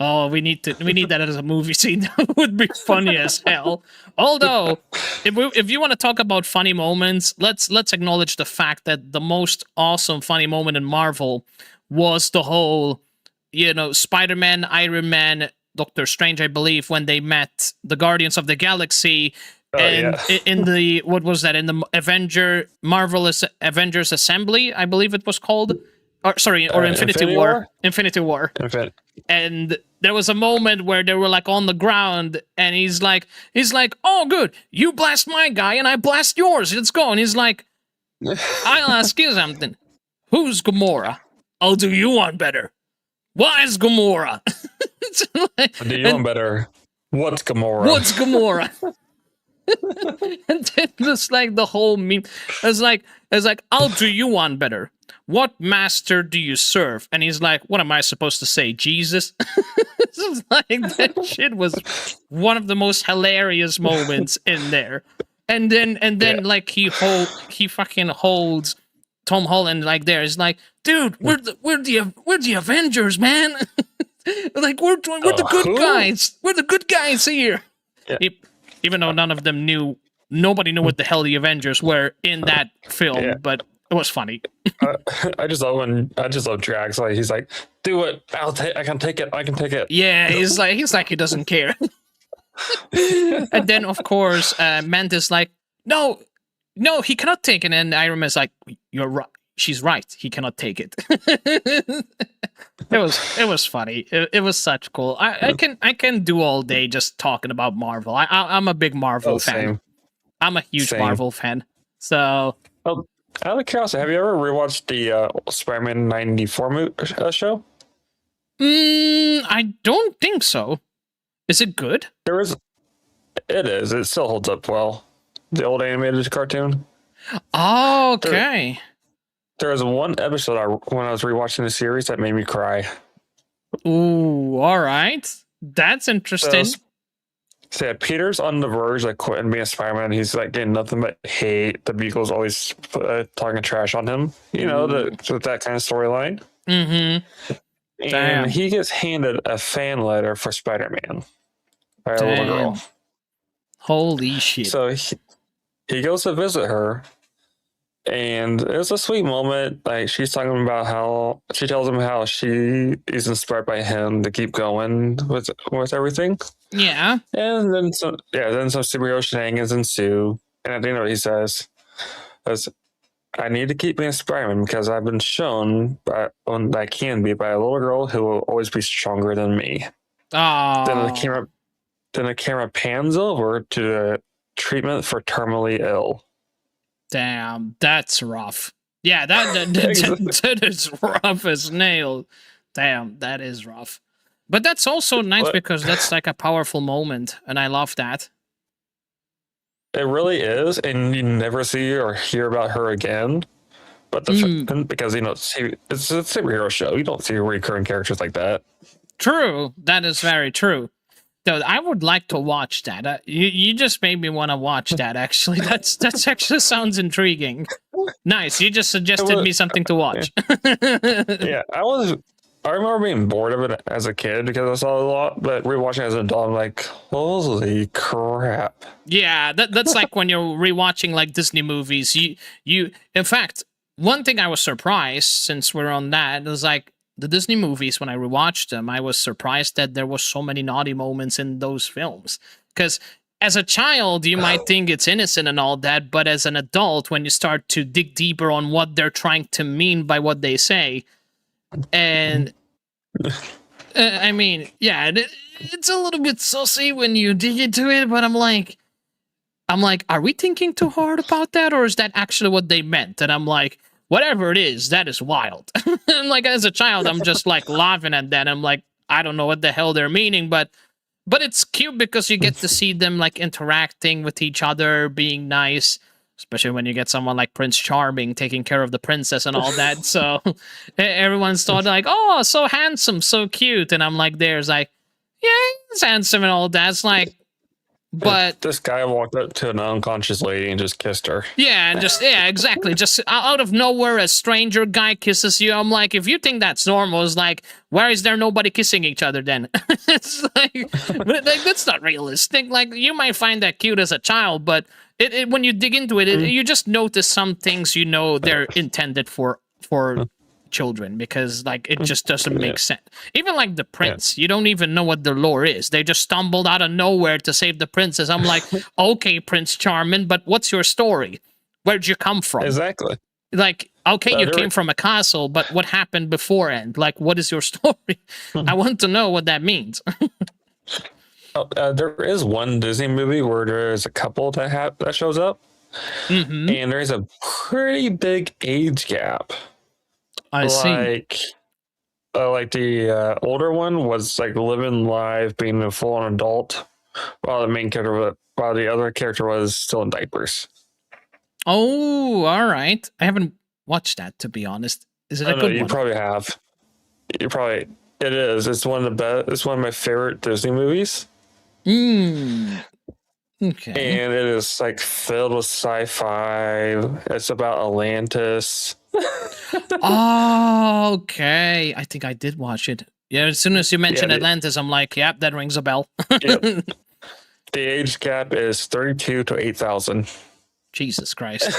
Oh, we need that as a movie scene. That would be funny as hell. Although, if you want to talk about funny moments, let's acknowledge the fact that the most awesome funny moment in Marvel was the whole, Spider-Man, Iron Man, Doctor Strange, I believe, when they met the Guardians of the Galaxy. In the, what was that, in the Marvelous Avengers Assembly, I believe it was called, or Infinity War. Infinity War. And there was a moment where they were like on the ground, and he's like, oh good, you blast my guy and I blast yours, let's go. And he's like, I'll ask you something, who's Gamora? I'll do you one better. Why is Gamora? Do you one better? What's Gamora? What's Gamora? And then just like the whole meme, it's like, I'll do you one better. What master do you serve? And he's like, what am I supposed to say, Jesus? It's like, that shit was one of the most hilarious moments in there. And then like he fucking holds Tom Holland like there. It's like, dude, we're the Avengers, man. Like we're the good guys. We're the good guys here. Yeah. Even though nobody knew what the hell the Avengers were in that film, but it was funny. I just love Drax. Like he's like, do it. I can take it. Yeah, he's like he doesn't care. And then of course, Mantis like, no, he cannot take it. And Iron Man's like, you're right. She's right. He cannot take it. It was funny. It was such cool. I can do all day just talking about Marvel. I'm a big Marvel fan. Same. I'm a huge Marvel fan. So, out of curiosity, have you ever rewatched the Spider-Man 94 show? I don't think so. Is it good? It is. It still holds up well. The old animated cartoon. Oh, okay. There was one episode when I was rewatching the series that made me cry. Ooh, all right. That's interesting. So yeah, Peter's on the verge of quitting being Spider-Man. He's like getting nothing but hate. The Beagle's always talking trash on him. You know, that kind of storyline. Mm-hmm. And Damn. he gets handed a fan letter for Spider-Man by a little girl. Holy shit. So he goes to visit her, and it's a sweet moment. Like, she's talking about how she tells him how she is inspired by him to keep going with everything. Yeah. And then some superhero shenanigans ensue. And at the end of it, he says, I need to keep being Spider-Man because I've been shown that I can be by a little girl who will always be stronger than me. Oh. Then the camera pans over to the treatment for terminally ill. Damn, that's rough. Yeah, that is rough as nail. Damn, that is rough. But that's also nice because that's like a powerful moment, and I love that. It really is, and you never see or hear about her again. But because it's a superhero show, you don't see recurring characters like that. True, that is very true. Though I would like to watch that. You just made me want to watch that. Actually, that's actually sounds intriguing. Nice. You just suggested me something to watch. Yeah, I remember being bored of it as a kid because I saw it a lot, but rewatching it as an adult, I'm like, holy crap. Yeah, that's like when you're rewatching like Disney movies. You in fact, one thing I was surprised, since we're on that, is like the Disney movies, when I rewatched them, I was surprised that there was so many naughty moments in those films. Because as a child, you might think it's innocent and all that, but as an adult, when you start to dig deeper on what they're trying to mean by what they say, and I mean, yeah, it's a little bit sussy when you dig into it, but I'm like, are we thinking too hard about that, or is that actually what they meant? And I'm like, whatever it is, that is wild. And like, as a child, I'm just like laughing at that. I'm like, I don't know what the hell they're meaning, but it's cute because you get to see them like interacting with each other, being nice, especially when you get someone like Prince Charming taking care of the princess and all that. So everyone's thought like, oh, so handsome, so cute. And I'm like, there's like, yeah, he's handsome and all that. It's like, but this guy walked up to an unconscious lady and just kissed her. Yeah, and exactly. Just out of nowhere, a stranger guy kisses you. I'm like, if you think that's normal, it's like, why is there nobody kissing each other then? It's like that's not realistic. Like, you might find that cute as a child, but when you dig into it, you just notice some things they're intended for children, because like it just doesn't make sense. Even like the prince, you don't even know what the lore is. They just stumbled out of nowhere to save the princess. I'm like, okay, Prince Charming, but what's your story? Where'd you come from? Exactly. Like, okay, you came from a castle, but what happened beforehand? Like, what is your story? I want to know what that means. There is one Disney movie where there's a couple that shows up, and there's a pretty big age gap. I see. Like the older one was like living life, being a full-on adult, while the other character was still in diapers. Oh, all right. I haven't watched that, to be honest. Is it a good one? You probably have. It is. It's one of the best. It's one of my favorite Disney movies. Okay. And it is like filled with sci-fi. It's about Atlantis. Oh, okay. I think I did watch it. Yeah, as soon as you mentioned Atlantis, I'm like, yep, that rings a bell. Yep. The age gap is 32 to 8,000. Jesus Christ.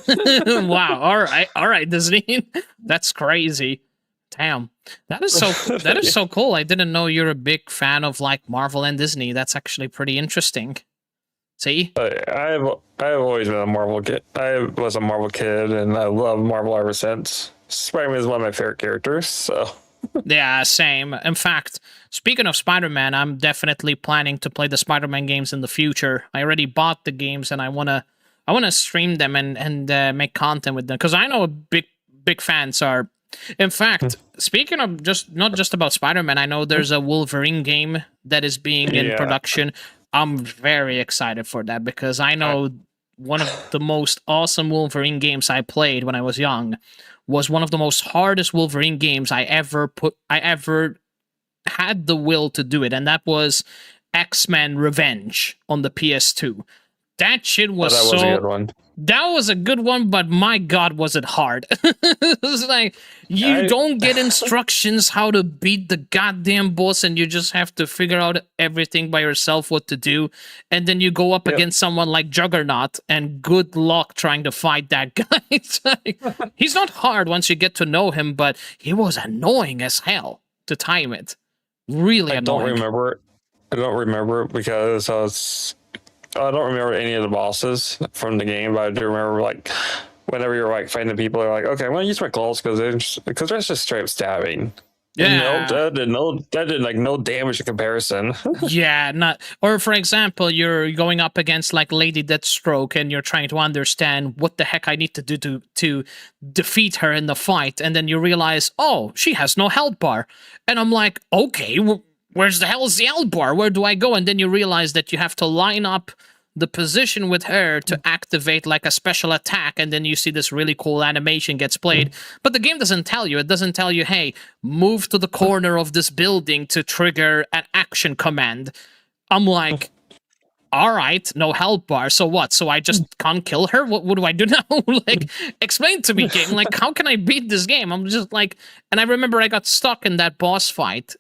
Wow. All right, Disney. That's crazy. Damn. That is so cool. I didn't know you're a big fan of like Marvel and Disney. That's actually pretty interesting. See? I've always been a Marvel kid. I was a Marvel kid, and I love Marvel ever since. Spider-Man is one of my favorite characters, so... Yeah, same. In fact, speaking of Spider-Man, I'm definitely planning to play the Spider-Man games in the future. I already bought the games, and I wanna stream them and make content with them, because I know big fans are. In fact, speaking of not just about Spider-Man, I know there's a Wolverine game that is being in production. I'm very excited for that, because I know one of the most awesome Wolverine games I played when I was young was one of the most hardest Wolverine games I ever had the will to do it, and that was X-Men Revenge on the PS2. That shit was that was a good one. That was a good one, but my god, was it hard. It was like, you don't get instructions how to beat the goddamn boss, and you just have to figure out everything by yourself what to do. And then you go up against someone like Juggernaut, and good luck trying to fight that guy. It's like, he's not hard once you get to know him, but he was annoying as hell to time it. Really annoying. I don't remember it because I don't remember any of the bosses from the game, but I do remember like whenever you're like fighting the people, you're like, okay, I'm gonna use my claws because that's just straight up stabbing. Yeah, that did like no damage in comparison. Yeah, not. Or for example, you're going up against like Lady Deathstroke, and you're trying to understand what the heck I need to do to defeat her in the fight, and then you realize, oh, she has no health bar, and I'm like, okay, where's the hell is the health bar? Where do I go? And then you realize that you have to line up the position with her to activate like a special attack, and then you see this really cool animation gets played. But the game doesn't tell you. It doesn't tell you, hey, move to the corner of this building to trigger an action command. I'm like, all right, no health bar. So what? So I just can't kill her? What do I do now? Like, explain to me, game. Like, how can I beat this game? I'm just like, and I remember I got stuck in that boss fight.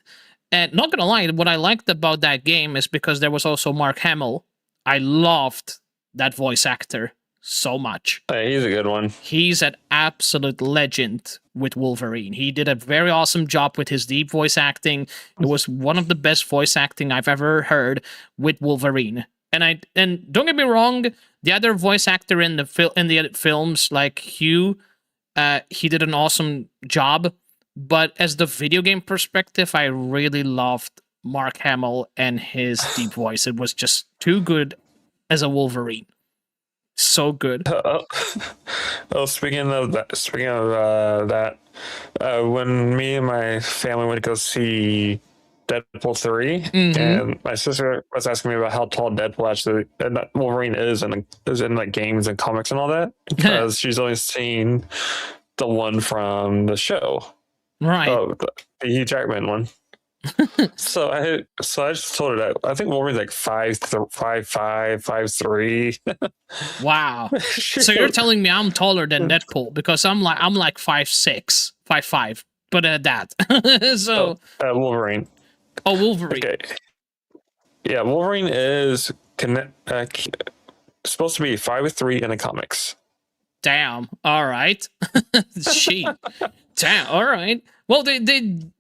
And not gonna lie, what I liked about that game is because there was also Mark Hamill. I loved that voice actor so much. He's a good one. He's an absolute legend with Wolverine. He did a very awesome job with his deep voice acting. It was one of the best voice acting I've ever heard with Wolverine. And don't get me wrong, the other voice actor in the films, like Hugh, he did an awesome job. But as the video game perspective, I really loved Mark Hamill and his deep voice. It was just too good as a Wolverine. So good. Speaking of that, when me and my family went to go see Deadpool 3, and my sister was asking me about how tall Deadpool actually and Wolverine is in like games and comics and all that, because she's only seen the one from the show. Right. Oh, the Hugh Jackman one. So I just told her that I think Wolverine's like 5'5", 5'3". Wow. So you're telling me I'm taller than Deadpool, because I'm like 5'6", 5'5", but at that. So Wolverine. Oh, Wolverine. Okay. Yeah, Wolverine is supposed to be 5'3" in the comics. Damn. All right. She. Damn. All right. Well, they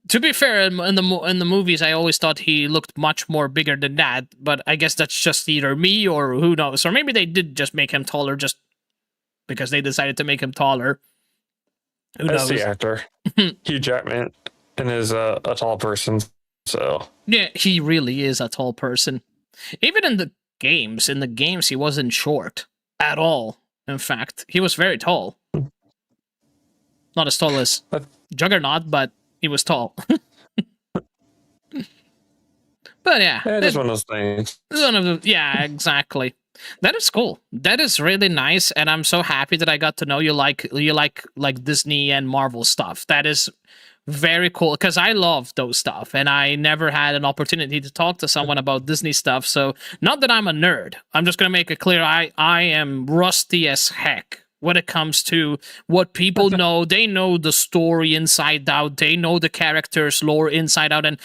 to be fair, in the movies, I always thought he looked much more bigger than that. But I guess that's just either me or who knows. Or maybe they did just make him taller just because they decided to make him taller. Who knows? That's the actor, Hugh Jackman, and is a tall person. So yeah, he really is a tall person. Even in the games, he wasn't short at all. In fact, he was very tall. Not as tall as Juggernaut, but he was tall. But yeah, it's one of those things. Yeah, exactly. That is cool. That is really nice, and I'm so happy that I got to know you like Disney and Marvel stuff. That is very cool, because I love those stuff, and I never had an opportunity to talk to someone about Disney stuff. So, not that I'm a nerd. I'm just gonna make it clear I am rusty as heck when it comes to what people know. They know the story inside out. They know the characters' lore inside out. And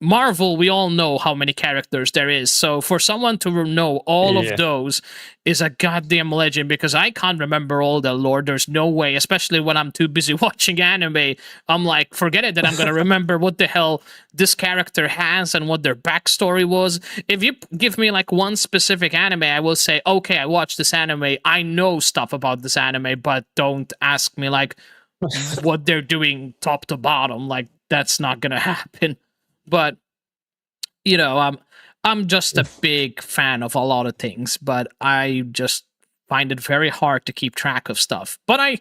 Marvel, we all know how many characters there is. So for someone to know all of those is a goddamn legend, because I can't remember all the lore. There's no way, especially when I'm too busy watching anime. I'm like, forget it that I'm going to remember what the hell this character has and what their backstory was. If you give me like one specific anime, I will say, okay, I watched this anime. I know stuff about this anime, but don't ask me like what they're doing top to bottom. Like, that's not going to happen. But, you know, I'm just a big fan of a lot of things, but I just find it very hard to keep track of stuff. But I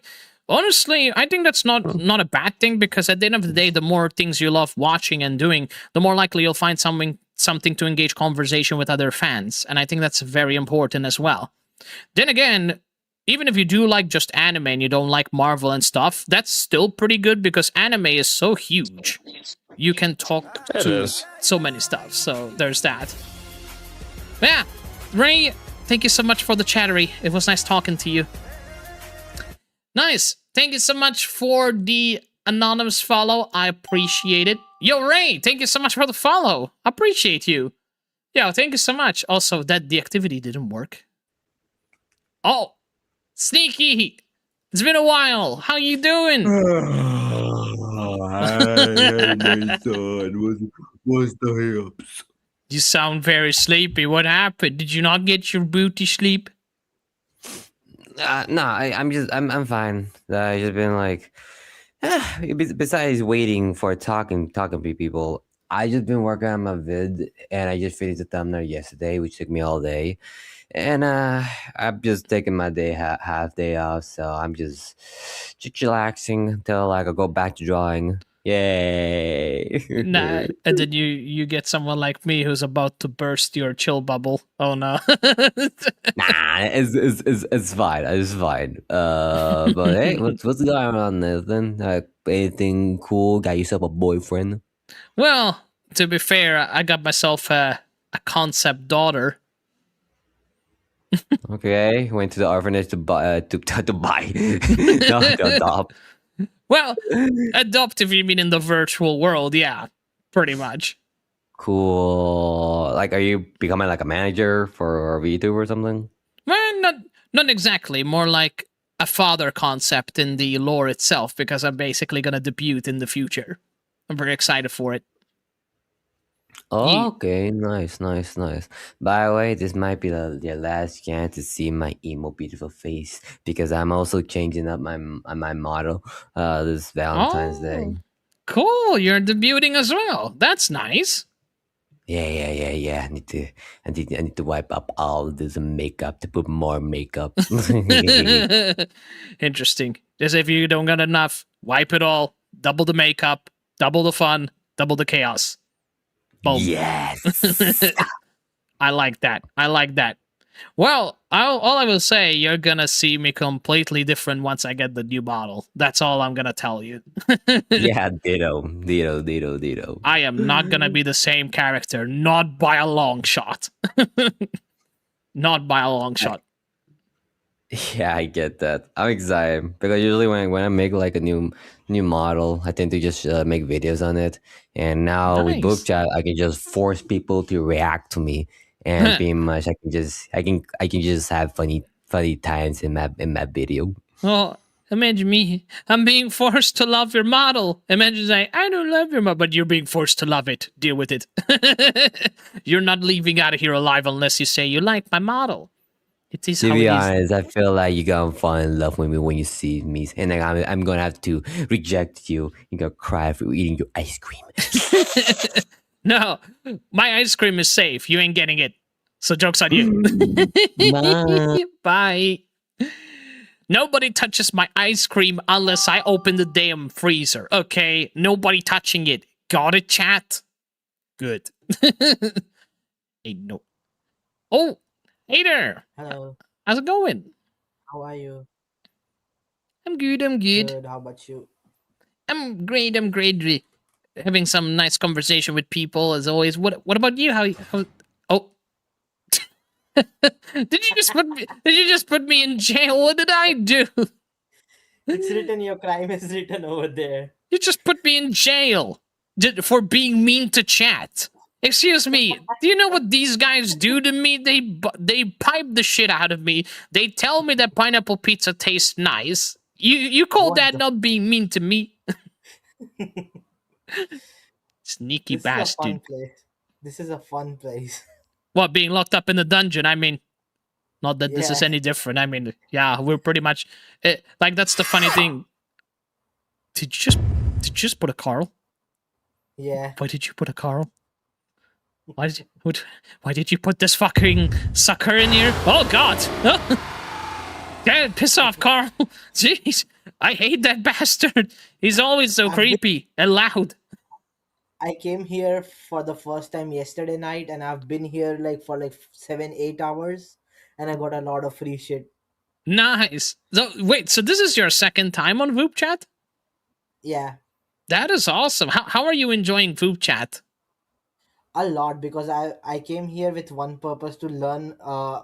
think that's not a bad thing, because at the end of the day, the more things you love watching and doing, the more likely you'll find something to engage conversation with other fans. And I think that's very important as well. Then again, even if you do like just anime and you don't like Marvel and stuff, that's still pretty good, because anime is so huge. you can talk It to is. so many stuff. So there's that. Yeah, Ray, thank you so much for the chattery. It was nice talking to you. Nice. Thank you so much for the anonymous follow. I appreciate it. Yo, Ray, thank you so much for the follow. Appreciate you. Yeah, thank you so much. Also, that the activity didn't work. Oh, Sneaky. It's been a while. How you doing? Hi, my son. What's the hips? You sound very sleepy. What happened? Did you not get your booty sleep? No, I'm fine. I just been like, besides waiting for talking to people, I just been working on my vid, and I just finished the thumbnail yesterday, which took me all day, and I'm just taking my day half day off, so I'm just chillaxing until like I go back to drawing. Yay! Nah, and then you get someone like me who's about to burst your chill bubble. Oh no. Nah, it's fine. It's fine. But hey, what's going on, Nathan? Anything cool? Got yourself a boyfriend? Well, to be fair, I got myself a concept daughter. Okay, went to the orphanage to buy to buy. No, to adopt. Well, adopt if you mean in the virtual world, yeah, pretty much. Cool. Like, are you becoming like a manager for VTube or something? Well, not exactly. More like a father concept in the lore itself, because I'm basically gonna debut in the future. I'm very excited for it. Oh, okay, nice. By the way, this might be the last chance to see my emo beautiful face, because I'm also changing up my model this Valentine's Day. Cool, you're debuting as well. That's nice. Yeah. I need to wipe up all this makeup to put more makeup. Interesting. As if you don't got enough, wipe it all, double the makeup, double the fun, double the chaos. Boom. Yes. I like that. Well, all I will say, you're gonna see me completely different once I get the new model. That's all I'm gonna tell you. Yeah, ditto. I am not gonna be the same character, not by a long shot. Not by a long shot. Yeah, I get that. I'm excited because usually when I make like a new model, I tend to just make videos on it. And now with Nice. VupeChat, I can just force people to react to me, and pretty much I can just have funny times in that video. Well, imagine me. I'm being forced to love your model. Imagine saying, I don't love your model, but you're being forced to love it. Deal with it. You're not leaving out of here alive unless you say you like my model. It is To how be it honest, I feel like you're gonna fall in love with me when you see me, and then I'm gonna have to reject you. You're gonna cry for eating your ice cream. is. No, my ice cream is safe. You ain't getting it. So joke's on you. Bye. Bye. Nobody touches my ice cream unless I open the damn freezer. Okay, nobody touching it. Got it, chat? Good. Ain't no. Oh, hey there. Hello, How's it going? how are you? I'm good. Good, how about you? I'm great. Having some nice conversation with people as always. What about you? How oh. Did you just put me in jail? What did I do? It's written, your crime is written over there. You just put me in jail for being mean to chat. Excuse me. Do you know what these guys do to me? They pipe the shit out of me. They tell me that pineapple pizza tastes nice. You call What that the- not being mean to me? Sneaky This is a bastard. fun place. This is a fun place. What, being locked up in the dungeon? I mean, not that this is Yeah. any different. I mean, yeah, we're pretty much like, that's the funny thing. Did you just put a Carl? Yeah. Why did you put a Carl? Why did you put this fucking sucker in here? Oh God! Yeah, piss off, Carl. Jeez, I hate that bastard. He's always so creepy and loud. I came here for the first time yesterday night, and I've been here for 7-8 hours, and I got a lot of free shit. Nice. So wait, so this is your second time on VupeChat? Yeah. That is awesome. How are you enjoying VupeChat? A lot, because I came here with one purpose to learn,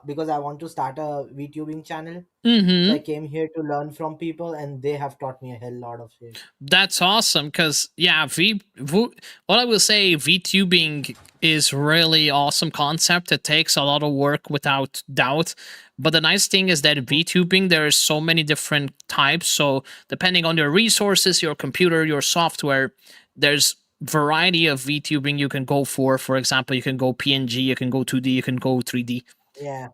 because I want to start a VTubing channel. So I Mm-hmm. came here to learn from people, and they have taught me a hell lot of shit. That's awesome because yeah, what I will say, VTubing is really awesome concept. It takes a lot of work without doubt. But the nice thing is that VTubing, there are so many different types. So depending on your resources, your computer, your software, there's variety of VTubing you can go for. For example, you can go PNG, you can go 2D, you can go 3D. Yeah,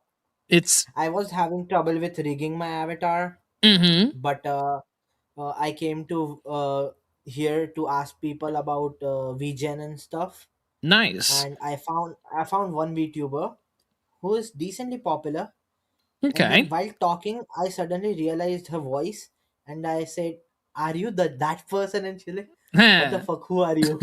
It's I was having trouble with rigging my avatar, mm-hmm. but I came to here to ask people about VGen and stuff, Nice. and I found one VTuber who is decently popular. And then Okay. while talking, I suddenly realized her voice, and I said, "Are you that person?" And she's like, "What the fuck? Who are you?"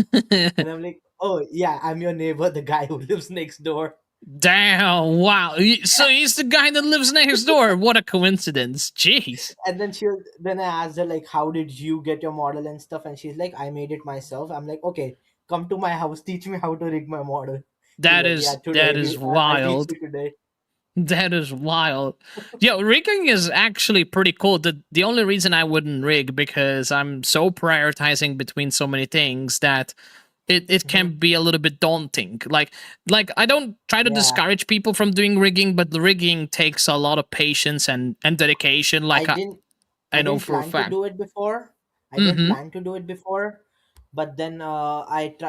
And I'm like, "Oh yeah, I'm your neighbor, the guy who lives next door." Damn! Wow. So he's the guy that lives next door. What a coincidence! Jeez. And then I asked her like, "How did you get your model and stuff?" And she's like, "I made it myself." I'm like, "Okay, come to my house, teach me how to rig my model." She's That like, "Yeah, is that today is I'll teach wild. you today." That is wild. Yo, rigging is actually pretty cool. The only reason I wouldn't rig because I'm so prioritizing between so many things that it Mhm. can be a little bit daunting. Like I don't try to Yeah, discourage people from doing rigging, but the rigging takes a lot of patience and dedication. I Like didn't I I know didn't for a plan to fact. do it before. I didn't Mm-hmm. plan to do it before, but then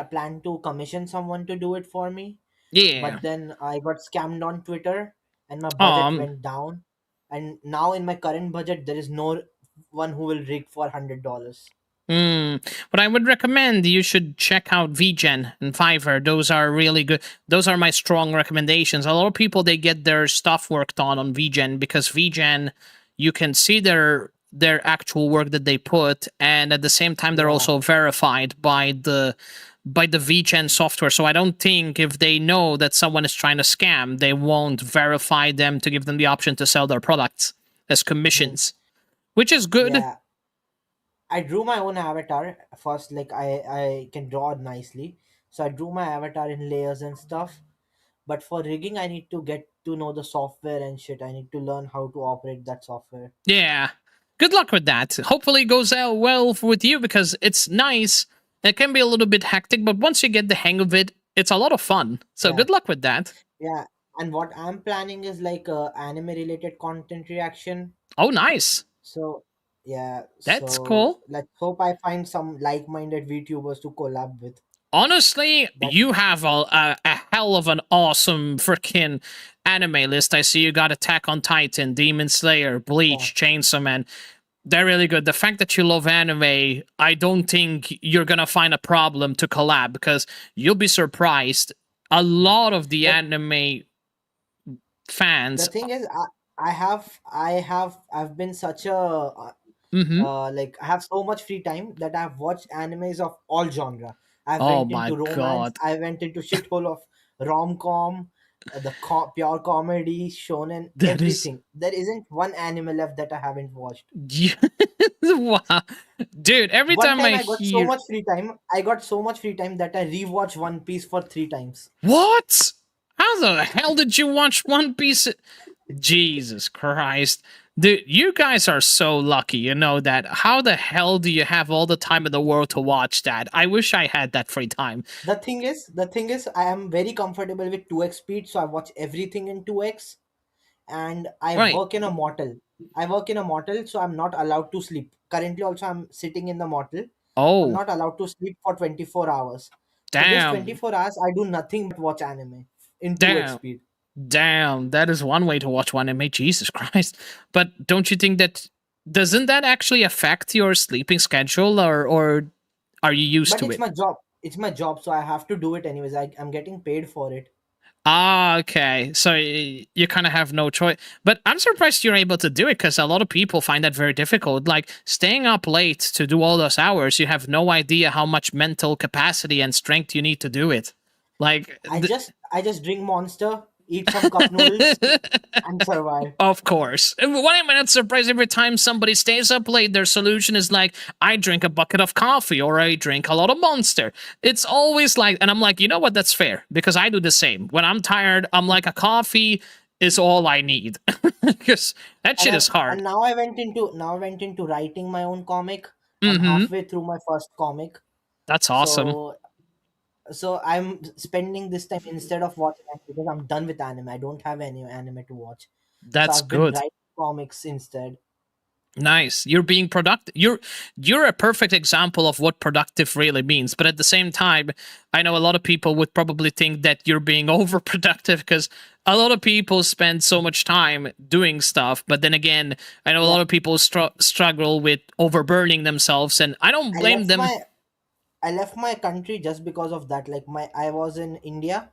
planned to commission someone to do it for me. Yeah. But then I got scammed on Twitter, and my budget Um. went down. And now in my current budget, there is no one who will rig for $100. What I would recommend, you should check out VGen and Fiverr. Those are really good. Those are my strong recommendations. A lot of people they get their stuff worked on VGen because VGen, you can see their actual work that they put, and at the same time they're Yeah. also verified by the VGen software. So I don't think if they know that someone is trying to scam, they won't verify them to give them the option to sell their products as Mhm. commissions, which is good. Yeah. I drew my own avatar first. Like I can draw it nicely, so I drew my avatar in layers and stuff. But for rigging, I need to get to know the software and shit. I need to learn how to operate that software. Yeah. Good luck with that. Hopefully it goes out well with you because it's nice. It can be a little bit hectic, but once you get the hang of it, it's a lot of fun. So Yeah, good luck with that. yeah. And what I'm planning is like anime related content reaction. Oh, nice. So yeah, That's so cool. let's hope I find some like-minded VTubers to collab with. Honestly, That you have a hell of an awesome freaking anime list. I see you got Attack on Titan, Demon Slayer, yeah. Bleach, Chainsaw Man. They're really good. The fact that you love anime, I don't think you're gonna find a problem to collab because you'll be surprised. A lot of the The anime the fans. thing is, I've been such a Mm-hmm. like I have so much free time that I've watched animes of all genre. I've Oh went my into romance. god, I went into shithole of rom-com, pure comedy, shonen, that is everything. There isn't one anime left that I haven't watched. wow, dude. Every One time time I I got so hear much free time. I got so much free time that I rewatched One Piece for 3 times. what? How the hell did you watch One Piece? Jesus Christ. Dude, you guys are so lucky, you know that. How the hell do you have all the time in the world to watch that? I wish I had that free time. The thing is, I am very comfortable with 2x speed, so I watch everything in 2x. And I Right. work in a motel. I work in a motel, so I'm not allowed to sleep. Currently, also, I'm sitting in the motel. I'm Oh, not allowed to sleep for 24 hours. For this damn. 24 hours, I do nothing but watch anime in 2x Damn. speed. Damn. That is one way to watch one anime. Jesus Christ. But don't you think that doesn't that actually affect your sleeping schedule or are you used But to it's it? my job. It's my job, so I have to do it anyways. I'm getting paid for it. Ah, okay. So you kind of have no choice. But I'm surprised you're able to do it because a lot of people find that very difficult. Like staying up late to do all those hours, you have no idea how much mental capacity and strength you need to do it. Like, I just drink Monster. eat some cup noodles, and survive. Of course. And why am I not surprised every time somebody stays up late? Their solution is like, I drink a bucket of coffee or I drink a lot of Monster. It's always like, and I'm like, you know what? That's fair because I do the same. When I'm tired, I'm like, a coffee is all I need because that shit is hard. And now I went into writing my own comic. I'm Mm-hmm. halfway through my first comic. That's awesome. So I'm spending this time instead of watching anime because I'm done with anime. I don't have any anime to watch. That's so I've been good. writing comics instead. Nice. You're being productive. You're a perfect example of what productive really means. But at the same time, I know a lot of people would probably think that you're being overproductive because a lot of people spend so much time doing stuff. But then again, I know a lot of people struggle with overburning themselves, and I don't blame them. I left my country just because of that. Like I was in India,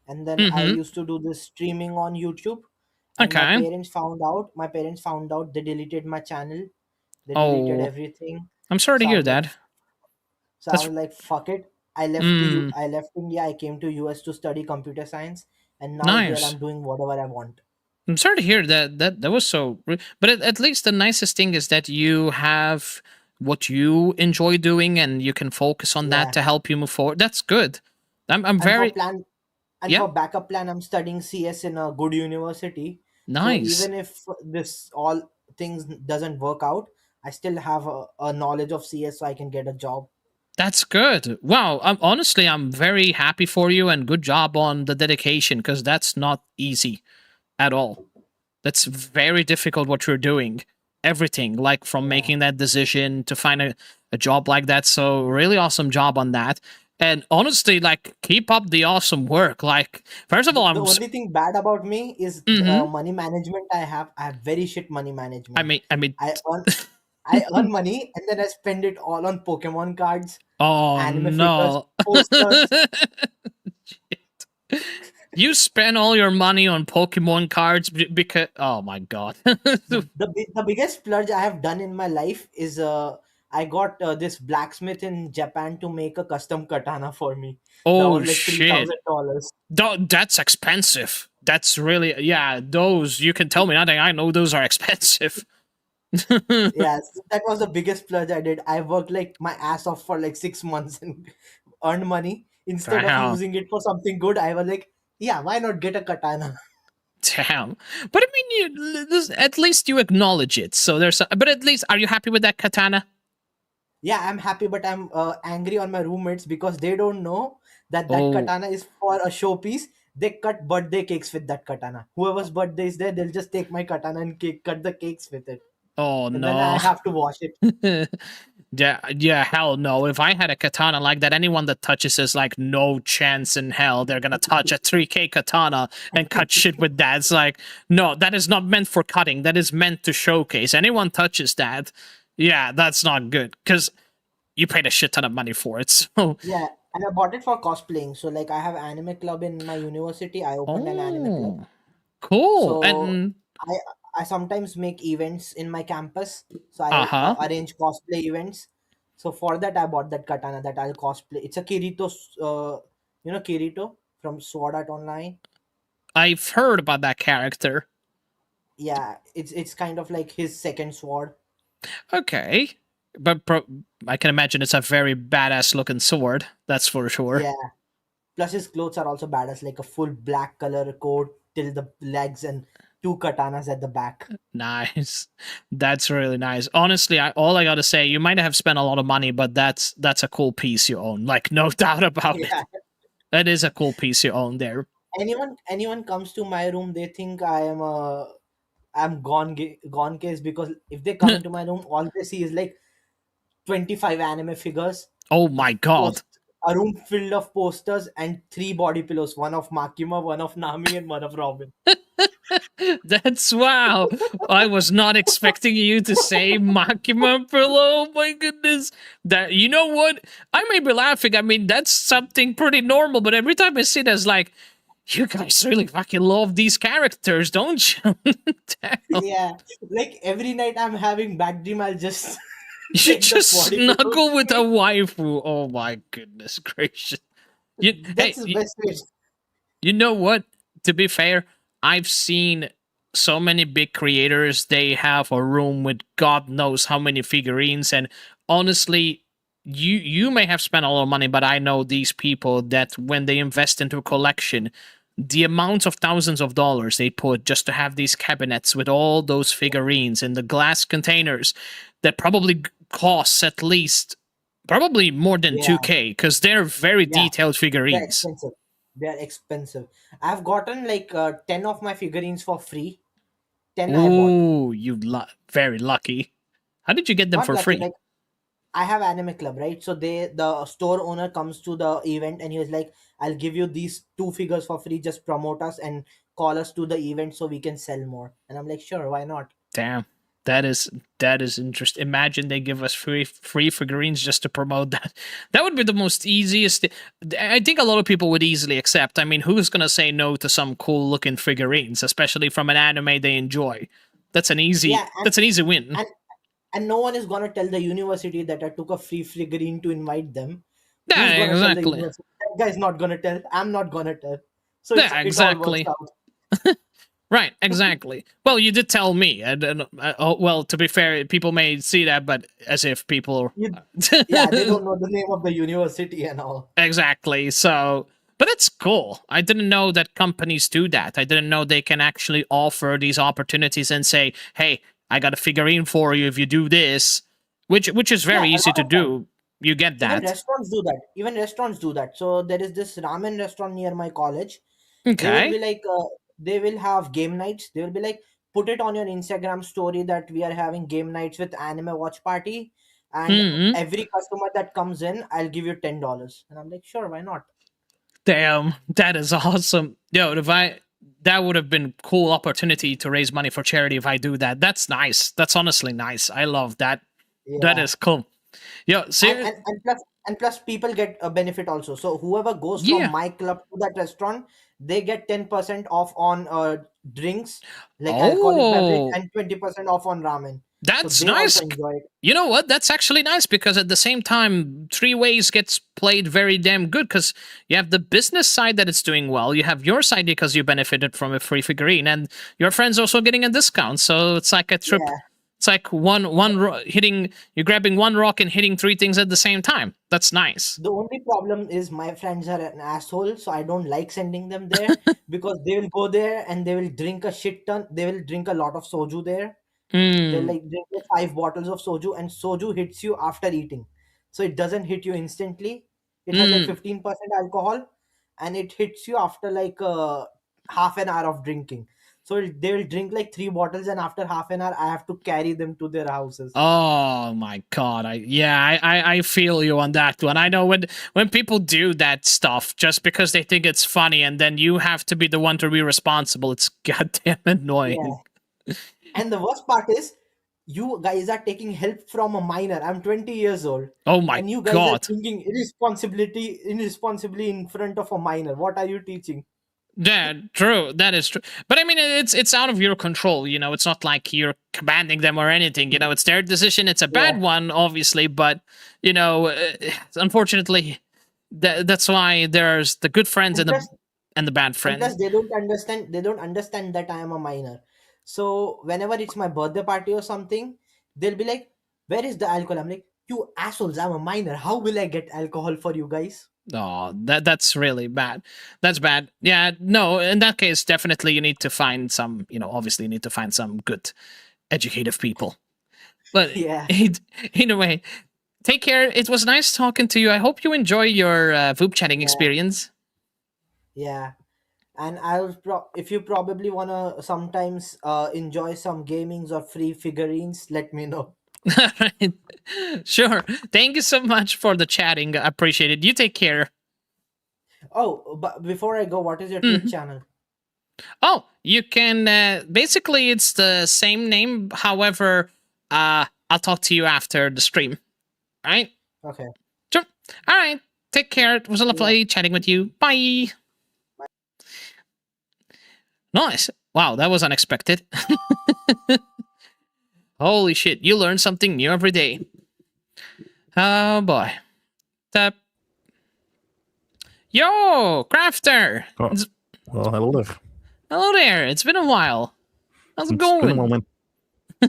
and then I Mm-hmm. used to do this streaming on YouTube, and my Okay. parents found out. They deleted my channel. They deleted Oh, everything. I'm sorry to So I hear was like, that. so I That's was like, fuck it. mm, I left India. I came to US to study computer science, and now here nice. I'm doing whatever I want. I'm sorry to hear that. That was so. But at least the nicest thing is that you have what you enjoy doing, and you can focus on that Yeah. to help you move forward. That's good. I'm And very yeah. for backup plan, I'm studying CS in a good university. So Nice. even if this all things doesn't work out, I still have a knowledge of CS, so I can get a job. That's good. Wow. Honestly, I'm very happy for you, and good job on the dedication because that's not easy at all. That's very difficult what you're doing. Everything, like from Yeah. making that decision to find a job like that. So really awesome job on that. And honestly, like keep up the awesome work. Like first of all, The only thing bad about me is mm-hmm. money management. I have very shit money management. I mean, I earn I earn money and then I spend it all on Pokemon cards, oh anime figures, no. posters. You spend all your money on Pokemon cards because oh my god. The biggest splurge I have done in my life is I got this blacksmith in Japan to make a custom katana for me. That Oh was like shit. $3,000. That's expensive. That's really yeah, those you can tell me nothing. I know those are expensive. Yes, that was the biggest splurge I did. I worked like my ass off for like 6 months and earned money. Instead of Damn. using it for something good, I was like, yeah, why not get a katana? Damn. But I mean at least you acknowledge it. So there's but at least are you happy with that katana? Yeah, I'm happy, but I'm angry on my roommates because they don't know that Oh. katana is for a showpiece. They cut birthday cakes with that katana. Whoever's birthday is there, they'll just take my katana and cut the cakes with it. Oh And then I no. have to wash it. Yeah, hell no. If I had a katana like that, anyone that touches is like no chance in hell they're gonna touch a 3K katana and cut shit with that. It's like, no, that is not meant for cutting. That is meant to showcase. Anyone touches that, yeah, that's not good. Because you paid a shit ton of money for it. So Yeah, and I bought it for cosplaying. So like I have anime club in my university. I opened an anime club. oh, cool. So And I I sometimes make events in my campus. So I uh-huh. arrange cosplay events. So for that I bought that katana that I'll cosplay. It's a Kirito, Kirito from Sword Art Online. I've heard about that character. Yeah, it's kind of like his second sword. Okay. But I can imagine it's a very badass looking sword. That's for sure. Yeah. Plus his clothes are also badass, like a full black color coat till the legs and two katanas at the back. Nice. That's really nice. Honestly, all I gotta say, you might have spent a lot of money, but that's a cool piece you own. Like no doubt about Yeah. it. That is a cool piece you own there. Anyone comes to my room, they think I'm gone case because if they come into my room, all they see is like 25 anime figures, Oh my god. post a room filled of posters and three body pillows, one of Makima, one of Nami, and one of Robin. That's wow. I was not expecting you to say Makima pillow. Oh my goodness. That you know what? I may be laughing. I mean, that's something pretty normal, but every time I see it, it's like, you guys really fucking love these characters, don't you? Yeah, like every night I'm having bad dream, I'll just You take the just body pillows. snuggle with a waifu. Oh my goodness gracious. That's Hey, the best way. you know what? to be fair, I've seen so many big creators. They have a room with God knows how many figurines, and honestly, you may have spent a lot of money, but I know these people that when they invest into a collection, the amounts of thousands of dollars they put just to have these cabinets with all those figurines in the glass containers that probably costs at least probably more than Yeah. 2K because they're very Yeah. detailed They're figurines. expensive. They're expensive. I've gotten like 10 of my figurines for free. 10 I bought. Ooh, very lucky. How did you get them Not for lucky, free? like I have anime club, right? So the store owner comes to the event and he was like, I'll give you these 2 figures for free, just promote us and call us to the event so we can sell more. And I'm like, sure, why not? Damn. That is interesting. Imagine they give us free figurines just to promote that. That would be the most easiest. I think a lot of people would easily accept. I mean, who's gonna say no to some cool looking figurines, especially from an anime they enjoy? That's an easy. Yeah, That's an easy win. and no one is gonna tell the university that I took a free figurine to invite them. Yeah, Who's gonna tell the exactly. university? That guy's not gonna tell. I'm not gonna tell. So it all works Exactly. out. Right, exactly. Well, you did tell me. Well, to be fair, people may see that, but as if people. Yeah, they don't know the name of the university and all. Exactly. So, but it's cool. I didn't know that companies do that. I didn't know they can actually offer these opportunities and say, "Hey, I got a figurine for you if you do this," which is very Yeah, a easy lot to of them. do. You get Even that. restaurants do that. Even restaurants do that. So there is this ramen restaurant near my college. They will Okay. be like, they will have game nights. They will be like, put it on your Instagram story that we are having game nights with anime watch party, and Hmm. every customer that comes in, I'll give you $10. And I'm like, sure, why not? Damn, that is awesome. Yo, that would have been cool opportunity to raise money for charity if I do that. That's nice. That's honestly nice. I love that. That Yeah. is cool. Yo, and, seriously. and plus people get a benefit also, so whoever goes from Yeah. my club to that restaurant, they get 10% off on drinks like alcoholic beverage, Oh, and 20% off on ramen, so that's they nice. also enjoy it. You know what? That's actually nice because at the same time, three ways gets played very damn good because you have the business side that it's doing well. You have your side because you benefited from a free figurine, and your friend's also getting a discount. So it's like a trip. Yeah, It's like hitting. You're grabbing one rock and hitting three things at the same time. That's nice. the only problem is my friends are an asshole, so I don't like sending them there because they will go there and they will drink a shit ton, they will drink a lot of soju there. They Mm, like drink like 5 bottles of soju, and soju hits you after eating. So it doesn't hit you instantly. It has like mm. 15% alcohol, and it hits you after like half an hour of drinking. So they will drink like 3 bottles, and after half an hour, I have to carry them to their houses. Oh my god! I feel you on that one. I know when people do that stuff just because they think it's funny, and then you have to be the one to be responsible. It's goddamn annoying. Yeah. And the worst part is, you guys are taking help from a minor. I'm 20 years old. Oh my And you guys are god! thinking irresponsibly in front of a minor. What are you teaching? Yeah, true. That is true. But I mean, it's out of your control. You know, it's not like you're commanding them or anything. You know, it's their decision. It's a Yeah. bad one, obviously, but you know, unfortunately, that's why there's the good friends And and plus, the bad friends. they don't understand. They don't understand that I am a minor. So whenever it's my birthday party or something, they'll be like, "Where is the alcohol?" I'm like, "You assholes! I'm a minor. How will I get alcohol for you guys?" Oh, that's really bad. That's bad. Yeah, no, in that case, definitely you need to find some, you know, obviously you need to find some good educative people. But Yeah. either way, take care. It was nice talking to you. I hope you enjoy your Voop chatting Yeah. experience. Yeah. And if you probably wanna sometimes enjoy some gamings or free figurines, let me know. Alright. Sure. Thank you so much for the chatting. I appreciate it. You take care. Oh, but before I go, what is your Mhm. Twitch channel? Oh, you can basically it's the same name. However, I'll talk to you after the stream. All right? Okay. Sure. All right. Take care. It was a lovely chatting with you. Bye. Nice. Wow, that was unexpected. Holy shit, you learn something new every day. Oh boy. Tap. Yo, Crafter. Oh, well, hello there. Hello there. It's been a while. How's it going? Been a moment.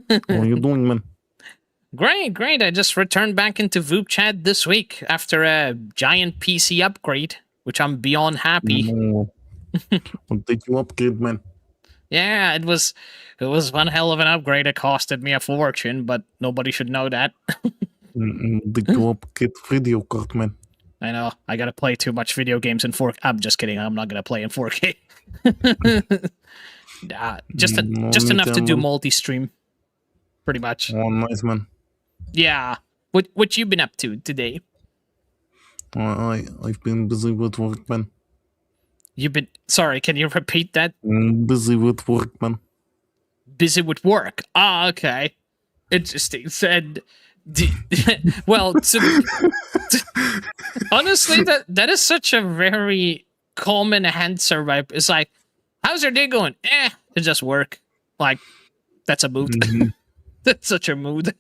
What are you doing, man? Great. I just returned back into VupeChat this week after a giant PC upgrade, which I'm beyond happy. No. What did you upgrade, man? Yeah, it was one hell of an upgrade. It costed me a fortune, but nobody should know that. Did you upgrade video card, man? I know. I gotta play too much video games in 4K. I'm just kidding. I'm not gonna play in 4K. Just enough to do multi-stream, pretty much. Oh, nice, man. Yeah. What you been up to today? I've been busy with work, man. You've been... Sorry, can you repeat that? Busy with work, man. Busy with work. Ah, okay. Interesting. Said... well, honestly, that is such a very common answer, right? It's like, how's your day going? It's just work. Like, that's a mood. That's such a mood.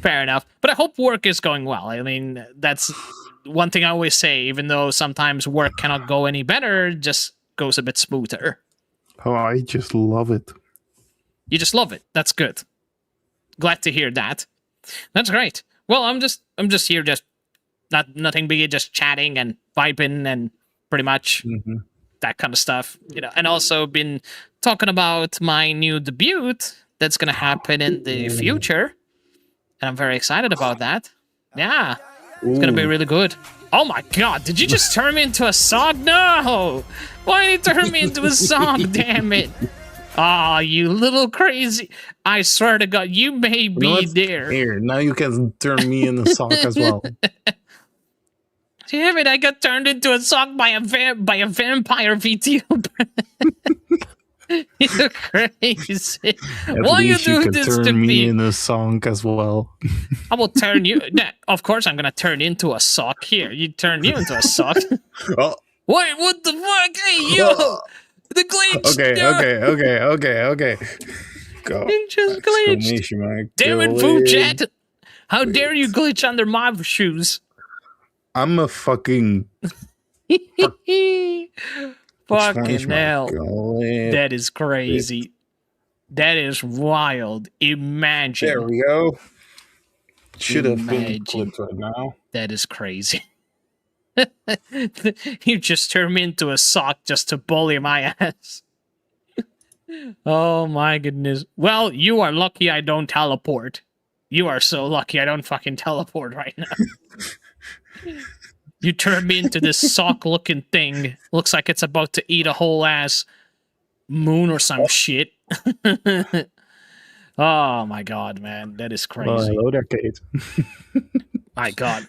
Fair enough. But I hope work is going well. I mean, that's one thing I always say, even though sometimes work cannot go any better, it just goes a bit smoother. Oh, I just love it. You just love it. That's good. Glad to hear that. That's great. Well, I'm just here, just nothing big, just chatting and vibing and pretty much that kind of stuff, you know. And also been talking about my new debut that's gonna happen in the future, and I'm very excited about that. Yeah, it's gonna be really good. Oh my god, did you just turn me into a sock? No! Why did you turn me into a sock? Damn it! Ah, you little crazy. I swear to God, you may be there. Here, now you can turn me into a sock as well. Damn it, I got turned into a sock by a vampire VTuber. You're crazy. Why you do this to turn me me? into a song as well. I will turn you... Of course I'm gonna turn into a sock. Here, you turn you into a sock. Oh. Wait, what the fuck? Hey, yo! The glitch! Okay. Go. It just glitched. Damn it, VupeChat! How dare you glitch under my shoes? I'm a fucking... Fucking hell. That is crazy. That is wild. Imagine. There we go. Should have been clipped right now. That is crazy. You just turned me into a sock just to bully my ass. Oh my goodness. Well, you are lucky I don't teleport. You are so lucky I don't fucking teleport right now. You turned me into this sock-looking thing. Looks like it's about to eat a whole ass moon or some shit. Oh my god, man. That is crazy. Hello there, Kate. My god.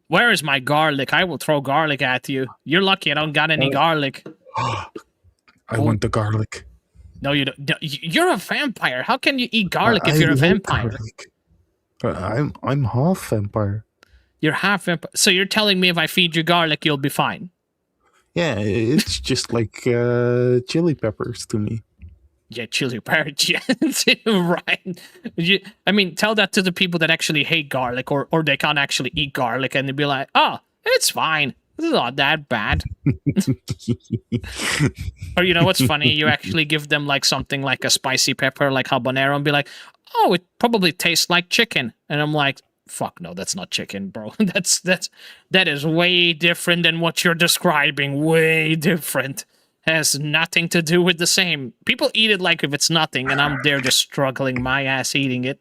Where is my garlic? I will throw garlic at you. You're lucky I don't got any garlic. I want the garlic. No, you don't. You're a vampire. How can you eat garlic if you're a vampire? I'm half vampire. You're half vampire. So you're telling me if I feed you garlic, you'll be fine? Yeah, it's just like chili peppers to me. Yeah, chili peppers. Right. I mean, tell that to the people that actually hate garlic or they can't actually eat garlic, and they'd be like, oh, it's fine. It's not that bad. Or you know what's funny? You actually give them like something like a spicy pepper, like habanero, and be like, oh, it probably tastes like chicken. And I'm like, fuck no, that's not chicken, bro. That is way different than what you're describing. Way different. Has nothing to do with the same. People eat it like if it's nothing, and I'm there just struggling my ass eating it.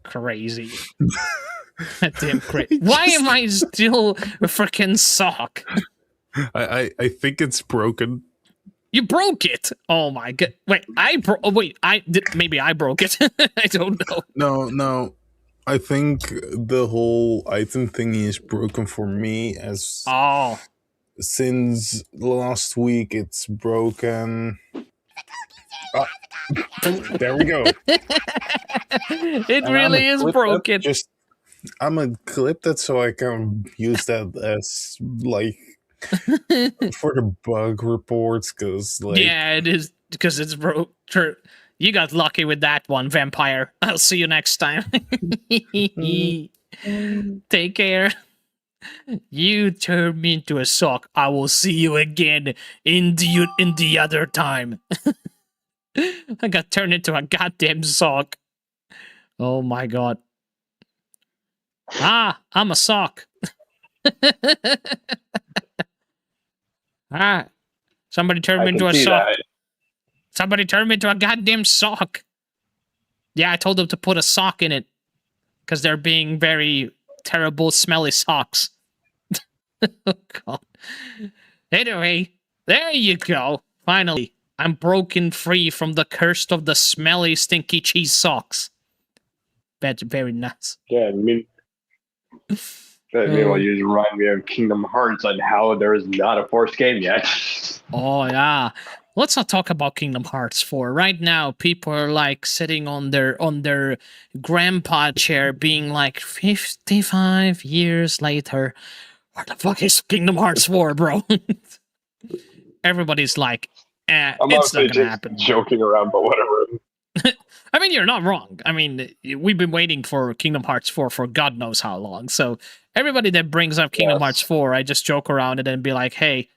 Crazy. Damn crazy. Why am I still a freaking sock? I think it's broken. You broke it. Oh my god. Wait, maybe I broke it. I don't know. No. I think the whole item thingy is broken for me as since last week it's broken. Oh, there we go. It really is broken. I'm gonna clip that so I can use that as like for the bug reports, because like yeah, it is because it's broke. You got lucky with that one, vampire. I'll see you next time. Take care. You turn me into a sock. I will see you again in the other time. I got turned into a goddamn sock. Oh my god. Ah, I'm a sock. Ah, somebody turned me I can into a see sock. that. Somebody turned me into a goddamn sock. Yeah, I told them to put a sock in it. Because they're being very terrible, smelly socks. Oh, God. Anyway, there you go. Finally, I'm broken free from the curse of the smelly, stinky cheese socks. That's very nice. Yeah, meanwhile, you just remind me of Kingdom Hearts and how there is not a fourth game yet. Oh, yeah. Let's not talk about Kingdom Hearts 4. Right now, people are like sitting on their grandpa chair being like 55 years later. Where the fuck is Kingdom Hearts 4, bro? Everybody's like, I'm it's honestly not gonna just happen. joking around, but whatever. I mean, you're not wrong. I mean, we've been waiting for Kingdom Hearts 4 for God knows how long. So everybody that brings up Kingdom Hearts 4, I just joke around it and be like, hey,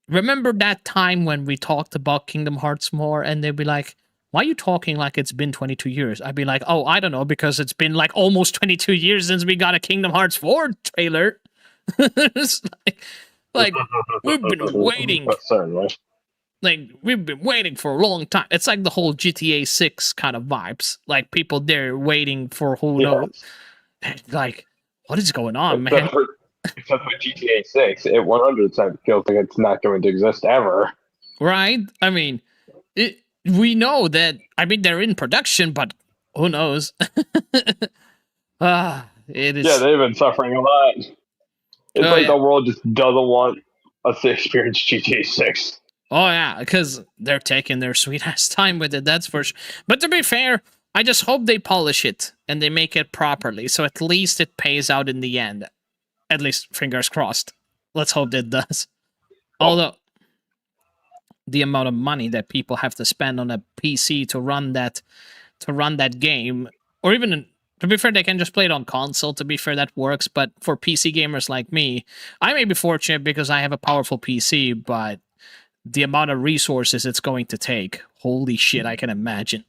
remember that time when we talked about Kingdom Hearts more? And they'd be like, why are you talking like it's been 22 years? I'd be like, oh, I don't know, because it's been like almost 22 years since we got a Kingdom Hearts 4 trailer. It's like we've been waiting. Certainly. Like, we've been waiting for a long time. It's like the whole GTA 6 kind of vibes. Like, people there waiting for who knows. Like, what is going on, man? Except for GTA 6, it 100% feels like it's not going to exist ever. Right? I mean, we know that, I mean, they're in production, but who knows? It is. Yeah, they've been suffering a lot. It's like the world just doesn't want us to experience GTA 6. Oh, yeah, because they're taking their sweet-ass time with it, that's for sure. But to be fair, I just hope they polish it and they make it properly, so at least it pays out in the end. At least, fingers crossed. Let's hope it does. Although, the amount of money that people have to spend on a PC to run that game, or even, to be fair, they can just play it on console, to be fair, that works, but for PC gamers like me, I may be fortunate because I have a powerful PC, but the amount of resources it's going to take, holy shit, I can imagine.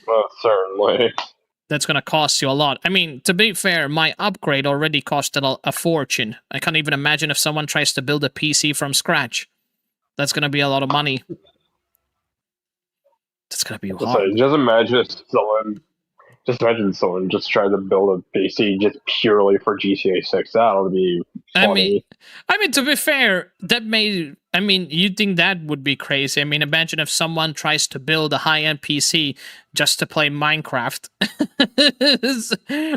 Well, certainly. That's going to cost you a lot. I mean, to be fair, my upgrade already costed a fortune. I can't even imagine if someone tries to build a PC from scratch. That's going to be a lot of money. That's going to be hard. Just imagine someone just tried to build a PC just purely for GTA 6. That'll be funny. I mean, to be fair, you'd think that would be crazy. I mean, imagine if someone tries to build a high-end PC just to play Minecraft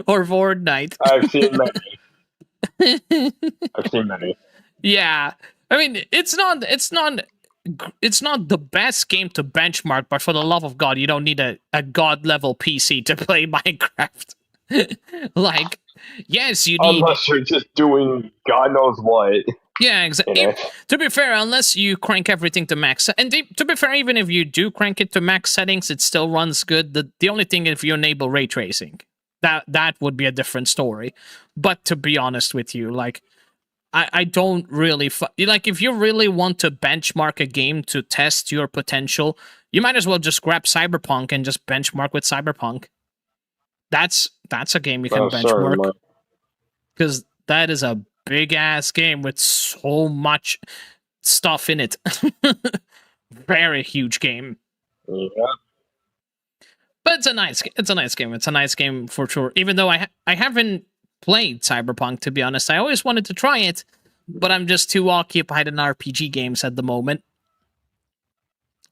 or Fortnite. I've seen many. Yeah. I mean, it's not the best game to benchmark, but for the love of God, you don't need a god level PC to play Minecraft. Like, yes, you need. Unless you're just doing God knows what. Yeah, exactly. To be fair, unless you crank everything to max, and to be fair, even if you do crank it to max settings, it still runs good. The only thing, if you enable ray tracing, that would be a different story. But to be honest with you, like, I don't really like, if you really want to benchmark a game to test your potential, you might as well just grab Cyberpunk and just benchmark with Cyberpunk. That's a game you can benchmark, because that is a big ass game with so much stuff in it. Very huge game. Yeah. But it's a nice game. It's a nice game for sure. Even though I haven't played Cyberpunk, to be honest. I always wanted to try it, but I'm just too occupied in RPG games at the moment.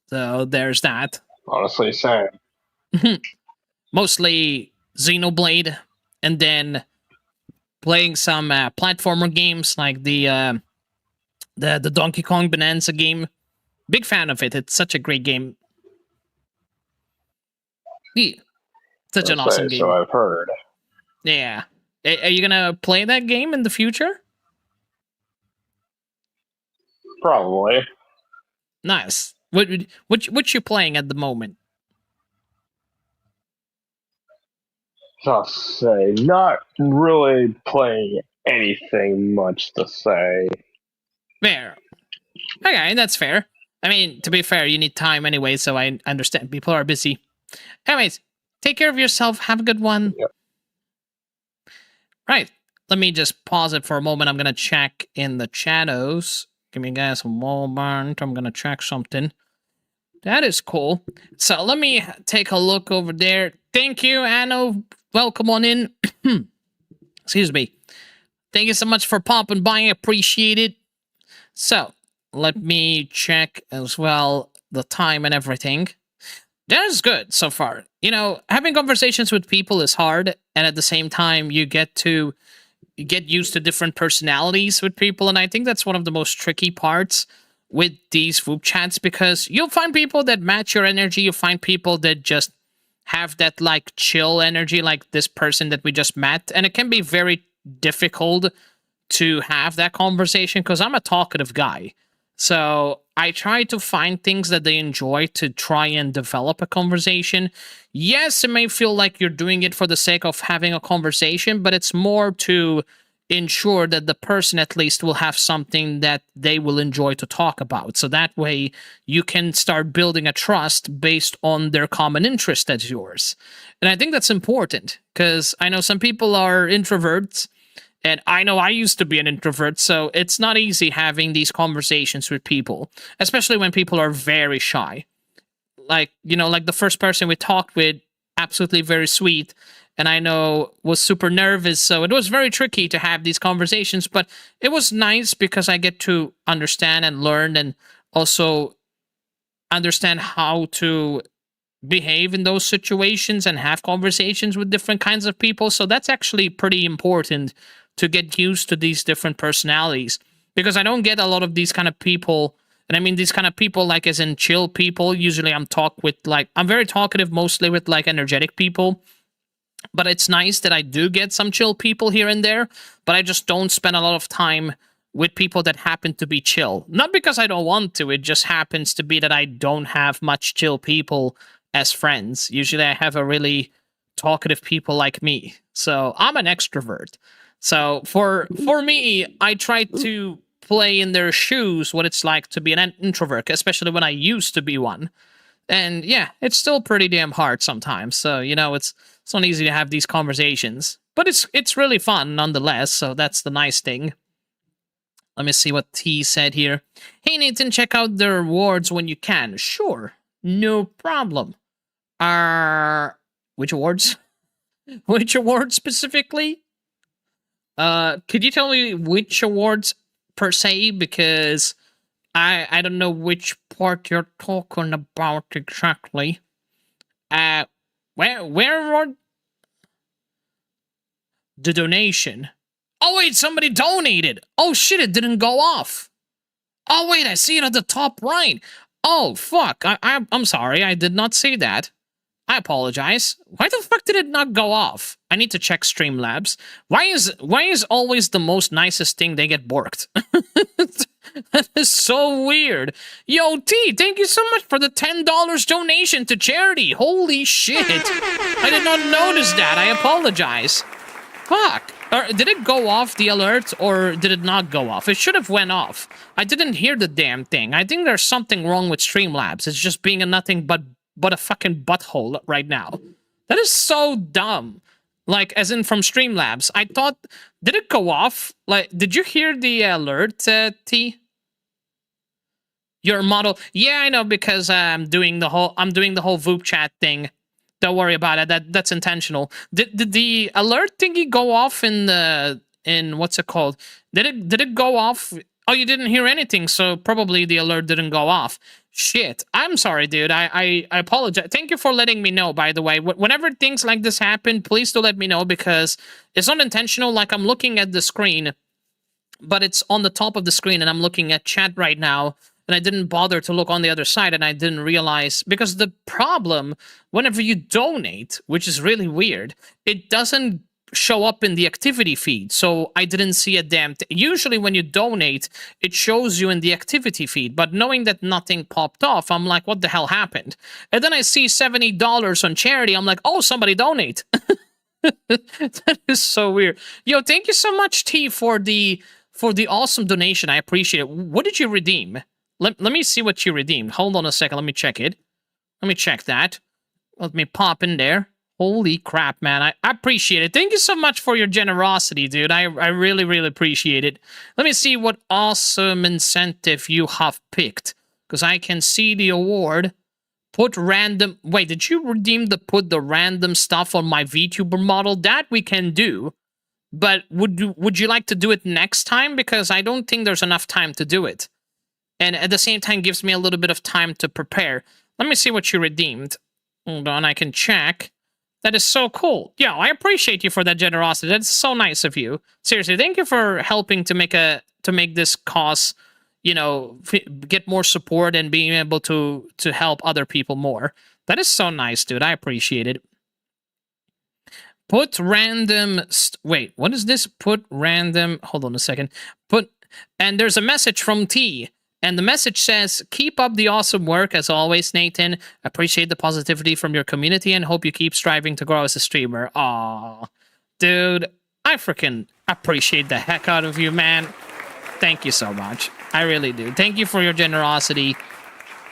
So there's that. Honestly, same. Mostly Xenoblade, and then playing some platformer games like the Donkey Kong Bonanza game. Big fan of it. It's such a great game. Yeah. Such an awesome game. So I've heard. Yeah. Are you gonna play that game in the future? Probably. Nice. What you playing at the moment? to say? Not really playing anything much to say. Fair. Okay, that's fair. I mean, to be fair, you need time anyway, so I understand people are busy. Anyways, take care of yourself. Have a good one. Yep. Right. Let me just pause it for a moment. I'm going to check in the chatos. Give me guys a moment. I'm going to check something. That is cool. So let me take a look over there. Thank you, Anno. Welcome on in. Excuse me. Thank you so much for popping by. I appreciate it. So let me check as well the time and everything. That is good so far. You know, having conversations with people is hard, and at the same time, you get used to different personalities with people, and I think that's one of the most tricky parts with these VupeChats, because you'll find people that match your energy, you'll find people that just have that, like, chill energy, like this person that we just met, and it can be very difficult to have that conversation, because I'm a talkative guy. So I try to find things that they enjoy to try and develop a conversation. Yes, it may feel like you're doing it for the sake of having a conversation, but it's more to ensure that the person at least will have something that they will enjoy to talk about. So that way you can start building a trust based on their common interest as yours. And I think that's important, because I know some people are introverts, and I know I used to be an introvert, so it's not easy having these conversations with people, especially when people are very shy. Like, you know, like the first person we talked with, absolutely very sweet, and I know was super nervous, so it was very tricky to have these conversations, but it was nice because I get to understand and learn, and also understand how to behave in those situations and have conversations with different kinds of people. So that's actually pretty important, to get used to these different personalities, because I don't get a lot of these kind of people. And I mean these kind of people, like, as in chill people. Usually I'm very talkative, mostly with, like, energetic people, but it's nice that I do get some chill people here and there, but I just don't spend a lot of time with people that happen to be chill. Not because I don't want to, it just happens to be that I don't have much chill people as friends. Usually I have a really talkative people like me. So I'm an extrovert. So for me, I try to play in their shoes what it's like to be an introvert, especially when I used to be one. And yeah, it's still pretty damn hard sometimes. So, you know, it's not easy to have these conversations, but it's really fun nonetheless. So that's the nice thing. Let me see what T said here. Hey, Nathan, check out the rewards when you can. Sure. No problem. Which awards? Which awards specifically? Could you tell me which awards per se? Because I don't know which part you're talking about exactly. Where are the donation? Oh wait, somebody donated. Oh shit, it didn't go off. Oh wait, I see it at the top right. Oh fuck, I'm sorry, I did not see that. I apologize. Why the fuck did it not go off? I need to check Streamlabs. Why is always the most nicest thing they get borked? That is so weird. Yo, T, thank you so much for the $10 donation to charity. Holy shit. I did not notice that. I apologize. Fuck. Did it go off, the alert, or did it not go off? It should have went off. I didn't hear the damn thing. I think there's something wrong with Streamlabs. It's just being a nothing but a fucking butthole right now. That is so dumb. Like, as in from Streamlabs. I thought, did it go off? Like, did you hear the alert, T? Your model? Yeah, I know, because I'm doing the whole VupeChat thing. Don't worry about it. That's intentional. Did the alert thingy go off in what's it called? Did it go off? Oh, you didn't hear anything, so probably the alert didn't go off. Shit. I'm sorry, dude. I apologize. Thank you for letting me know, by the way. Whenever things like this happen, please do let me know, because it's not intentional. Like, I'm looking at the screen, but it's on the top of the screen, and I'm looking at chat right now, and I didn't bother to look on the other side, and I didn't realize, because the problem, whenever you donate, which is really weird, it doesn't show up in the activity feed, so I didn't see a damn thing. Usually when you donate, it shows you in the activity feed, but knowing that nothing popped off, I'm like, what the hell happened? And then I see $70 on charity, I'm like, oh, somebody donate. That is so weird. Yo, thank you so much, T, for the awesome donation. I appreciate it. What did you redeem? Let me see what you redeemed. Hold on a second. Let me check it. Let me check that. Let me pop in there. Holy crap, man. I appreciate it. Thank you so much for your generosity, dude. I really, really appreciate it. Let me see what awesome incentive you have picked. Because I can see the award. Put random... Wait, did you redeem the put the random stuff on my VTuber model? That we can do. But would you like to do it next time? Because I don't think there's enough time to do it. And at the same time gives me a little bit of time to prepare. Let me see what you redeemed. Hold on, I can check. That is so cool. Yeah, I appreciate you for that generosity. That's so nice of you. Seriously, thank you for helping to make this cause, you know, get more support and being able to help other people more. That is so nice, dude. I appreciate it. Put random... Wait, what is this? Put random... Hold on a second. And there's a message from T. And the message says, keep up the awesome work as always, Nathan. Appreciate the positivity from your community and hope you keep striving to grow as a streamer. Aw, dude, I freaking appreciate the heck out of you, man. Thank you so much. I really do. Thank you for your generosity.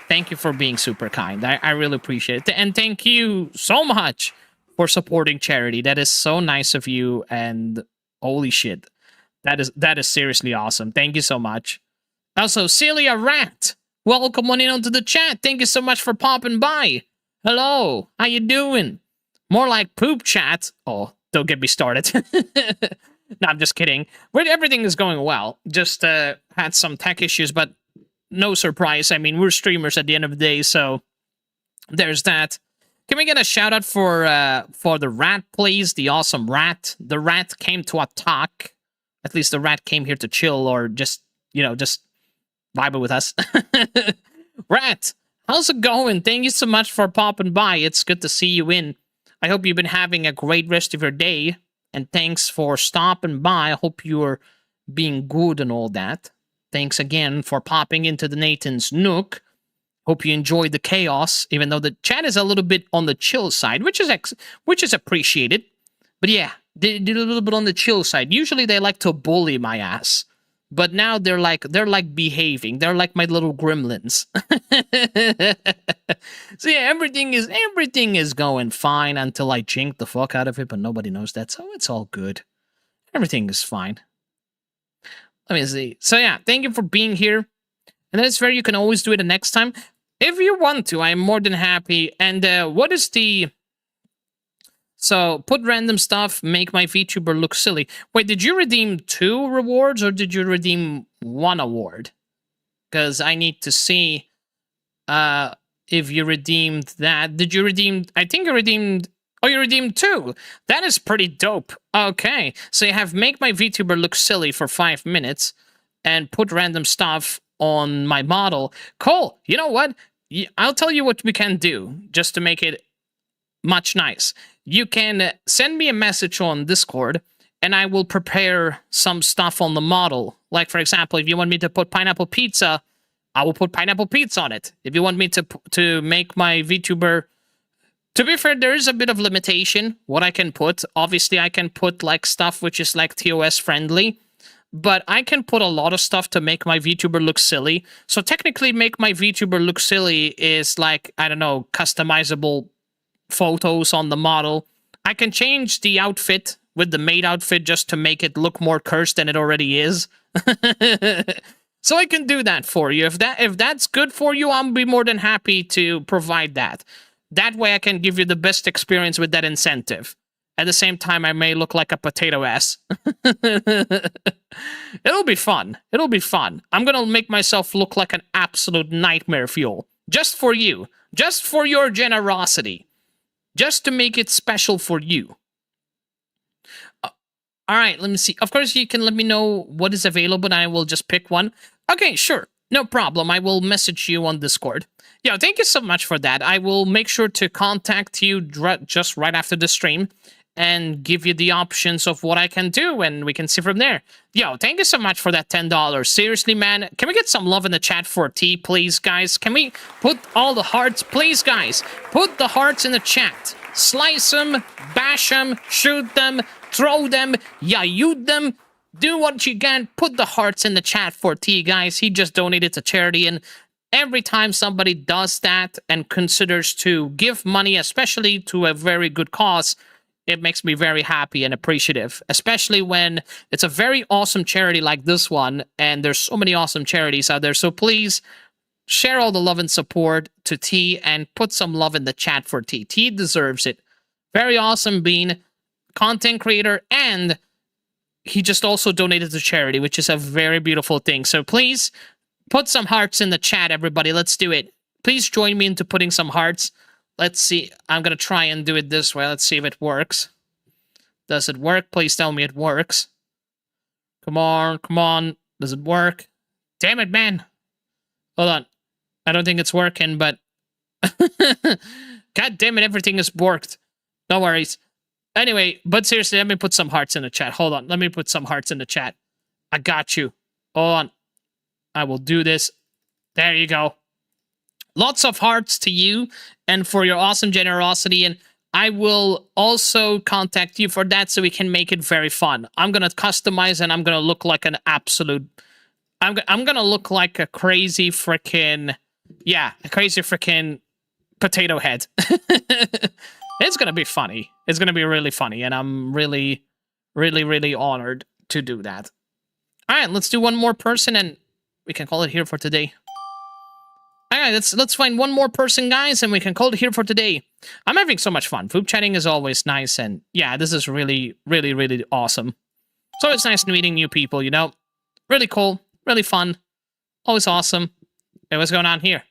Thank you for being super kind. I really appreciate it. And thank you so much for supporting charity. That is so nice of you. And holy shit, that is seriously awesome. Thank you so much. Also, Celia Rat, welcome on in onto the chat. Thank you so much for popping by. Hello, how you doing? More like poop chat. Oh, don't get me started. No, I'm just kidding. Everything is going well. Just had some tech issues, but no surprise. I mean, we're streamers at the end of the day, so there's that. Can we get a shout out for the rat, please? The awesome rat. The rat came to attack. At least the rat came here to chill or just, you know, just vibing with us. Rat, how's it going? Thank you so much for popping by. It's good to see you in. I hope you've been having a great rest of your day. And thanks for stopping by. I hope you're being good and all that. Thanks again for popping into the Nathan's Nook. Hope you enjoyed the chaos, even though the chat is a little bit on the chill side, which is appreciated. But yeah, they did a little bit on the chill side. Usually they like to bully my ass. But now they're like behaving. They're like my little gremlins. So yeah, everything is going fine until I jink the fuck out of it, but nobody knows that, so it's all good. Everything is fine. Let me see. So yeah, thank you for being here. And that's fair, you can always do it the next time. If you want to, I'm more than happy. And what is the... So, put random stuff, make my VTuber look silly. Wait, did you redeem 2 rewards or did you redeem 1 award? Because I need to see if you redeemed that. Did you redeem... I think you redeemed... Oh, you redeemed 2. That is pretty dope. Okay, so you have make my VTuber look silly for 5 minutes and put random stuff on my model. Cool. You know what? I'll tell you what we can do just to make it much nice. You can send me a message on Discord, and I will prepare some stuff on the model. Like, for example, if you want me to put pineapple pizza, I will put pineapple pizza on it. If you want me to make my VTuber... To be fair, there is a bit of limitation what I can put. Obviously, I can put, like, stuff which is, like, TOS friendly. But I can put a lot of stuff to make my VTuber look silly. So technically, make my VTuber look silly is, like, I don't know, customizable photos on the model. I can change the outfit with the maid outfit just to make it look more cursed than it already is. So I can do that for you. If that's good for you, I'll be more than happy to provide that. That way I can give you the best experience with that incentive. At the same time, I may look like a potato ass. It'll be fun. It'll be fun. I'm gonna make myself look like an absolute nightmare fuel. Just for you. Just for your generosity. Just to make it special for you. Alright, let me see. Of course, you can let me know what is available and I will just pick one. Okay, sure. No problem. I will message you on Discord. Yeah, thank you so much for that. I will make sure to contact you just right after the stream and give you the options of what I can do, and we can see from there. Yo, thank you so much for that $10. Seriously, man, can we get some love in the chat for T, please, guys? Can we put all the hearts? Please, guys, put the hearts in the chat. Slice them, bash them, shoot them, throw them, yayute them. Do what you can. Put the hearts in the chat for T, guys. He just donated to charity, and every time somebody does that and considers to give money, especially to a very good cause, it makes me very happy and appreciative, especially when it's a very awesome charity like this one, and there's so many awesome charities out there. So please share all the love and support to T and put some love in the chat for T. T deserves it. Very awesome being content creator, and he just also donated to charity, which is a very beautiful thing. So please put some hearts in the chat, everybody. Let's do it. Please join me into putting some hearts. Let's see. I'm going to try and do it this way. Let's see if it works. Does it work? Please tell me it works. Come on, come on. Does it work? Damn it, man. Hold on. I don't think it's working, but... God damn it, everything is borked. No worries. Anyway, but seriously, let me put some hearts in the chat. Hold on. Let me put some hearts in the chat. I got you. Hold on. I will do this. There you go. Lots of hearts to you and for your awesome generosity. And I will also contact you for that so we can make it very fun. I'm going to customize and I'm going to look like an absolute... I'm going to look like a crazy freaking... Yeah, a crazy freaking potato head. It's going to be funny. It's going to be really funny. And I'm really, really, really honored to do that. All right, let's do one more person and we can call it here for today. All right, let's find one more person, guys, and we can call it here for today. I'm having so much fun. Voop chatting is always nice, and yeah, this is really, really, really awesome. So it's nice meeting new people, you know? Really cool, really fun, always awesome. Hey, what's going on here?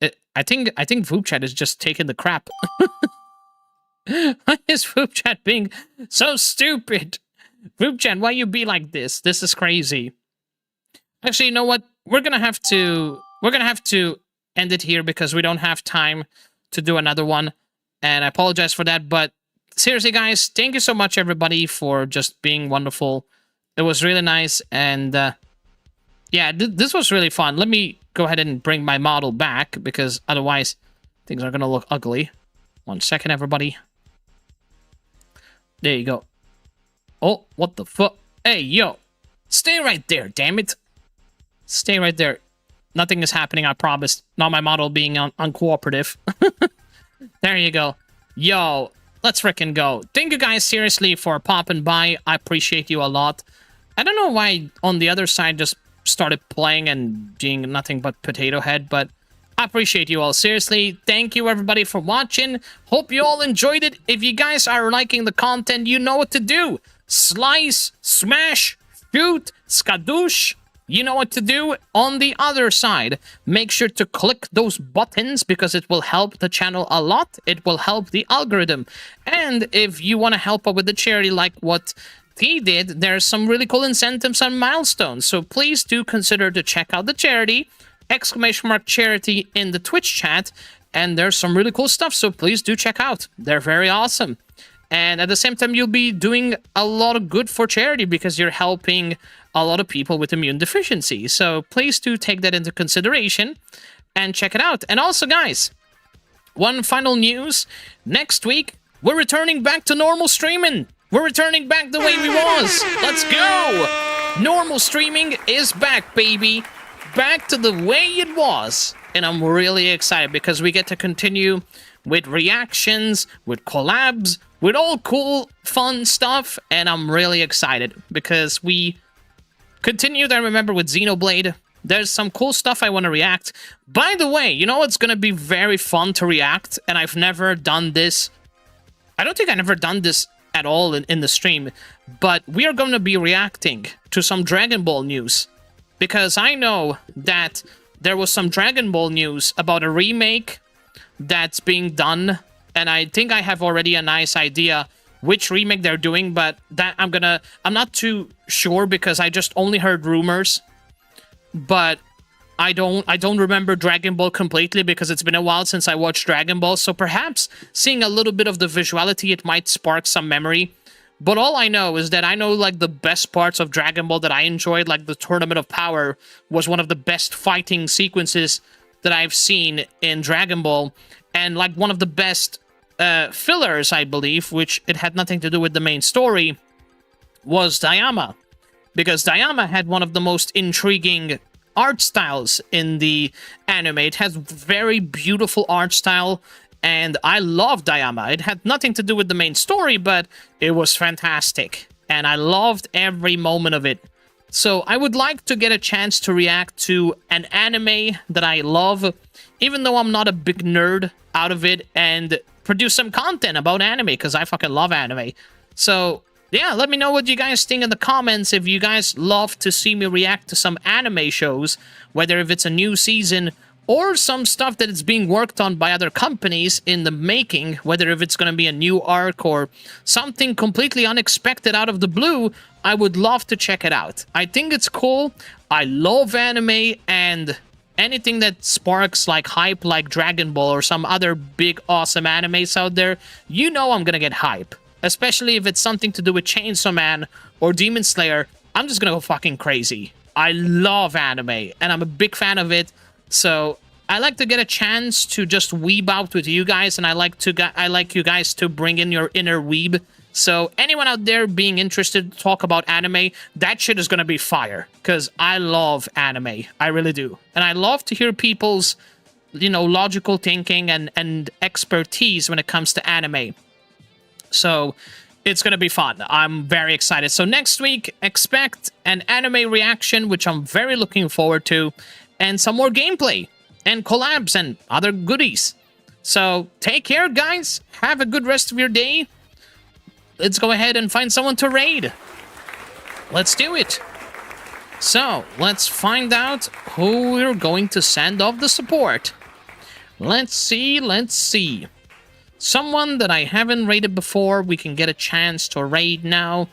I think VupeChat is just taking the crap. Why is VupeChat being so stupid? VupeChat, why you be like this? This is crazy. Actually, you know what? We're gonna have to end it here because we don't have time to do another one, and I apologize for that. But seriously, guys, thank you so much, everybody, for just being wonderful. It was really nice, and yeah, this was really fun. Let me go ahead and bring my model back because otherwise things are gonna look ugly. 1 second, everybody. There you go. Oh, what the fuck? Hey, yo. Stay right there, damn it. Stay right there. Nothing is happening, I promise. Not my model being uncooperative. There you go. Yo, let's frickin' go. Thank you guys seriously for popping by. I appreciate you a lot. I don't know why on the other side just started playing and being nothing but potato head, but I appreciate you all. Seriously, thank you everybody for watching. Hope you all enjoyed it. If you guys are liking the content, you know what to do. Slice, smash, shoot, skadoosh. You know what to do. On the other side, make sure to click those buttons because it will help the channel a lot. It will help the algorithm. And if you want to help out with the charity like what T did, there's some really cool incentives and milestones. So please do consider to check out the charity, !charity in the Twitch chat. And there's some really cool stuff, so please do check out. They're very awesome. And at the same time, you'll be doing a lot of good for charity because you're helping a lot of people with immune deficiency. So please do take that into consideration and check it out. And also, guys, one final news. Next week, we're returning back to normal streaming. We're returning back the way we was. Let's go. Normal streaming is back, baby. Back to the way it was. And I'm really excited because we get to continue with reactions, with collabs, with all cool, fun stuff. And I'm really excited because we continued, I remember, with Xenoblade. There's some cool stuff I want to react. By the way, you know what's going to be very fun to react? And I've never done this. I don't think I've never done this at all in the stream. But we are going to be reacting to some Dragon Ball news. Because I know that there was some Dragon Ball news about a remake that's being done. And I think I have already a nice idea which remake they're doing, but that I'm not too sure because I just only heard rumors. But I don't remember Dragon Ball completely because it's been a while since I watched Dragon Ball, so perhaps seeing a little bit of the visuality, it might spark some memory. But all I know is that I know, like, the best parts of Dragon Ball that I enjoyed, like the Tournament of Power, was one of the best fighting sequences that I've seen in Dragon Ball, and, like, one of the best fillers, I believe, which it had nothing to do with the main story, was Dayama. Because Dayama had one of the most intriguing art styles in the anime. It has very beautiful art style, and I love Dayama. It had nothing to do with the main story, but it was fantastic. And I loved every moment of it. So I would like to get a chance to react to an anime that I love, even though I'm not a big nerd out of it, and produce some content about anime, because I fucking love anime. So yeah, let me know what you guys think in the comments if you guys love to see me react to some anime shows, whether if it's a new season or some stuff that is being worked on by other companies in the making, whether if it's going to be a new arc or something completely unexpected out of the blue. I would love to check it out. I think it's cool. I love anime, and anything that sparks like hype like Dragon Ball or some other big awesome animes out there, you know I'm going to get hype. Especially if it's something to do with Chainsaw Man or Demon Slayer, I'm just gonna go fucking crazy. I love anime, and I'm a big fan of it, so I like to get a chance to just weeb out with you guys, and I like you guys to bring in your inner weeb. So anyone out there being interested to talk about anime, that shit is gonna be fire, because I love anime. I really do. And I love to hear people's, you know, logical thinking and expertise when it comes to anime. So it's going to be fun. I'm very excited. So next week, expect an anime reaction, which I'm very looking forward to, and some more gameplay and collabs and other goodies. So take care, guys. Have a good rest of your day. Let's go ahead and find someone to raid. Let's do it. So let's find out who we're going to send off the support. Let's see. Someone that I haven't raided before, we can get a chance to raid now.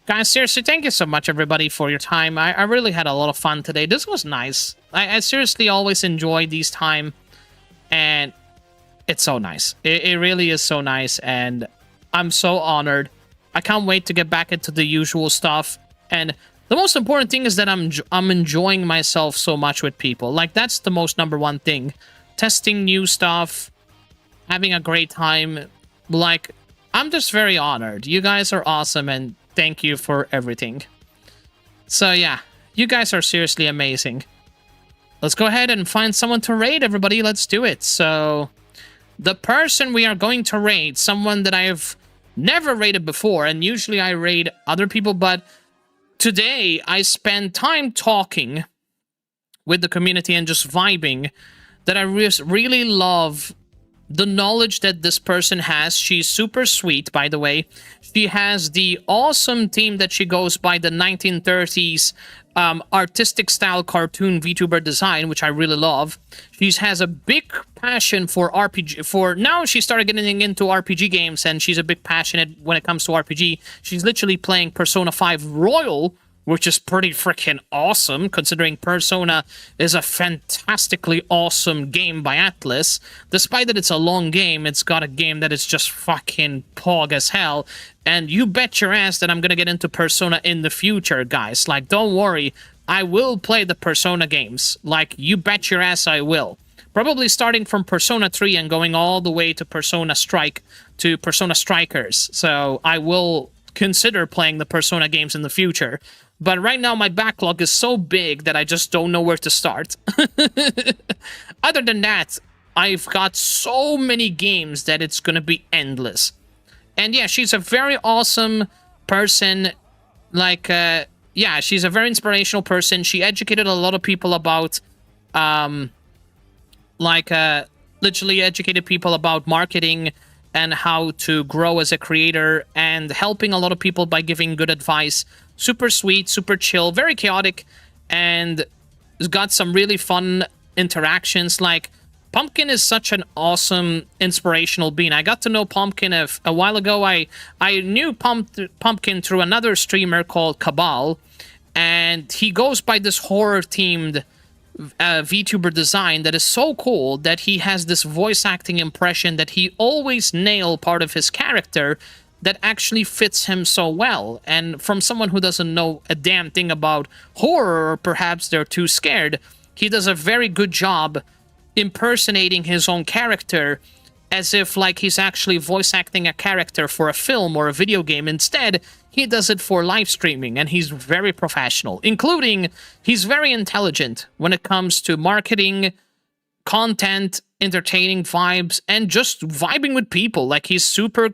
Guys, seriously, thank you so much, everybody, for your time. I really had a lot of fun today. This was nice. I seriously always enjoy these time, and it's so nice. It really is so nice, and I'm so honored. I can't wait to get back into the usual stuff, and the most important thing is that I'm enjoying myself so much with people. Like, that's the most number one thing. Testing new stuff, having a great time. Like, I'm just very honored. You guys are awesome, and thank you for everything. So yeah, you guys are seriously amazing. Let's go ahead and find someone to raid, everybody. Let's do it. So the person we are going to raid, someone that I've never raided before, and usually I raid other people, but today I spend time talking with the community and just vibing, that I really love the knowledge that this person has. She's super sweet, by the way. She has the awesome theme that she goes by, the 1930s artistic style cartoon VTuber design, which I really love. She has a big passion for RPG. Now she started getting into RPG games, and she's a big passionate when it comes to RPG. She's literally playing Persona 5 Royal, which is pretty freaking awesome, considering Persona is a fantastically awesome game by Atlas. Despite that it's a long game, it's got a game that is just fucking pog as hell. And you bet your ass that I'm gonna get into Persona in the future, guys. Like, don't worry, I will play the Persona games. Like, you bet your ass I will. Probably starting from Persona 3 and going all the way to Persona Strikers. So I will consider playing the Persona games in the future. But right now, my backlog is so big that I just don't know where to start. Other than that, I've got so many games that it's gonna be endless. And yeah, she's a very awesome person. Like, yeah, she's a very inspirational person. She educated a lot of people about, literally educated people about marketing and how to grow as a creator, and helping a lot of people by giving good advice. Super sweet, super chill, very chaotic, and has got some really fun interactions. Like, Pumpkin is such an awesome, inspirational being. I got to know Pumpkin a while ago. I knew Pumpkin through another streamer called Cabal, and he goes by this horror-themed VTuber design that is so cool that he has this voice acting impression that he always nail part of his character that actually fits him so well. And from someone who doesn't know a damn thing about horror, or perhaps they're too scared, he does a very good job impersonating his own character as if like he's actually voice acting a character for a film or a video game. Instead, he does it for live streaming, and he's very professional, including he's very intelligent when it comes to marketing, content, entertaining vibes, and just vibing with people. Like he's super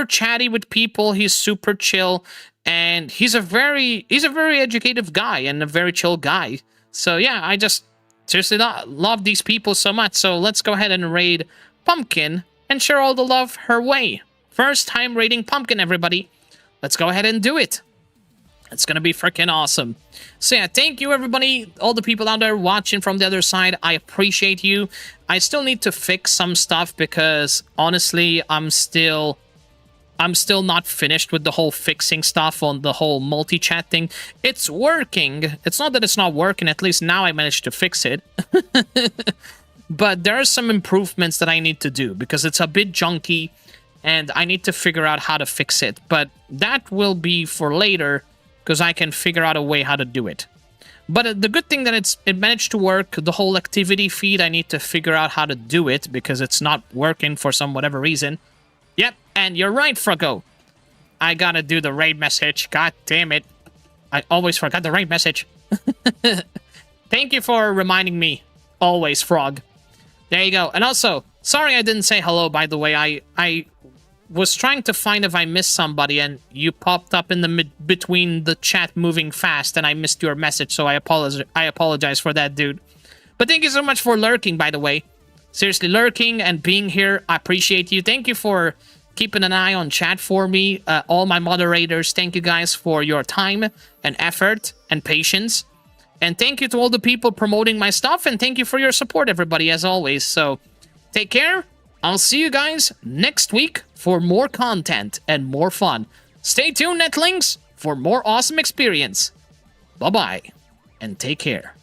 chatty with people, he's super chill, and he's a very educated guy and a very chill guy. So yeah, I just seriously love these people so much. So let's go ahead and raid Pumpkin and share all the love her way. First time raiding Pumpkin, everybody. Let's go ahead and do it. It's gonna be freaking awesome. So yeah, thank you everybody, all the people out there watching from the other side. I appreciate you. I still need to fix some stuff because honestly, I'm still not finished with the whole fixing stuff on the whole multi-chat thing. It's working. It's not that it's not working, at least now I managed to fix it. But there are some improvements that I need to do because it's a bit junky and I need to figure out how to fix it. But that will be for later because I can figure out a way how to do it. But the good thing that it managed to work, the whole activity feed, I need to figure out how to do it because it's not working for some whatever reason. Yep, and you're right, Froggo. I gotta do the raid message. God damn it. I always forgot the raid message. Thank you for reminding me. Always, Frog. There you go. And also, sorry I didn't say hello, by the way. I was trying to find if I missed somebody, and you popped up in the between the chat moving fast, and I missed your message, so I apologize for that, dude. But thank you so much for lurking, by the way. Seriously, lurking and being here, I appreciate you. Thank you for keeping an eye on chat for me. All my moderators, thank you guys for your time and effort and patience. And thank you to all the people promoting my stuff, and thank you for your support, everybody, as always. So, take care. I'll see you guys next week for more content and more fun. Stay tuned, Netlings, for more awesome experience. Bye-bye, and take care.